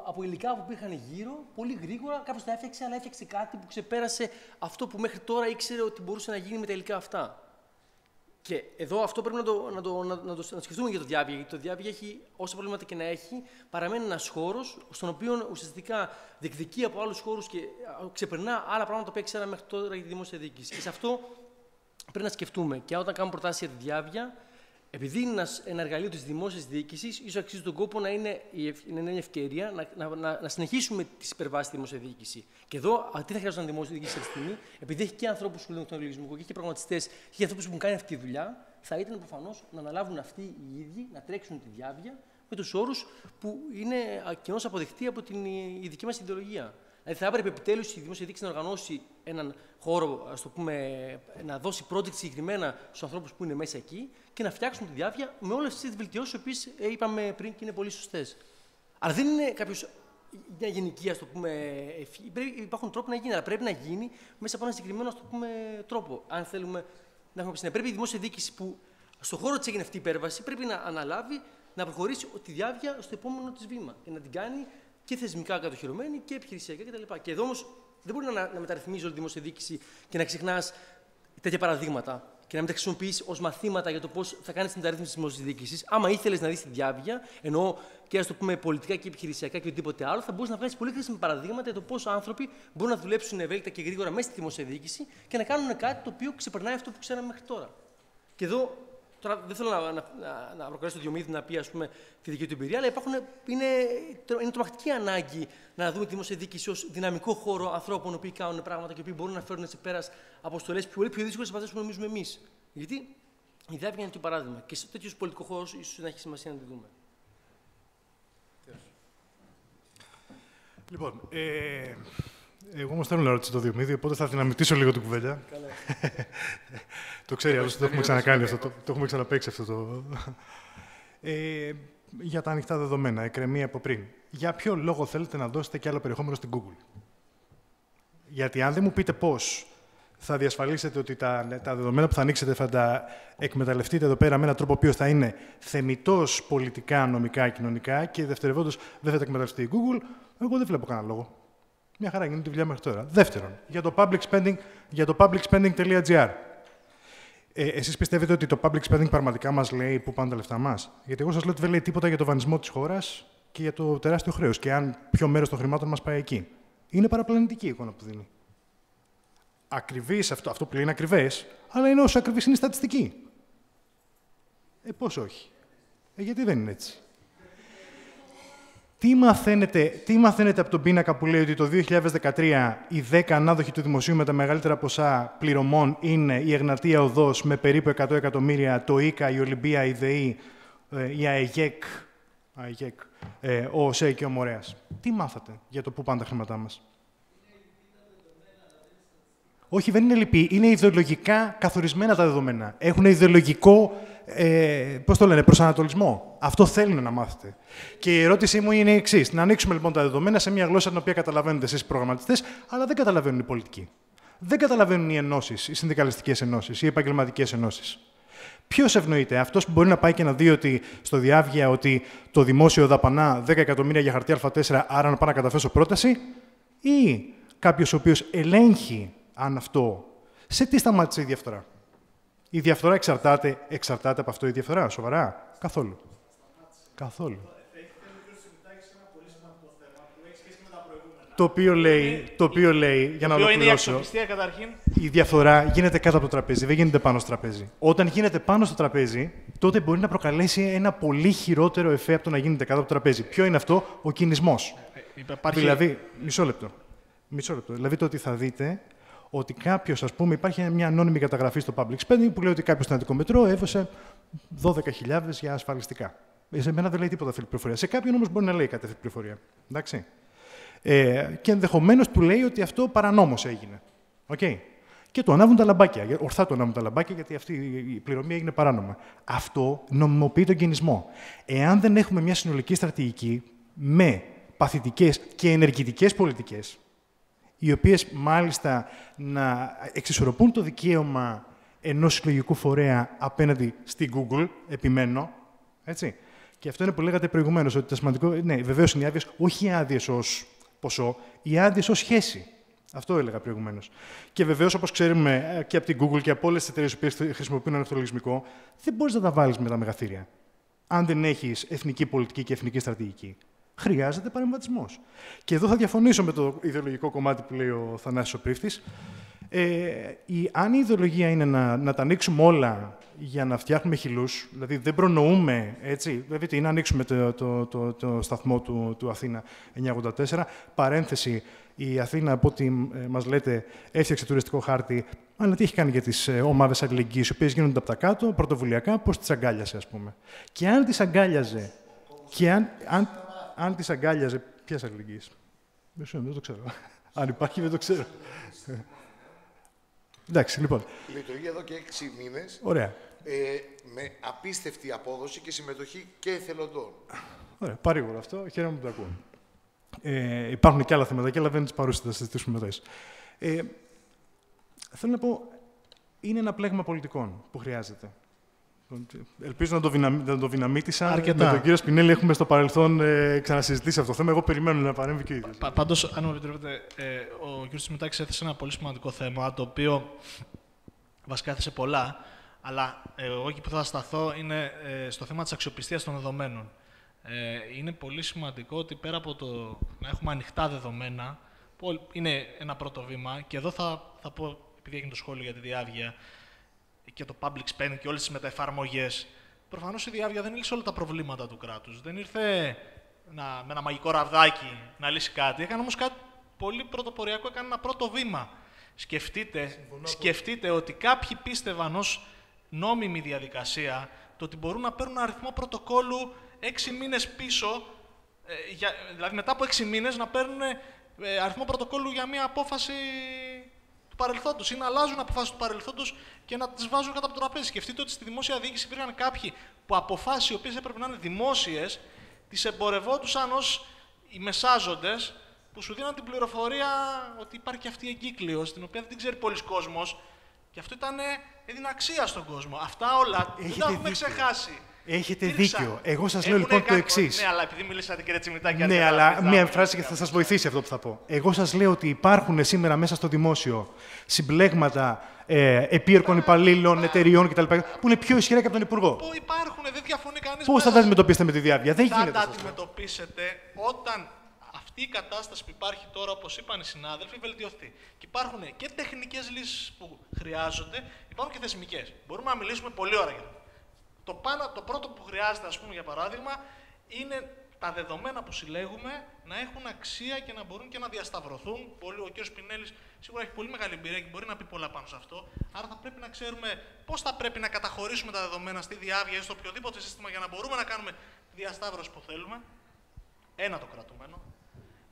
από υλικά που υπήρχαν γύρω, πολύ γρήγορα, κάποιος τα έφτιαξε, αλλά έφτιαξε κάτι που ξεπέρασε αυτό που μέχρι τώρα ήξερε ότι μπορούσε να γίνει με τα υλικά αυτά. Και εδώ αυτό πρέπει να σκεφτούμε για το διάβια, γιατί το διάβια έχει, όσα προβλήματα και να έχει, παραμένει ένας χώρος στον οποίο ουσιαστικά διεκδικεί από άλλους χώρους και ξεπερνά άλλα πράγματα που ξέραμε μέχρι τώρα για τη δημόσια διοίκηση. Και σε αυτό πρέπει να σκεφτούμε. Και όταν κάνουμε προτάσεις για τη διάβια, επειδή είναι ένα εργαλείο της δημόσιας διοίκησης, ίσως αξίζει τον κόπο να είναι μια ευκαιρία να συνεχίσουμε τις υπερβάσεις στη δημόσια διοίκηση. Και εδώ, τι θα χρειάζονταν η δημόσια διοίκηση αυτή τη στιγμή, επειδή έχει και ανθρώπους που δουλεύουν τον λογισμικό και έχει προγραμματιστές και ανθρώπους που έχουν κάνει αυτή τη δουλειά, θα ήταν προφανώς να αναλάβουν αυτοί οι ίδιοι να τρέξουν τη διάβια με τους όρους που είναι κοινώς αποδεκτοί από την δική μας ιδεολογία. Δηλαδή, θα έπρεπε επιτέλους η δημόσια διοίκηση να οργανώσει έναν χώρο, ας το πούμε, να δώσει project συγκεκριμένα στους ανθρώπους που είναι μέσα εκεί και να φτιάξουν τη διάβια με όλες τις βελτιώσεις, οι οποίες είπαμε πριν και είναι πολύ σωστές. Αλλά δεν είναι μια γενική, ας το πούμε, υπάρχουν τρόποι να γίνει, αλλά πρέπει να γίνει μέσα από ένα συγκεκριμένο, ας το πούμε, τρόπο. Αν θέλουμε να έχουμε συνέπεια, πρέπει η δημόσια διοίκηση που στον χώρο της έγινε αυτή η υπέρβαση, πρέπει να αναλάβει να προχωρήσει τη διάβια στο επόμενο της βήμα και να την κάνει και θεσμικά κατοχυρωμένη και επιχειρησιακά κτλ. Και εδώ όμως δεν μπορεί να μεταρρυθμίζει όλη τη δημόσια διοίκηση και να ξεχνάς τέτοια παραδείγματα και να μην τα χρησιμοποιείς ως μαθήματα για το πώς θα κάνεις την μεταρρύθμιση της δημόσιας διοίκησης. Άμα ήθελες να δεις τη διάβια, εννοώ και ας το πούμε πολιτικά και επιχειρησιακά και οτιδήποτε άλλο, θα μπορούσε να βγάλει πολύ χρήσιμα παραδείγματα για το πώς άνθρωποι μπορούν να δουλέψουν ευέλικτα και γρήγορα μέσα στη δημόσια διοίκηση και να κάνουν κάτι το οποίο ξεπερνάει αυτό που ξέραμε μέχρι τώρα. Και εδώ, τώρα δεν θέλω να προκαλέσω το Διομήδη να πει ας πούμε, τη δική του εμπειρία, αλλά είναι τρομακτική ανάγκη να δούμε τη δημόσια διοίκηση ως δυναμικό χώρο ανθρώπων που κάνουν πράγματα και που μπορούν να φέρουν σε πέρας αποστολές πολύ πιο δύσκολες από αυτές που νομίζουμε εμείς. Γιατί η ΔΕΑΒ είναι το παράδειγμα. Και σε τέτοιου πολιτικού χώρου ίσως να έχει σημασία να τη δούμε. Λοιπόν, εγώ όμως θέλω να ρωτήσω το Διομήδη, οπότε θα δυναμητήσω λίγο την κουβέντα. Το ξέρει, άλλωστε το έχουμε ξανακάνει αυτό, το έχουμε ξαναπαίξει αυτό το... Για τα ανοιχτά δεδομένα, εκκρεμεί από πριν. Για ποιο λόγο θέλετε να δώσετε και άλλο περιεχόμενο στην Google? Γιατί αν δεν μου πείτε πώς θα διασφαλίσετε ότι τα δεδομένα που θα ανοίξετε θα τα εκμεταλλευτείτε εδώ πέρα με έναν τρόπο ο οποίος θα είναι θεμιτός πολιτικά, νομικά, κοινωνικά και δευτερευόντως δεν θα τα εκμεταλλευτεί η Google, εγώ δεν βλέπω κανένα λόγο. Μια χαρά γίνεται τη δουλειά μέχρι τώρα. Δεύτερον, για το publicspending.gr. Εσείς πιστεύετε ότι το public spending πραγματικά μας λέει πού πάνε τα λεφτά μας? Γιατί εγώ σας λέω ότι δεν λέει τίποτα για το δανεισμό της χώρας και για το τεράστιο χρέος και αν ποιο μέρος των χρημάτων μας πάει εκεί. Είναι παραπλανητική η εικόνα που δίνει. Ακριβής αυτό που λέει είναι ακριβές, αλλά είναι όσο ακριβής είναι η στατιστική. Πώς όχι? Γιατί δεν είναι έτσι? Τι μαθαίνετε από τον πίνακα που λέει ότι το 2013 οι 10 ανάδοχοι του δημοσίου με τα μεγαλύτερα ποσά πληρωμών είναι η Εγνατία Οδός με περίπου 100 εκατομμύρια, το ΙΚΑ, η Ολυμπία, η ΔΕΗ, η ΑΕΓΕΚ, ο ΟΣΕ και ο Μορέας? Τι μάθατε για το πού πάνε τα χρήματά μας? Όχι, δεν είναι λυπή. Είναι ιδεολογικά καθορισμένα τα δεδομένα. Έχουν ιδεολογικό, προσανατολισμό. Αυτό θέλουν να μάθετε. Και η ερώτησή μου είναι η εξής. Να ανοίξουμε λοιπόν τα δεδομένα σε μια γλώσσα την οποία καταλαβαίνετε εσείς οι προγραμματιστές, αλλά δεν καταλαβαίνουν οι πολιτικοί. Δεν καταλαβαίνουν οι ενώσεις, οι συνδικαλιστικές ενώσεις, οι επαγγελματικές ενώσεις. Ποιος ευνοείται? Αυτός που μπορεί να πάει και να δει ότι στο διάβγεια ότι το δημόσιο δαπανά 10 εκατομμύρια για χαρτί Α4, άρα να πάω να καταθέσω πρόταση, ή κάποιος ο οποίος ελέγχει αν αυτό, σε τι σταμάτησε η διαφθορά? Η διαφθορά εξαρτάται από αυτό η διαφθορά, σοβαρά? Καθόλου. Καθόλου. Το οποίο λέει, για να ολοκληρώσω, η διαφθορά γίνεται κάτω από το τραπέζι, δεν γίνεται πάνω στο τραπέζι. Όταν γίνεται πάνω στο τραπέζι, τότε μπορεί να προκαλέσει ένα πολύ χειρότερο εφέ από το να γίνεται κάτω από το τραπέζι. Ποιο είναι αυτό? Ο κινησμός. Δηλαδή, μισό λεπτό. Δηλαδή, το ότι θα δείτε ότι κάποιος, ας πούμε, υπάρχει μια ανώνυμη καταγραφή στο public spending που λέει ότι κάποιος στον Αττικό Μετρό έδωσε 12.000 για ασφαλιστικά. Σε μένα δεν λέει τίποτα αυτή η πληροφορία. Σε κάποιον όμως μπορεί να λέει κάτι αυτή η πληροφορία. Εντάξει. Και ενδεχομένως του λέει ότι αυτό παρανόμως έγινε. Okay. Και του ανάβουν τα λαμπάκια. Ορθά του ανάβουν τα λαμπάκια, γιατί αυτή η πληρωμή έγινε παράνομα. Αυτό νομιμοποιεί τον κινησμό. Εάν δεν έχουμε μια συνολική στρατηγική με παθητικές και ενεργητικές πολιτικές, οι οποίες μάλιστα να εξισορροπούν το δικαίωμα ενός συλλογικού φορέα απέναντι στην Google, επιμένω, έτσι. Και αυτό είναι που λέγατε προηγουμένως, ότι το σημαντικό, ναι, βεβαίως είναι οι άδειες, όχι οι άδειες ως ποσό, οι άδειες ως σχέση. Αυτό έλεγα προηγουμένως. Και βεβαίως, όπως ξέρουμε και από την Google και από όλες τις εταιρείες που χρησιμοποιούν ένα λογισμικό, δεν μπορείς να τα βάλεις με τα μεγαθύρια. Αν δεν έχεις εθνική πολιτική και εθνική στρατηγική. Χρειάζεται παρεμβατισμός. Και εδώ θα διαφωνήσω με το ιδεολογικό κομμάτι που λέει ο Θανάσης ο Πρίφτης. Αν η ιδεολογία είναι να τα ανοίξουμε όλα για να φτιάχνουμε χυλούς, δηλαδή δεν προνοούμε, έτσι, δηλαδή είναι να ανοίξουμε το σταθμό του Αθήνα 984, παρένθεση, η Αθήνα, από ό,τι μας λέτε, έφτιαξε τουριστικό χάρτη, αλλά τι έχει κάνει για τις ομάδες αλληλεγγύης, οι οποίες γίνονται από τα κάτω, πρωτοβουλιακά, πώς τις αγκάλιασε, ας πούμε. Και αν τις αγκάλιαζε, και αν τις αγκάλιαζε, ποιες αλληλεγγύες? Δεν το ξέρω. Αν υπάρχει, δεν το ξέρω. Εντάξει, λοιπόν. Λειτουργεί εδώ και 6 μήνες. Ωραία. Με απίστευτη απόδοση και συμμετοχή και εθελοντών. Ωραία, παρήγορο αυτό. Χαίρομαι που το ακούω. Υπάρχουν και άλλα θέματα, αλλά δεν τις παρούσα, θα συζητήσουμε μετά. Θέλω να πω, είναι ένα πλέγμα πολιτικών που χρειάζεται. Ελπίζω να το δυναμήτησα. Αρκετά. Με τον κύριο Σπινέλη έχουμε στο παρελθόν ξανασυζητήσει αυτό το θέμα. Εγώ περιμένω να παρέμβει και ο ίδιος. Πάντως, αν μου επιτρέπετε, ο κ. Τσιμητάκης έθεσε ένα πολύ σημαντικό θέμα, το οποίο βασικά έθεσε πολλά, αλλά εγώ εκεί που θα σταθώ είναι στο θέμα της αξιοπιστίας των δεδομένων. είναι πολύ σημαντικό ότι πέρα από το να έχουμε ανοιχτά δεδομένα, που είναι ένα πρώτο βήμα, και εδώ θα πω, επειδή έγινε το σχόλιο για τη διάβγεια και το public spending και όλες τις μεταεφαρμογές, προφανώς η διάβγεια δεν λύσει όλα τα προβλήματα του κράτους. Δεν ήρθε με ένα μαγικό ραβδάκι να λύσει κάτι. Έκανε όμως κάτι πολύ πρωτοποριακό, έκανε ένα πρώτο βήμα. Σκεφτείτε ότι κάποιοι πίστευαν ως νόμιμη διαδικασία το ότι μπορούν να παίρνουν αριθμό πρωτοκόλλου 6 μήνες πίσω, δηλαδή μετά από 6 μήνες να παίρνουν αριθμό πρωτοκόλλου για μια απόφαση του παρελθόντος ή να αλλάζουν αποφάσεις του παρελθόντος και να τις βάζουν κάτω από το τραπέζι. Σκεφτείτε ότι στη δημόσια διοίκηση υπήρχαν κάποιοι που αποφάσεις οι οποίες έπρεπε να είναι δημόσιες, τις εμπορευόντουσαν ως οι μεσάζοντες που σου δίναν την πληροφορία ότι υπάρχει και αυτή η εγκύκλειος, την οποία δεν την ξέρει πολλοί κόσμος, και αυτό έδινε αξία στον κόσμο. Αυτά όλα δεν τα έχουμε ξεχάσει. Έχετε δίκιο. Εγώ σας λέω λοιπόν το εξής. Ναι, αλλά επειδή μιλήσατε κύριε Τσιμητάκη... Ναι, αλλά μία φράση και θα σας βοηθήσει αυτό που θα πω. Εγώ σας λέω ότι υπάρχουν σήμερα μέσα στο δημόσιο συμπλέγματα επίρρκων υπαλλήλων, εταιριών κτλ. Που είναι πιο ισχυρά και από τον Υπουργό. Που υπάρχουν, δεν διαφωνεί κανείς. Πώς θα τα αντιμετωπίσετε με τη διάβγεια? Δεν γίνεται. Θα τα αντιμετωπίσετε όταν αυτή η κατάσταση που υπάρχει τώρα, όπως είπαν οι συνάδελφοι, βελτιωθεί. Και υπάρχουν και τεχνικές λύσεις που χρειάζονται, υπάρχουν και θεσμικές. Μπορούμε να μιλήσουμε πολλή ώρα για αυτό. Το πρώτο που χρειάζεται, ας πούμε, για παράδειγμα, είναι τα δεδομένα που συλλέγουμε να έχουν αξία και να μπορούν και να διασταυρωθούν. Ο κ. Σπινέλης σίγουρα έχει πολύ μεγάλη εμπειρία και μπορεί να πει πολλά πάνω σε αυτό. Άρα θα πρέπει να ξέρουμε πώς θα πρέπει να καταχωρήσουμε τα δεδομένα στη διάβγεια ή στο οποιοδήποτε σύστημα για να μπορούμε να κάνουμε τη διασταύρωση που θέλουμε. Ένα το κρατούμενο.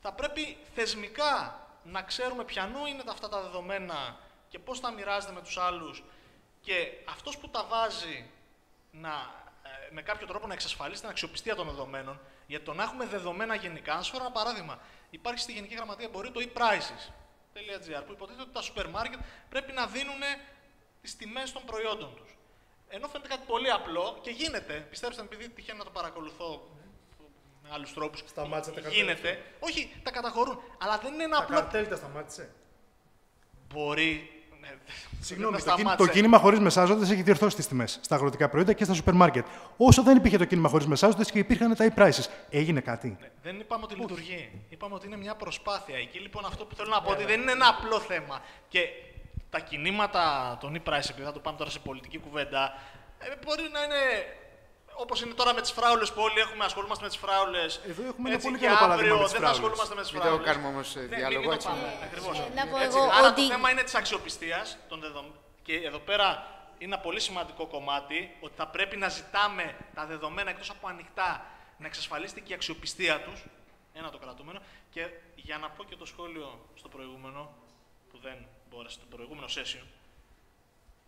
Θα πρέπει θεσμικά να ξέρουμε ποιανού είναι αυτά τα δεδομένα και πώς τα μοιράζεται με τους άλλους, και αυτός που τα βάζει με κάποιο τρόπο να εξασφαλίσει την αξιοπιστία των δεδομένων. Γιατί το να έχουμε δεδομένα γενικά, να σας φέρω ένα παράδειγμα. Υπάρχει στη Γενική Γραμματεία Εμπορίου το e-prices.gr, που υποτίθεται ότι τα σούπερ μάρκετ πρέπει να δίνουν τις τιμές των προϊόντων τους. Ενώ φαίνεται κάτι πολύ απλό και γίνεται. Πιστέψτε με, επειδή τυχαίνει να το παρακολουθώ με άλλους τρόπους. Σταμάτησε τα γίνεται. Όχι, τα καταχωρούν. Αλλά δεν είναι ένα απλό. Τα καρτέλ τα σταμάτησε. Μπορεί. Συγγνώμη, το κίνημα χωρίς μεσάζοντες έχει διορθώσει τις τιμές στα αγροτικά προϊόντα και στα σούπερ μάρκετ. Όσο δεν υπήρχε το κίνημα χωρίς μεσάζοντες και υπήρχαν τα e-prices. Έγινε κάτι? Ναι, δεν είπαμε ότι λειτουργεί. Είπαμε ότι είναι μια προσπάθεια. Εκεί λοιπόν αυτό που θέλω να πω ότι δεν είναι ένα απλό θέμα. Και τα κινήματα των e-prices, επειδή θα το πάμε τώρα σε πολιτική κουβέντα, μπορεί να είναι. Όπως είναι τώρα με τις φράουλες που όλοι ασχολούμαστε με τις φράουλες. Εδώ έχουμε ένα πολύ καλό παράδειγμα με τις δεν ασχολούμαστε με τις φράουλες. Μην το κάνουμε όμως διάλογο έτσι. Ακριβώς. Άρα το θέμα είναι της αξιοπιστίας των δεδομένων. Και εδώ πέρα είναι ένα πολύ σημαντικό κομμάτι, ότι θα πρέπει να ζητάμε τα δεδομένα εκτός από ανοιχτά, να εξασφαλίσετε και η αξιοπιστία τους. Ένα το κρατούμενο. Και για να πω και το σχόλιο στο προηγούμενο, που δεν μπόρεσε, το προηγούμενο session.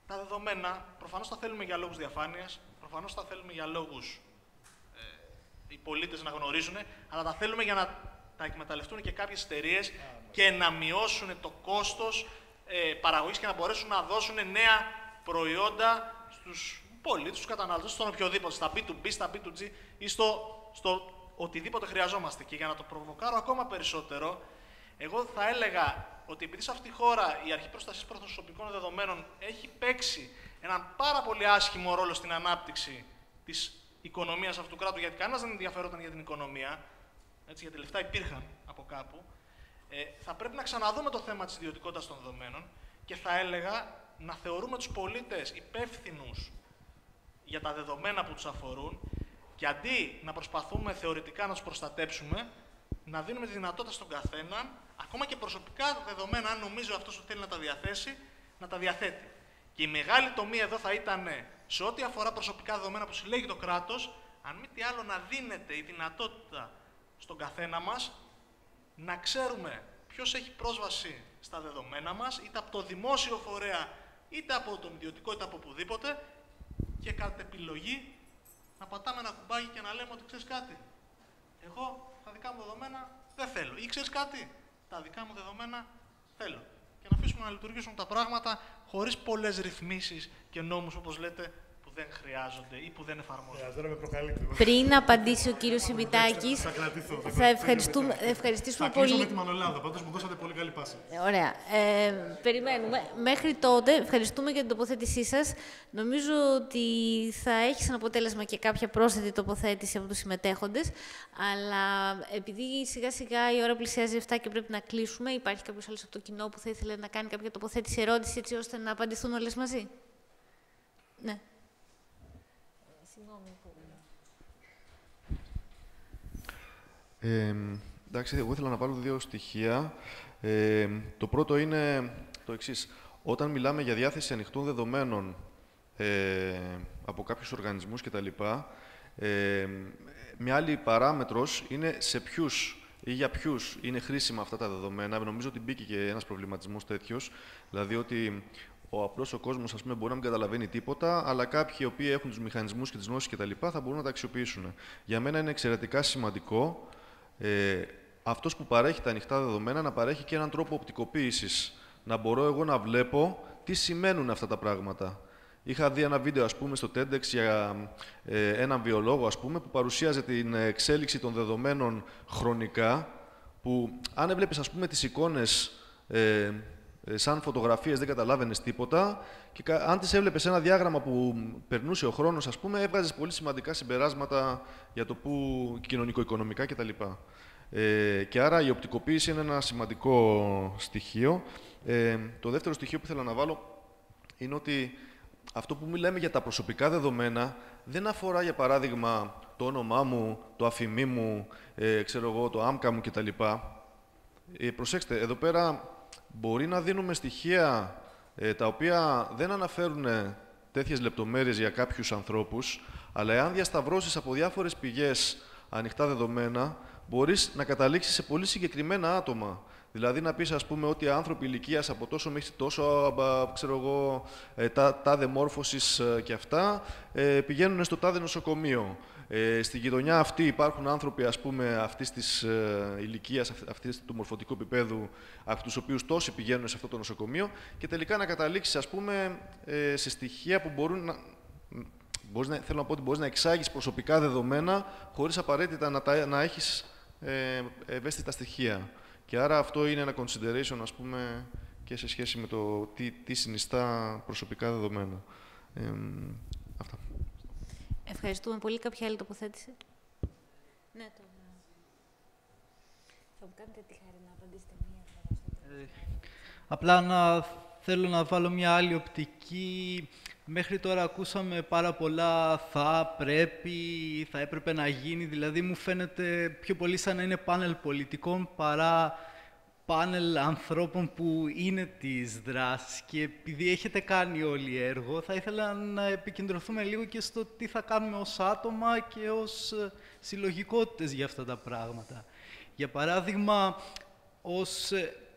Τα δεδομένα προφανώς τα θέλουμε για λόγους διαφάνειας, προφανώς τα θέλουμε για λόγους οι πολίτες να γνωρίζουν, αλλά τα θέλουμε για να τα εκμεταλλευτούν και κάποιες εταιρείες και να μειώσουν το κόστος παραγωγής και να μπορέσουν να δώσουν νέα προϊόντα στους πολίτες, στους καταναλωτές, στον οποιοδήποτε, στα B2B, στα B2G ή στο οτιδήποτε χρειαζόμαστε. Και για να το προβοκάρω ακόμα περισσότερο, εγώ θα έλεγα ότι επειδή σε αυτή τη χώρα η Αρχή Προστασίας Προσωπικών Δεδομένων έχει παίξει έναν πάρα πολύ άσχημο ρόλο στην ανάπτυξη της οικονομίας αυτού του κράτου, γιατί κανένας δεν ενδιαφερόταν για την οικονομία, έτσι, γιατί λεφτά υπήρχαν από κάπου, θα πρέπει να ξαναδούμε το θέμα της ιδιωτικότητας των δεδομένων και θα έλεγα να θεωρούμε τους πολίτες υπεύθυνους για τα δεδομένα που τους αφορούν και αντί να προσπαθούμε θεωρητικά να τους προστατέψουμε, να δίνουμε τη δυνατότητα στον καθένα, ακόμα και προσωπικά δεδομένα, αν νομίζω αυτός που θέλει να τα διαθέσει, να τα διαθέτει. Και η μεγάλη τομή εδώ θα ήταν, σε ό,τι αφορά προσωπικά δεδομένα που συλλέγει το κράτος, αν μη τι άλλο να δίνεται η δυνατότητα στον καθένα μας να ξέρουμε ποιος έχει πρόσβαση στα δεδομένα μας, είτε από το δημόσιο φορέα, είτε από τον ιδιωτικό, είτε από οπουδήποτε, και κατά επιλογή να πατάμε ένα κουμπάκι και να λέμε ότι ξέρεις κάτι. Εγώ τα δικά μου δεδομένα δεν θέλω. Ή ξέρεις κάτι, τα δικά μου δεδομένα θέλω. Και να αφήσουμε να λειτουργήσουν τα πράγματα χωρίς πολλές ρυθμίσεις και νόμους, όπως λέτε, που δεν χρειάζονται ή που δεν εφαρμόζονται. Πριν απαντήσει ο κύριος Σιμιτάκης, θα ευχαριστήσουμε θα πολύ. κλείσω με τη Μανολάδα, πάντως μου δώσατε πολύ καλή πάση. Ωραία. Περιμένουμε. Μέχρι τότε, ευχαριστούμε για την τοποθέτησή σας. Νομίζω ότι θα έχει σαν αποτέλεσμα και κάποια πρόσθετη τοποθέτηση από τους συμμετέχοντες, αλλά επειδή σιγά-σιγά η ώρα πλησιάζει 7 και πρέπει να κλείσουμε, υπάρχει κάποιος άλλος από το κοινό που θα ήθελε να κάνει κάποια τοποθέτηση, ερώτηση, έτσι ώστε να απαντηθούν όλες μαζί. Ναι. Εντάξει, εγώ ήθελα να βάλω 2 στοιχεία. Το πρώτο είναι το εξής. Όταν μιλάμε για διάθεση ανοιχτών δεδομένων από κάποιους οργανισμούς κτλ., μια άλλη παράμετρος είναι σε ποιους ή για ποιους είναι χρήσιμα αυτά τα δεδομένα. Νομίζω ότι μπήκε και ένας προβληματισμός τέτοιος, δηλαδή ότι ο απλός ο κόσμος, ας πούμε, μπορεί να μην καταλαβαίνει τίποτα, αλλά κάποιοι οι οποίοι έχουν τους μηχανισμούς και τις γνώσεις κτλ. Θα μπορούν να τα αξιοποιήσουν. Για μένα είναι εξαιρετικά σημαντικό αυτός που παρέχει τα ανοιχτά δεδομένα να παρέχει και έναν τρόπο οπτικοποίησης. Να μπορώ εγώ να βλέπω τι σημαίνουν αυτά τα πράγματα. Είχα δει ένα βίντεο, ας πούμε, στο TEDx για έναν βιολόγο, ας πούμε, που παρουσίαζε την εξέλιξη των δεδομένων χρονικά, που αν έβλεπες, ας πούμε, τις εικόνες σαν φωτογραφίες δεν καταλάβαινες τίποτα και αν τις έβλεπες ένα διάγραμμα που περνούσε ο χρόνος, ας πούμε, έβγαζες πολύ σημαντικά συμπεράσματα για το που κοινωνικο-οικονομικά κτλ. Και άρα η οπτικοποίηση είναι ένα σημαντικό στοιχείο. Το δεύτερο στοιχείο που ήθελα να βάλω είναι ότι αυτό που μιλάμε για τα προσωπικά δεδομένα δεν αφορά, για παράδειγμα, το όνομά μου, το αφημί μου, ξέρω εγώ, το άμκα μου κτλ. Προσέξτε, εδώ πέρα μπορεί να δίνουμε στοιχεία τα οποία δεν αναφέρουν τέτοιες λεπτομέρειες για κάποιους ανθρώπους, αλλά εάν διασταυρώσεις από διάφορες πηγές ανοιχτά δεδομένα, μπορείς να καταλήξεις σε πολύ συγκεκριμένα άτομα. Δηλαδή να πεις, ας πούμε, ότι άνθρωποι ηλικίας από τόσο μέχρι τόσο, ξέρω εγώ, τάδε μόρφωσης και αυτά, πηγαίνουν στο τάδε νοσοκομείο. Στη γειτονιά αυτή υπάρχουν άνθρωποι, ας πούμε, αυτής της ηλικίας, αυτής του μορφωτικού επίπεδου, από τους οποίους τόσοι πηγαίνουν σε αυτό το νοσοκομείο και τελικά να καταλήξεις, ας πούμε, σε στοιχεία που μπορούν να... θέλω να πω ότι μπορείς να εξάγεις προσωπικά δεδομένα χωρίς απαραίτητα να έχεις ευαίσθητα στοιχεία. Και άρα αυτό είναι ένα consideration, ας πούμε, και σε σχέση με το τι συνιστά προσωπικά δεδομένα. Αυτά. Ευχαριστούμε πολύ. Κάποια άλλη τοποθέτηση? Ναι, θα μου κάνετε τη χάρη να απαντήσετε μία φορά. Απλά θέλω να βάλω μια άλλη οπτική. Μέχρι τώρα ακούσαμε πάρα πολλά θα, πρέπει, θα έπρεπε να γίνει. Δηλαδή μου φαίνεται πιο πολύ σαν να είναι πάνελ πολιτικών παρά πάνελ ανθρώπων που είναι της δράσης. Και επειδή έχετε κάνει όλοι έργο, θα ήθελα να επικεντρωθούμε λίγο και στο τι θα κάνουμε ως άτομα και ως συλλογικότητες για αυτά τα πράγματα. Για παράδειγμα,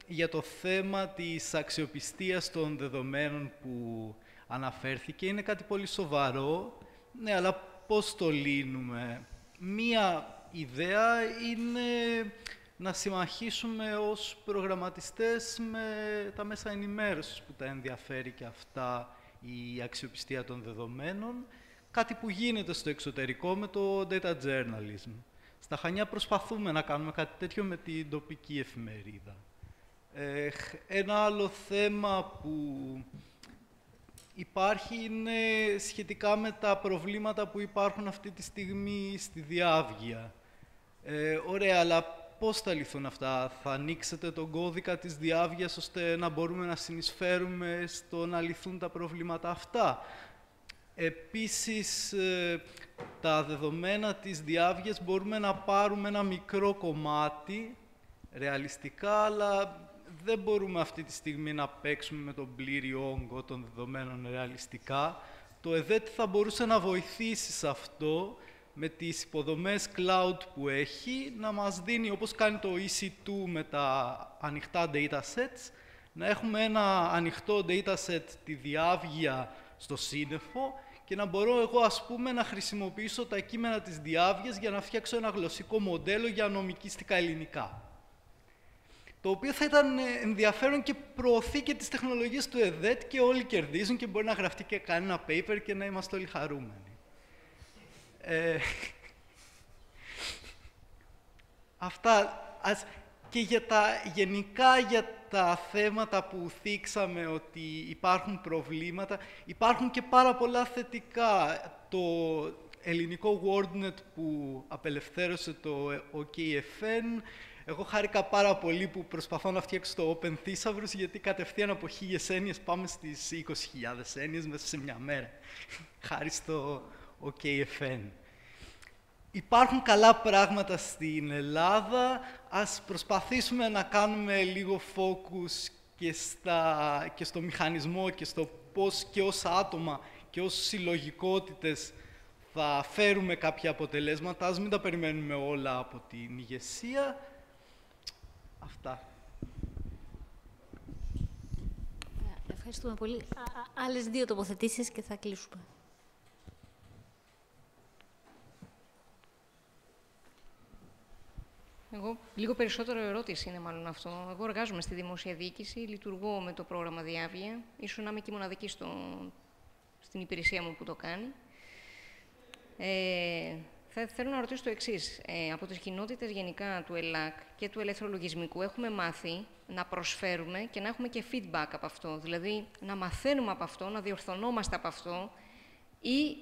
για το θέμα της αξιοπιστίας των δεδομένων που αναφέρθηκε, είναι κάτι πολύ σοβαρό, ναι, αλλά πώς το λύνουμε? Μία ιδέα είναι να συμμαχίσουμε ως προγραμματιστές με τα μέσα ενημέρωσης που τα ενδιαφέρει και αυτά η αξιοπιστία των δεδομένων, κάτι που γίνεται στο εξωτερικό με το data journalism. Στα Χανιά προσπαθούμε να κάνουμε κάτι τέτοιο με την τοπική εφημερίδα. Ένα άλλο θέμα που υπάρχει είναι σχετικά με τα προβλήματα που υπάρχουν αυτή τη στιγμή στη διάβγεια. Ωραία, αλλά πώς θα λυθούν αυτά? Θα ανοίξετε τον κώδικα της διάβγειας ώστε να μπορούμε να συνεισφέρουμε στο να λυθούν τα προβλήματα αυτά? Επίσης, τα δεδομένα της διάβγειας μπορούμε να πάρουμε ένα μικρό κομμάτι, ρεαλιστικά, αλλά δεν μπορούμε αυτή τη στιγμή να παίξουμε με τον πλήρη όγκο των δεδομένων ρεαλιστικά. Το ΕΔΕΤ θα μπορούσε να βοηθήσει σε αυτό, με τις υποδομές cloud που έχει, να μας δίνει, όπως κάνει το EC2 με τα ανοιχτά datasets, να έχουμε ένα ανοιχτό dataset, τη διάβγεια στο σύννεφο, και να μπορώ εγώ, ας πούμε, να χρησιμοποιήσω τα κείμενα της διάβγειας για να φτιάξω ένα γλωσσικό μοντέλο για νομικίστικα ελληνικά. το οποίο θα ήταν ενδιαφέρον και προωθεί και τις τεχνολογίες του ΕΔΕΤ και όλοι κερδίζουν και μπορεί να γραφτεί και κανένα paper και να είμαστε όλοι χαρούμενοι. Αυτά. Και γενικά για τα θέματα που θίξαμε ότι υπάρχουν προβλήματα, υπάρχουν και πάρα πολλά θετικά. Το ελληνικό WordNet που απελευθέρωσε το OKFN, εγώ χάρηκα πάρα πολύ που προσπαθώ να φτιάξω το Open Thesaurus, γιατί κατευθείαν από 1000 έννοιες πάμε στις 20.000 έννοιες μέσα σε μια μέρα, χάρη στο OKFN. Υπάρχουν καλά πράγματα στην Ελλάδα. Ας προσπαθήσουμε να κάνουμε λίγο focus και στο μηχανισμό και στο πώς και ως άτομα και ως συλλογικότητες θα φέρουμε κάποια αποτελέσματα. Ας μην τα περιμένουμε όλα από την ηγεσία. Αυτά. Ευχαριστούμε πολύ. Άλλες 2 τοποθετήσεις και θα κλείσουμε. Εγώ λίγο περισσότερο ερώτηση είναι μάλλον αυτό. Εγώ εργάζομαι στη δημόσια διοίκηση, λειτουργώ με το πρόγραμμα Διάβια. Ίσως να είμαι και μοναδική στην υπηρεσία μου που το κάνει. Θέλω να ρωτήσω το εξής. Από τις κοινότητες γενικά του ΕΛΑΚ και του ελεύθερου λογισμικού έχουμε μάθει να προσφέρουμε και να έχουμε και feedback από αυτό. Δηλαδή, να μαθαίνουμε από αυτό, να διορθωνόμαστε από αυτό ή,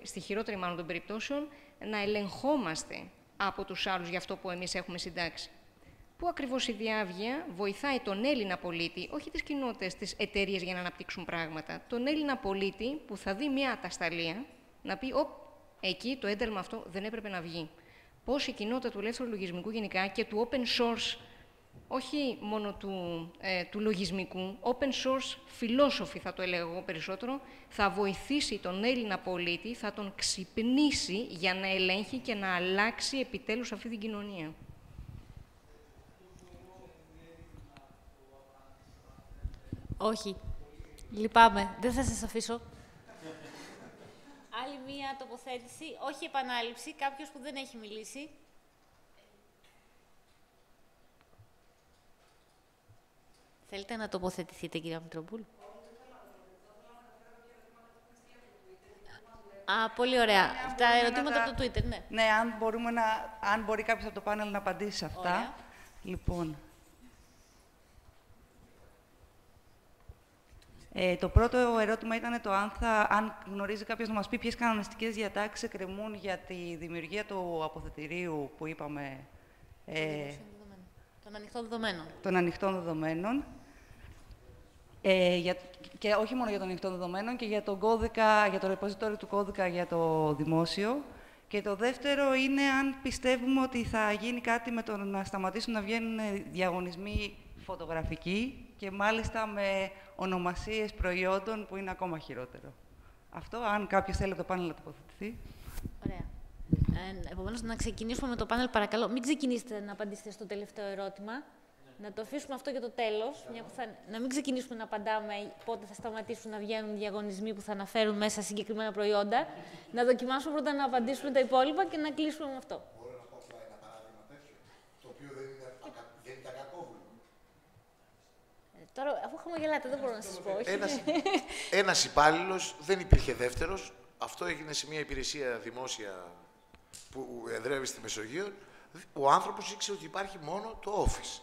στη χειρότερη μάλλον των περιπτώσεων, να ελεγχόμαστε από τους άλλους για αυτό που εμείς έχουμε συντάξει. Πού ακριβώς η Διάβια βοηθάει τον Έλληνα πολίτη, όχι τις κοινότητες, τις εταιρείες για να αναπτύξουν πράγματα, τον Έλληνα πολίτη που θα δει μια ατασταλία, να πει εκεί το ένταλμα αυτό δεν έπρεπε να βγει. Πώς η κοινότητα του ελεύθερου λογισμικού γενικά και του open source, όχι μόνο του λογισμικού, open source philosophy θα το έλεγα εγώ περισσότερο, θα βοηθήσει τον Έλληνα πολίτη, θα τον ξυπνήσει για να ελέγχει και να αλλάξει επιτέλους αυτή την κοινωνία. Όχι. Λυπάμαι. Δεν θα σας αφήσω. Άλλη μία τοποθέτηση, όχι επανάληψη, κάποιος που δεν έχει μιλήσει. Θέλετε να τοποθετηθείτε, κυρία Μητροπούλου? Πολύ ωραία. Τα ερωτήματα από το Twitter, ναι. Ναι, αν μπορεί κάποιος από το πάνελ να απαντήσει σε αυτά. Ωραία. Λοιπόν, το πρώτο ερώτημα ήταν αν γνωρίζει κάποιος να μας πει ποιες κανονιστικές διατάξεις εκκρεμούν για τη δημιουργία του αποθετηρίου που είπαμε. Των ανοιχτών δεδομένων. Των ανοιχτών δεδομένων. Και όχι μόνο για των ανοιχτών δεδομένων, και για τον κώδικα, για το repository του κώδικα για το δημόσιο. Και το δεύτερο είναι αν πιστεύουμε ότι θα γίνει κάτι με το να σταματήσουν να βγαίνουν διαγωνισμοί φωτογραφικοί και μάλιστα με ονομασίες προϊόντων που είναι ακόμα χειρότερο. Αυτό, αν κάποιος θέλει το πάνελ να τοποθετηθεί. Ωραία. Επομένως, να ξεκινήσουμε με το πάνελ, παρακαλώ. Μην ξεκινήσετε να απαντήσετε στο τελευταίο ερώτημα. Να το αφήσουμε αυτό για το τέλος. Να μην ξεκινήσουμε να απαντάμε πότε θα σταματήσουν να βγαίνουν διαγωνισμοί που θα αναφέρουν μέσα συγκεκριμένα προϊόντα. Να δοκιμάσουμε πρώτα να απαντήσουμε τα υπόλοιπα και να κλείσουμε με αυτό. Μπορώ να πω απλά ένα παράδειγμα τέτοιο, το οποίο δεν ήταν κακόβουλο. Τώρα, αφού χαμογελάτε, δεν μπορώ να σας πω. Ένας υπάλληλος, δεν υπήρχε δεύτερος. Αυτό έγινε σε μια υπηρεσία δημόσια που εδρεύει στη Μεσογείο. Ο άνθρωπος ήξερε ότι υπάρχει μόνο το Office.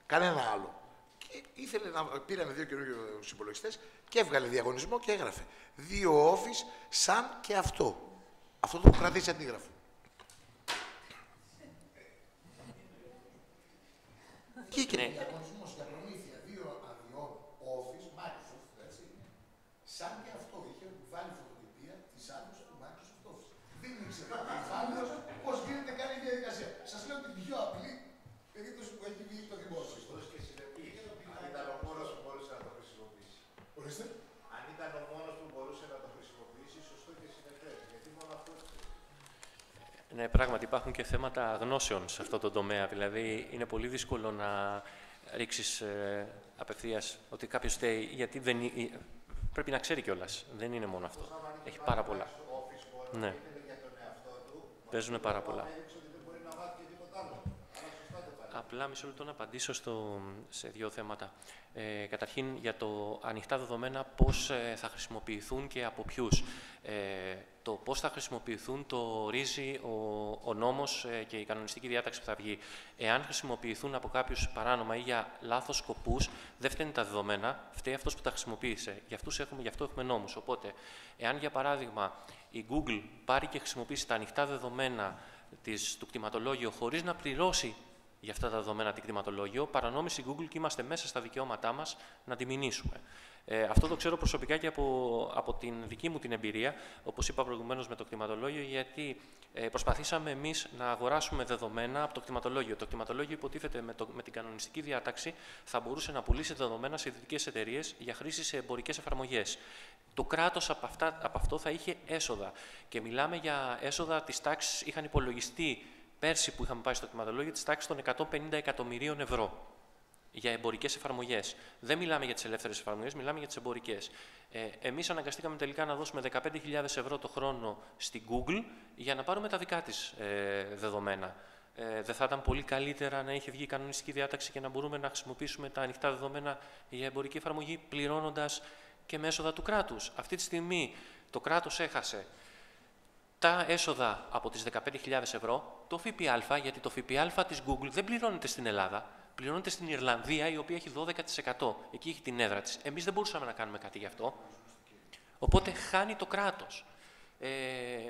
Κανένα άλλο. Και πήραν 2 καινούριους υπολογιστές και έβγαλε διαγωνισμό και έγραφε 2 Office σαν και αυτό. Αυτό το κρατήσει αντίγραφο. Και διαγωνισμός για προμήθεια 2 αδειών Office, Microsoft, έτσι. Σαν και αυτό είχε βάλει φωτοτυπία της άδειας του Microsoft Office. Δεν ήξερε άλλος πώς γίνεται κάνει η διαδικασία. Σας λέω την πιο απλή περίπτωση που έχει βγει το δημόσιο. Αν ήταν ο μόνος που μπορούσε να το χρησιμοποιήσει. Ορίστε. Αν ήταν ο μόνος που μπορούσε να το χρησιμοποιήσει, σωστό και συνεχές. Γιατί μόνο αυτό. Ναι, πράγματι υπάρχουν και θέματα γνώσεων σε αυτό το τομέα. Δηλαδή, είναι πολύ δύσκολο να ρίξεις απευθείας ότι κάποιος φταίει, γιατί πρέπει να ξέρει κιόλας. Δεν είναι μόνο αυτό. Έχει πάρα πολλά. Ναι. Παίζουν πάρα πολλά. Απλά μισό λεπτό να απαντήσω σε δύο θέματα. Καταρχήν, για το ανοιχτά δεδομένα, πώς θα χρησιμοποιηθούν και από ποιους. Το πώς θα χρησιμοποιηθούν το ορίζει ο νόμος και η κανονιστική διάταξη που θα βγει. Εάν χρησιμοποιηθούν από κάποιους παράνομα ή για λάθος σκοπούς, δεν φταίνουν τα δεδομένα, φταίει αυτός που τα χρησιμοποίησε. Γι' αυτό έχουμε νόμους. Οπότε, εάν για παράδειγμα η Google πάρει και χρησιμοποιήσει τα ανοιχτά δεδομένα του κτηματολόγιο χωρίς να πληρώσει για αυτά τα δεδομένα το κτηματολόγιο, παρανόμησε η Google και είμαστε μέσα στα δικαιώματά μας να τη μηνύσουμε. Αυτό το ξέρω προσωπικά και από την δική μου την εμπειρία, όπως είπα προηγουμένως με το κτηματολόγιο, γιατί προσπαθήσαμε εμείς να αγοράσουμε δεδομένα από το κτηματολόγιο. Το κτηματολόγιο υποτίθεται με την κανονιστική διάταξη θα μπορούσε να πουλήσει δεδομένα σε ιδιωτικές εταιρείες για χρήση σε εμπορικές εφαρμογές. Το κράτος από αυτό θα είχε έσοδα. Και μιλάμε για έσοδα της τάξης, είχαν υπολογιστεί πέρσι που είχαμε πάει στο κτηματολόγιο, της τάξης των 150 εκατομμυρίων ευρώ για εμπορικές εφαρμογές. Δεν μιλάμε για τις ελεύθερες εφαρμογές, μιλάμε για τις εμπορικές. Εμείς αναγκαστήκαμε τελικά να δώσουμε 15.000 ευρώ το χρόνο στην Google για να πάρουμε τα δικά της δεδομένα. Δεν θα ήταν πολύ καλύτερα να είχε βγει η κανονιστική διάταξη και να μπορούμε να χρησιμοποιήσουμε τα ανοιχτά δεδομένα για εμπορική εφαρμογή, πληρώνοντας και με έσοδα του κράτους? Αυτή τη στιγμή το κράτος έχασε τα έσοδα από τις 15.000 ευρώ, το ΦΠΑ, γιατί το ΦΠΑ της Google δεν πληρώνεται στην Ελλάδα, πληρώνεται στην Ιρλανδία, η οποία έχει 12%. Εκεί έχει την έδρα της. Εμείς δεν μπορούσαμε να κάνουμε κάτι γι' αυτό. Οπότε χάνει το κράτος.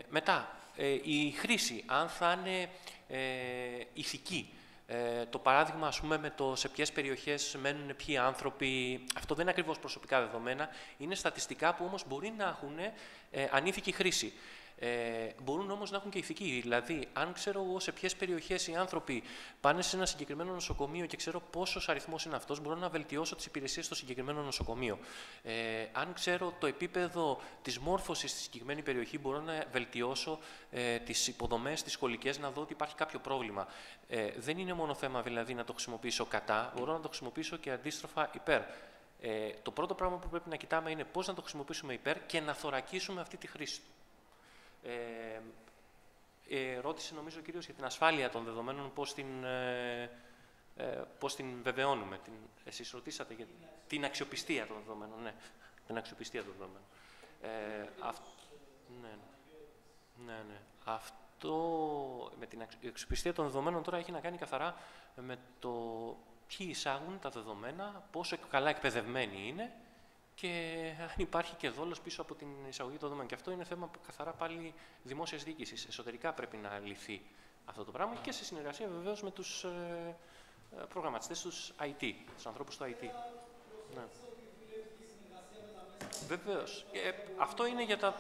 Μετά, η χρήση, αν θα είναι ηθική. Το παράδειγμα, ας πούμε, με το σε ποιες περιοχές μένουν ποιοι άνθρωποι, αυτό δεν είναι ακριβώς προσωπικά δεδομένα, είναι στατιστικά που όμως μπορεί να έχουν ανήθικη χρήση. Μπορούν όμως να έχουν και ηθική. Δηλαδή, αν ξέρω εγώ σε ποιες περιοχές οι άνθρωποι πάνε σε ένα συγκεκριμένο νοσοκομείο και ξέρω πόσος αριθμός είναι αυτός, μπορώ να βελτιώσω τις υπηρεσίες στο συγκεκριμένο νοσοκομείο. Αν ξέρω το επίπεδο της μόρφωσης στη συγκεκριμένη περιοχή, μπορώ να βελτιώσω τις υποδομές, τις σχολικές, να δω ότι υπάρχει κάποιο πρόβλημα. Δεν είναι μόνο θέμα δηλαδή να το χρησιμοποιήσω κατά, μπορώ να το χρησιμοποιήσω και αντίστροφα υπέρ. Το πρώτο πράγμα που πρέπει να κοιτάμε είναι πώς να το χρησιμοποιήσουμε υπέρ και να θωρακίσουμε αυτή τη χρήση του. Ρώτησε νομίζω κυρίως για την ασφάλεια των δεδομένων, πώς την βεβαιώνουμε. Εσείς ρωτήσατε για την αξιοπιστία των δεδομένων. Ναι, την αξιοπιστία των δεδομένων. Ναι. Αυτό με την αξιοπιστία των δεδομένων τώρα έχει να κάνει καθαρά με το ποιοι εισάγουν τα δεδομένα, πόσο καλά εκπαιδευμένοι είναι και αν υπάρχει και δόλος πίσω από την εισαγωγή των δεδομένων. Και αυτό είναι θέμα καθαρά πάλι δημόσιας διοίκησης. Εσωτερικά πρέπει να λυθεί αυτό το πράγμα και σε συνεργασία βεβαίως με τους προγραμματιστές, τους IT, τους ανθρώπους του IT. Ναι. Βεβαίως. Αυτό είναι για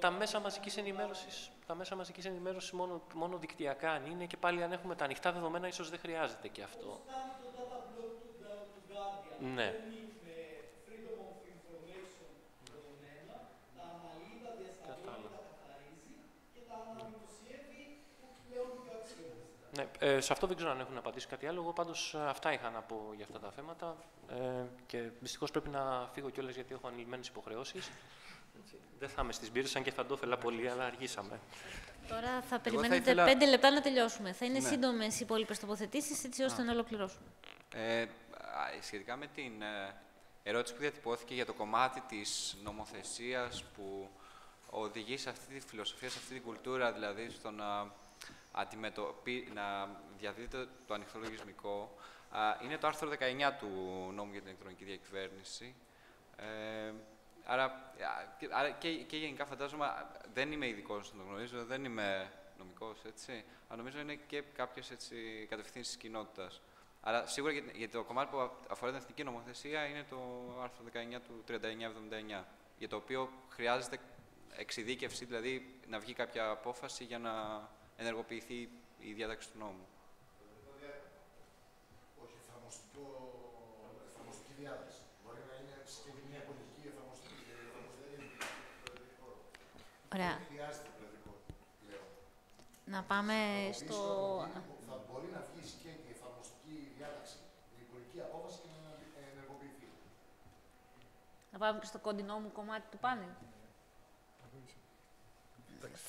τα μέσα μαζικής ενημέρωσης. Τα μέσα μαζικής ενημέρωσης μόνο δικτυακά αν είναι και πάλι αν έχουμε τα ανοιχτά δεδομένα ίσως δεν χρειάζεται και αυτό. Ναι. Ναι, σε αυτό δεν ξέρω αν έχουν απαντήσει κάτι άλλο. Εγώ πάντως αυτά είχα να πω για αυτά τα θέματα και δυστυχώς πρέπει να φύγω κιόλας γιατί έχω ανηλυμένες υποχρεώσεις. Δεν θα είμαι στις μπύρες, αν και θα το ήθελα πολύ, αλλά αργήσαμε. Τώρα θα περιμένετε 5 λεπτά να τελειώσουμε. Θα είναι σύντομες οι υπόλοιπες τοποθετήσεις, έτσι ώστε να ολοκληρώσουμε. Σχετικά με την ερώτηση που διατυπώθηκε για το κομμάτι της νομοθεσίας που οδηγεί σε αυτή τη φιλοσοφία, σε αυτή την κουλτούρα, δηλαδή στο να διαδίδεται το ανοιχτό λογισμικό, είναι το άρθρο 19 του νόμου για την ηλεκτρονική διακυβέρνηση. Άρα και γενικά φαντάζομαι, δεν είμαι ειδικός να το γνωρίζω, δεν είμαι νομικός, έτσι, αλλά νομίζω είναι και κάποιες κατευθύνσεις της κοινότητας. Άρα σίγουρα για το κομμάτι που αφορά την εθνική νομοθεσία είναι το άρθρο 19 του 3979, για το οποίο χρειάζεται εξειδίκευση, δηλαδή να βγει κάποια απόφαση για να ενεργοποιηθεί η διάταξη του νόμου. Όχι, εφαρμοστική διάταξη. Μπορεί να είναι και μια πολιτική εφαρμοστική. Ωραία. Να πάμε στο... Θα μπορεί να βγει και η εφαρμοστική διάταξη, η πολιτική απόφαση και να ενεργοποιηθεί. Να πάμε και στο κοντινό μου κομμάτι του πάνελ.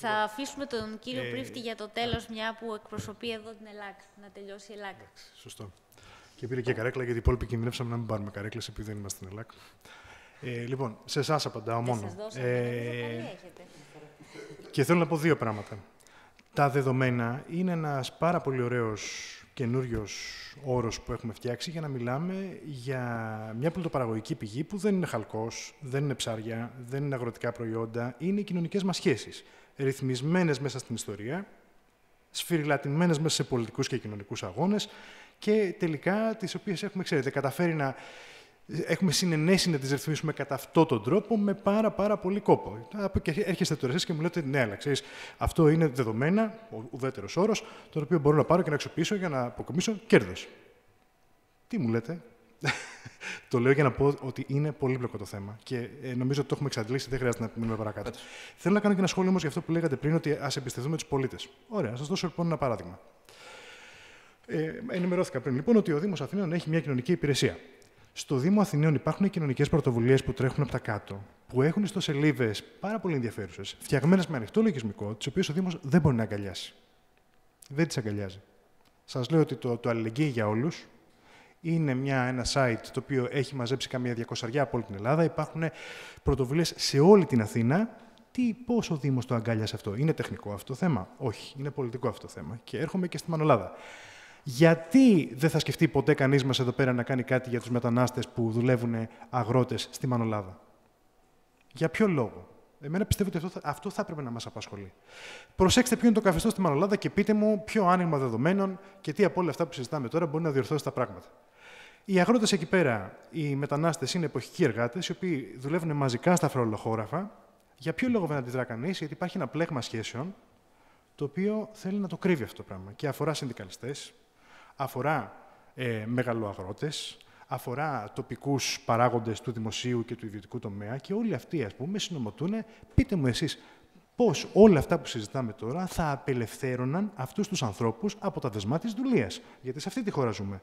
Θα αφήσουμε τον κύριο Πρίφτη για το τέλος, μια που εκπροσωπεί εδώ την ΕΛΑΚ, να τελειώσει η ΕΛΑΚ. Σωστό. Και πήρε και καρέκλα, γιατί οι υπόλοιποι κινδυνεύσαμε να μην πάρουμε καρέκλες, επειδή δεν είμαστε στην ΕΛΑΚ. Λοιπόν, σε εσάς απαντάω μόνο. Και θέλω να πω δύο πράγματα. Τα δεδομένα είναι ένας πάρα πολύ ωραίος καινούριος όρος που έχουμε φτιάξει για να μιλάμε για μια πλουτοπαραγωγική πηγή που δεν είναι χαλκός, δεν είναι ψάρια, δεν είναι αγροτικά προϊόντα, είναι οι κοινωνικές μας σχέσεις. Ρυθμισμένες μέσα στην ιστορία, σφυριλατημένες μέσα σε πολιτικούς και κοινωνικούς αγώνες και τελικά τις οποίες έχουμε, ξέρετε, καταφέρει να έχουμε συνενέσει να τις ρυθμίσουμε κατά αυτόν τον τρόπο με πάρα πολύ κόπο. Και έρχεστε τώρα εσείς και μου λέτε, ναι, αλλά ξέρεις, αυτό είναι δεδομένα, ο ουδέτερος όρος, τον οποίο μπορώ να πάρω και να αξιοποιήσω για να αποκομίσω κέρδος. Τι μου λέτε? Το λέω για να πω ότι είναι πολύπλοκο το θέμα και νομίζω ότι το έχουμε εξαντλήσει, δεν χρειάζεται να μείνουμε παρακάτω. Θέλω να κάνω και ένα σχόλιο όμως για αυτό που λέγατε πριν, ότι ας εμπιστευτούμε τους πολίτες. Ωραία, να σας δώσω λοιπόν ένα παράδειγμα. Ενημερώθηκα πριν λοιπόν ότι ο Δήμος Αθηναίων έχει μια κοινωνική υπηρεσία. Στο Δήμο Αθηναίων υπάρχουν κοινωνικές πρωτοβουλίες που τρέχουν από τα κάτω, που έχουν ιστοσελίδες πάρα πολύ ενδιαφέρουσες, φτιαγμένες με ανοιχτό λογισμικό, τις οποίες ο Δήμος δεν μπορεί να αγκαλιάσει. Δεν τις αγκαλιάζει. Σας λέω ότι το Αλληλεγγύη για Όλους είναι ένα site το οποίο έχει μαζέψει καμία 200 από όλη την Ελλάδα. Υπάρχουν πρωτοβουλίες σε όλη την Αθήνα. Πώς ο Δήμος το αγκάλιασε αυτό? Είναι τεχνικό αυτό το θέμα? Όχι. Είναι πολιτικό αυτό το θέμα. Και έρχομαι και στη Μανολάδα. Γιατί δεν θα σκεφτεί ποτέ κανείς μας εδώ πέρα να κάνει κάτι για τους μετανάστες που δουλεύουν αγρότες στη Μανολάδα? Για ποιο λόγο? Εμένα πιστεύω ότι αυτό θα έπρεπε να μας απασχολεί. Προσέξτε ποιο είναι το καθεστώς στη Μανολάδα και πείτε μου ποιο άνοιγμα δεδομένων και τι από όλα αυτά που συζητάμε τώρα μπορεί να διορθώσει τα πράγματα. Οι αγρότες εκεί πέρα, οι μετανάστες, είναι εποχικοί εργάτες, οι οποίοι δουλεύουν μαζικά στα φρολοχώραφα. Για ποιο λόγο δεν αντιδρά κανείς? Γιατί υπάρχει ένα πλέγμα σχέσεων το οποίο θέλει να το κρύβει αυτό το πράγμα. Και αφορά συνδικαλιστές, αφορά μεγαλοαγρότες, αφορά τοπικούς παράγοντες του δημοσίου και του ιδιωτικού τομέα και όλοι αυτοί, ας πούμε, συνομωτούν. Πείτε μου εσείς πώς όλα αυτά που συζητάμε τώρα θα απελευθέρωναν αυτούς τους ανθρώπους από τα δεσμά της δουλείας. Γιατί σε αυτή τη χώρα ζούμε.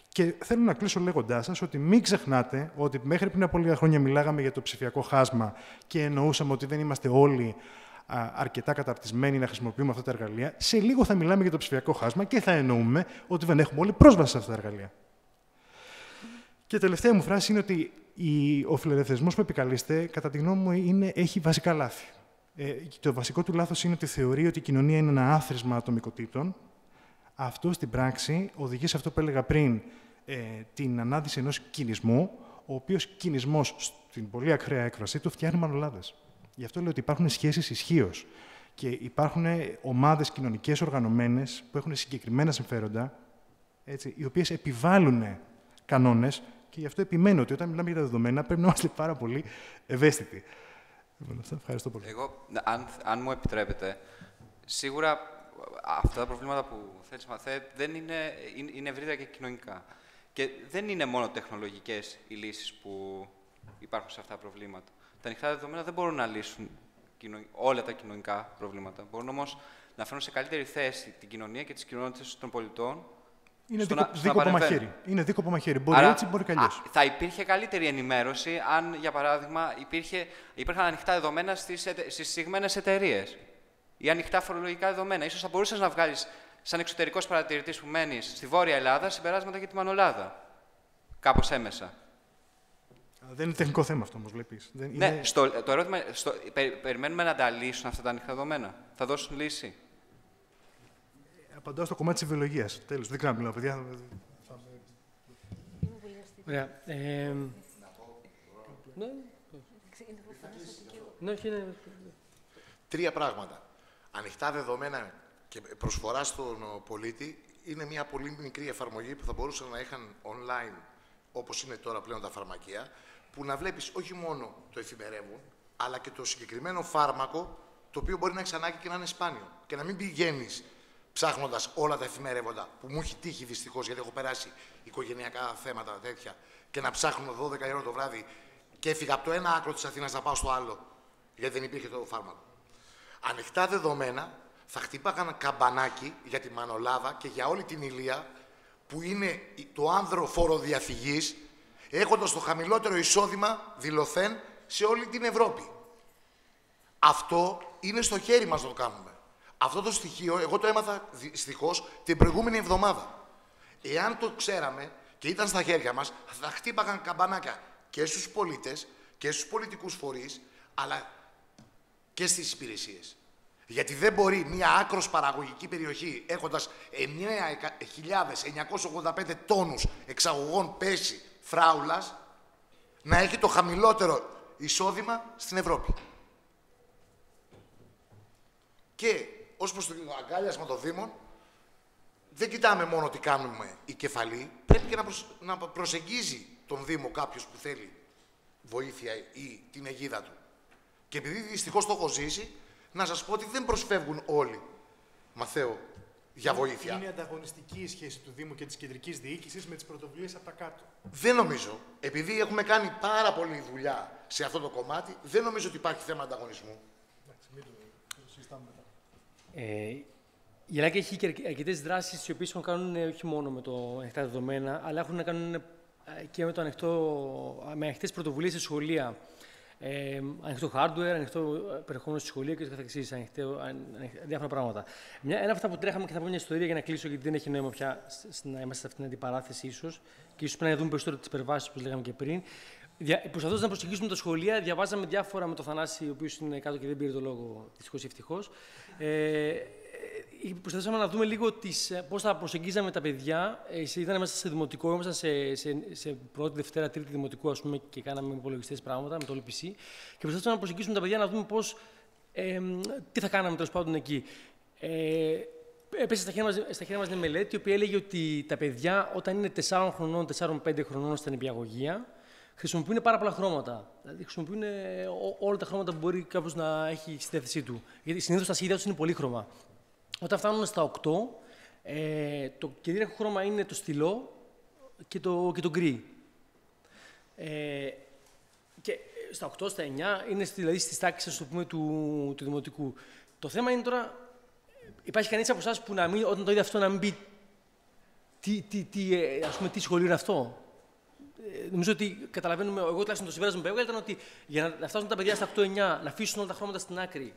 Και θέλω να κλείσω λέγοντάς σας ότι μην ξεχνάτε ότι μέχρι πριν από λίγα χρόνια μιλάγαμε για το ψηφιακό χάσμα και εννοούσαμε ότι δεν είμαστε όλοι αρκετά καταρτισμένοι να χρησιμοποιούμε αυτά τα εργαλεία. Σε λίγο θα μιλάμε για το ψηφιακό χάσμα και θα εννοούμε ότι δεν έχουμε όλοι πρόσβαση σε αυτά τα εργαλεία. Και η τελευταία μου φράση είναι ότι ο φιλελευθερισμός που επικαλείστε, κατά τη γνώμη μου, έχει βασικά λάθη. Το βασικό του λάθος είναι ότι θεωρεί ότι η κοινωνία είναι ένα άθροισμα ατομικοτήτων. Αυτό στην πράξη οδηγεί σε αυτό που έλεγα πριν, την ανάδυση ενός κινησμού, ο οποίος κινησμός, στην πολύ ακραία έκφραση του, φτιάχνει μανολάδες. Γι' αυτό λέω ότι υπάρχουν σχέσεις ισχύως και υπάρχουν ομάδες κοινωνικές οργανωμένες που έχουν συγκεκριμένα συμφέροντα, έτσι, οι οποίες επιβάλλουν κανόνες και γι' αυτό επιμένω ότι όταν μιλάμε για τα δεδομένα πρέπει να είμαστε πάρα πολύ ευαίσθητοι. Ευχαριστώ πολύ. Εγώ, αν μου επιτρέπετε, σίγουρα αυτά τα προβλήματα που θέλεις να μαθαίνετε είναι ευρύτερα και κοινωνικά. Και δεν είναι μόνο τεχνολογικές οι λύσεις που υπάρχουν σε αυτά τα προβλήματα. Τα ανοιχτά δεδομένα δεν μπορούν να λύσουν όλα τα κοινωνικά προβλήματα. Μπορούν όμως να φέρουν σε καλύτερη θέση την κοινωνία και τις κοινότητες των πολιτών. Είναι δίκοπο μαχαίρι. Είναι δίκοπο μαχαίρι. Μπορεί έτσι, μπορεί αλλιώς. Θα υπήρχε καλύτερη ενημέρωση αν, για παράδειγμα, υπήρχαν ανοιχτά δεδομένα στις εισηγμένες εταιρείες ή ανοιχτά φορολογικά δεδομένα. Ίσως θα μπορούσες να βγάλεις, σαν εξωτερικός παρατηρητής που μένεις στη Βόρεια Ελλάδα, συμπεράσματα για τη Μανολάδα. Κάπως έμεσα. Δεν είναι τεχνικό θέμα αυτό, όμως, βλέπεις. Ναι, το ερώτημα, περιμένουμε να τα λύσουν αυτά τα ανοιχτά δεδομένα. Θα δώσουν λύση. Απαντάω στο κομμάτι της βιολογίας. Τέλος, δεν ξέρω να μιλάω, παιδιά. Ωραία. Τρία πράγματα. Ανοιχτά δεδομένα και προσφορά στον πολίτη είναι μια πολύ μικρή εφαρμογή που θα μπορούσαν να είχαν online, όπως είναι τώρα πλέον τα φαρμακεία, που να βλέπεις όχι μόνο το εφημερεύουν, αλλά και το συγκεκριμένο φάρμακο, το οποίο μπορεί να έχεις ανάγκη και να είναι σπάνιο. Και να μην πηγαίνεις ψάχνοντας όλα τα εφημερεύοντα, που μου έχει τύχει δυστυχώς, γιατί έχω περάσει οικογενειακά θέματα τέτοια, και να ψάχνω 12 η ώρα το βράδυ και έφυγα από το ένα άκρο της Αθήνας να πάω στο άλλο, γιατί δεν υπήρχε το φάρμακο. Ανοιχτά δεδομένα θα χτύπαγαν καμπανάκι για τη Μανολάδα και για όλη την Ηλία, που είναι το άνδρο φοροδιαφυγής, έχοντας το χαμηλότερο εισόδημα δηλωθέν σε όλη την Ευρώπη. Αυτό είναι στο χέρι μας να το κάνουμε. Αυτό το στοιχείο, εγώ το έμαθα δυστυχώς την προηγούμενη εβδομάδα. Εάν το ξέραμε και ήταν στα χέρια μας, θα χτύπαγαν καμπανάκια και στους πολίτες και στους πολιτικούς φορείς, αλλά και στις υπηρεσίες. Γιατί δεν μπορεί μια άκρος παραγωγική περιοχή, έχοντας 9.985 τόνους εξαγωγών πέση φράουλας, να έχει το χαμηλότερο εισόδημα στην Ευρώπη. Και ως προς το αγκάλιασμα των Δήμων, δεν κοιτάμε μόνο τι κάνουμε οι κεφαλοί, πρέπει και να προσεγγίζει τον Δήμο κάποιος που θέλει βοήθεια ή την αιγίδα του. Και επειδή δυστυχώς το έχω ζήσει, να σας πω ότι δεν προσφεύγουν όλοι, Μαθαίο, για βοήθεια. Είναι ανταγωνιστική η σχέση του Δήμου και της κεντρικής διοίκησης με τις πρωτοβουλίες από τα κάτω. Δεν νομίζω. Επειδή έχουμε κάνει πάρα πολλή δουλειά σε αυτό το κομμάτι, δεν νομίζω ότι υπάρχει θέμα ανταγωνισμού. Εντάξει, μην το συζητάμε μετά. Η Ελλάδα έχει και αρκετές δράσεις οι οποίες έχουν να κάνουν όχι μόνο με το ανοιχτά δεδομένα, αλλά έχουν να κάνουν και με το με ανοιχτές πρωτοβουλίες σε σχολεία. Ανοιχτό hardware, ανοιχτό περιεχόμενο στη σχολεία και το καθεξής, διάφορα πράγματα. Ένα από αυτά που τρέχαμε, και θα πω μια ιστορία για να κλείσω, γιατί δεν έχει νόημα πια να είμαστε σε αυτήν την αντιπαράθεση, ίσως, και ίσως πρέπει να δούμε περισσότερο τις υπερβάσεις που λέγαμε και πριν. Προσπαθώντας να προσεγγίσουμε τα σχολεία, διαβάζαμε διάφορα με το Θανάση, ο οποίος είναι κάτω και δεν πήρε το λόγο, δυστυχώς ή ευτυχώς. Προσπαθήσαμε να δούμε λίγο πώς θα προσεγγίζαμε τα παιδιά. Ήταν μέσα σε δημοτικό, ήμασταν σε πρώτη, δευτέρα, τρίτη δημοτικού, ας πούμε, και κάναμε υπολογιστές πράγματα με το LPC. Και προσπαθήσαμε να προσεγγίσουμε τα παιδιά να δούμε τι θα κάναμε τέλος πάντων εκεί. Έπεσε στα χέρια μας μια μελέτη, η οποία έλεγε ότι τα παιδιά, όταν είναι 4 χρονών, 4-5 χρονών στα νηπιαγωγεία, χρησιμοποιούν πάρα πολλά χρώματα. Δηλαδή, χρησιμοποιούν όλα τα χρώματα που μπορεί κάποιος να έχει στη διάθεσή του. Γιατί συνήθως τα σχέδια τους είναι πολύχρωμα. Όταν φτάνουν στα 8, το κυρίαρχο χρώμα είναι το στυλό και το γκρι. Και στα 8, στα 9 είναι δηλαδή στις τάξεις, ας πούμε, του δημοτικού. Το θέμα είναι τώρα, υπάρχει κανείς από εσάς που όταν το είδε αυτό να μην πει τι σχολείο είναι αυτό. Νομίζω ότι καταλαβαίνουμε, εγώ τουλάχιστον το συμπέρασμα που έβγαλε ήταν ότι για να φτάσουν τα παιδιά στα 8-9, να αφήσουν όλα τα χρώματα στην άκρη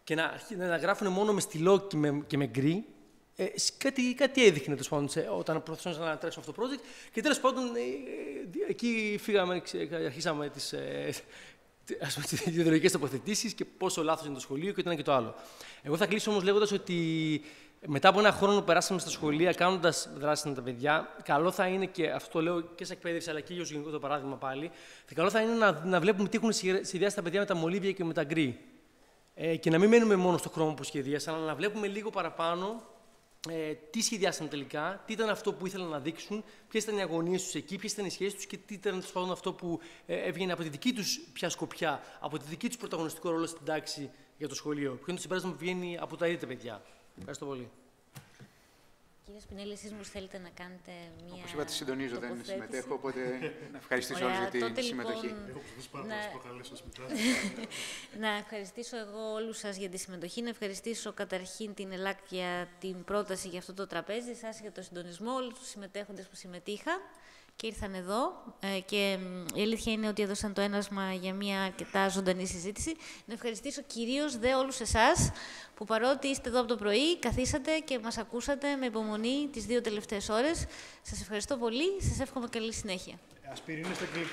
και να γράφουν μόνο με στυλό και με γκρι, κάτι έδειχνε όταν προσπαθούσαν να τρέξουν αυτό το project. Και τέλος πάντων, εκεί αρχίσαμε τις ιδεολογικές τοποθετήσεις και πόσο λάθος είναι το σχολείο και το ένα και το άλλο. Εγώ θα κλείσω όμως λέγοντας ότι μετά από ένα χρόνο που περάσαμε στα σχολεία, κάνοντας δράσεις με τα παιδιά, καλό θα είναι, και αυτό το λέω και σε εκπαίδευση αλλά και για γενικό το παράδειγμα πάλι, καλό θα είναι να βλέπουμε τι έχουν σχεδιάσει τα παιδιά με τα μολύβια και με τα γκρι. Και να μην μένουμε μόνο στο χρώμα που σχεδίασαν, αλλά να βλέπουμε λίγο παραπάνω τι σχεδιάσαν τελικά, τι ήταν αυτό που ήθελαν να δείξουν, ποιες ήταν οι αγωνίες τους εκεί, ποιες ήταν οι σχέσεις τους και τι ήταν αυτό που έβγαινε από τη δική τους πια σκοπιά, από τη δική τους πρωταγωνιστικό ρόλο στην τάξη για το σχολείο. Ποιο είναι το συμπέρασμα που βγαίνει από τα ίδια τα παιδιά. Ευχαριστώ πολύ. Κύριε Σπινέλη, εσείς μου θέλετε να κάνετε μια. Όπως είπατε, συντονίζω, δεν συμμετέχω, οπότε να ευχαριστήσω όλους για τη συμμετοχή. Να ευχαριστήσω εγώ όλους σας για τη συμμετοχή, να ευχαριστήσω καταρχήν την ΕΛΑΚ για την πρόταση για αυτό το τραπέζι, εσάς για το συντονισμό, όλους τους συμμετέχοντες που συμμετείχαν και ήρθαν εδώ. Και η αλήθεια είναι ότι έδωσαν το ένασμα για μια αρκετά ζωντανή συζήτηση. Να ευχαριστήσω κυρίως όλους εσάς που παρότι είστε εδώ από το πρωί, καθίσατε και μας ακούσατε με υπομονή τις 2 τελευταίες ώρες. Σας ευχαριστώ πολύ. Σας εύχομαι καλή συνέχεια. Ασπιρίνες στα κλικ.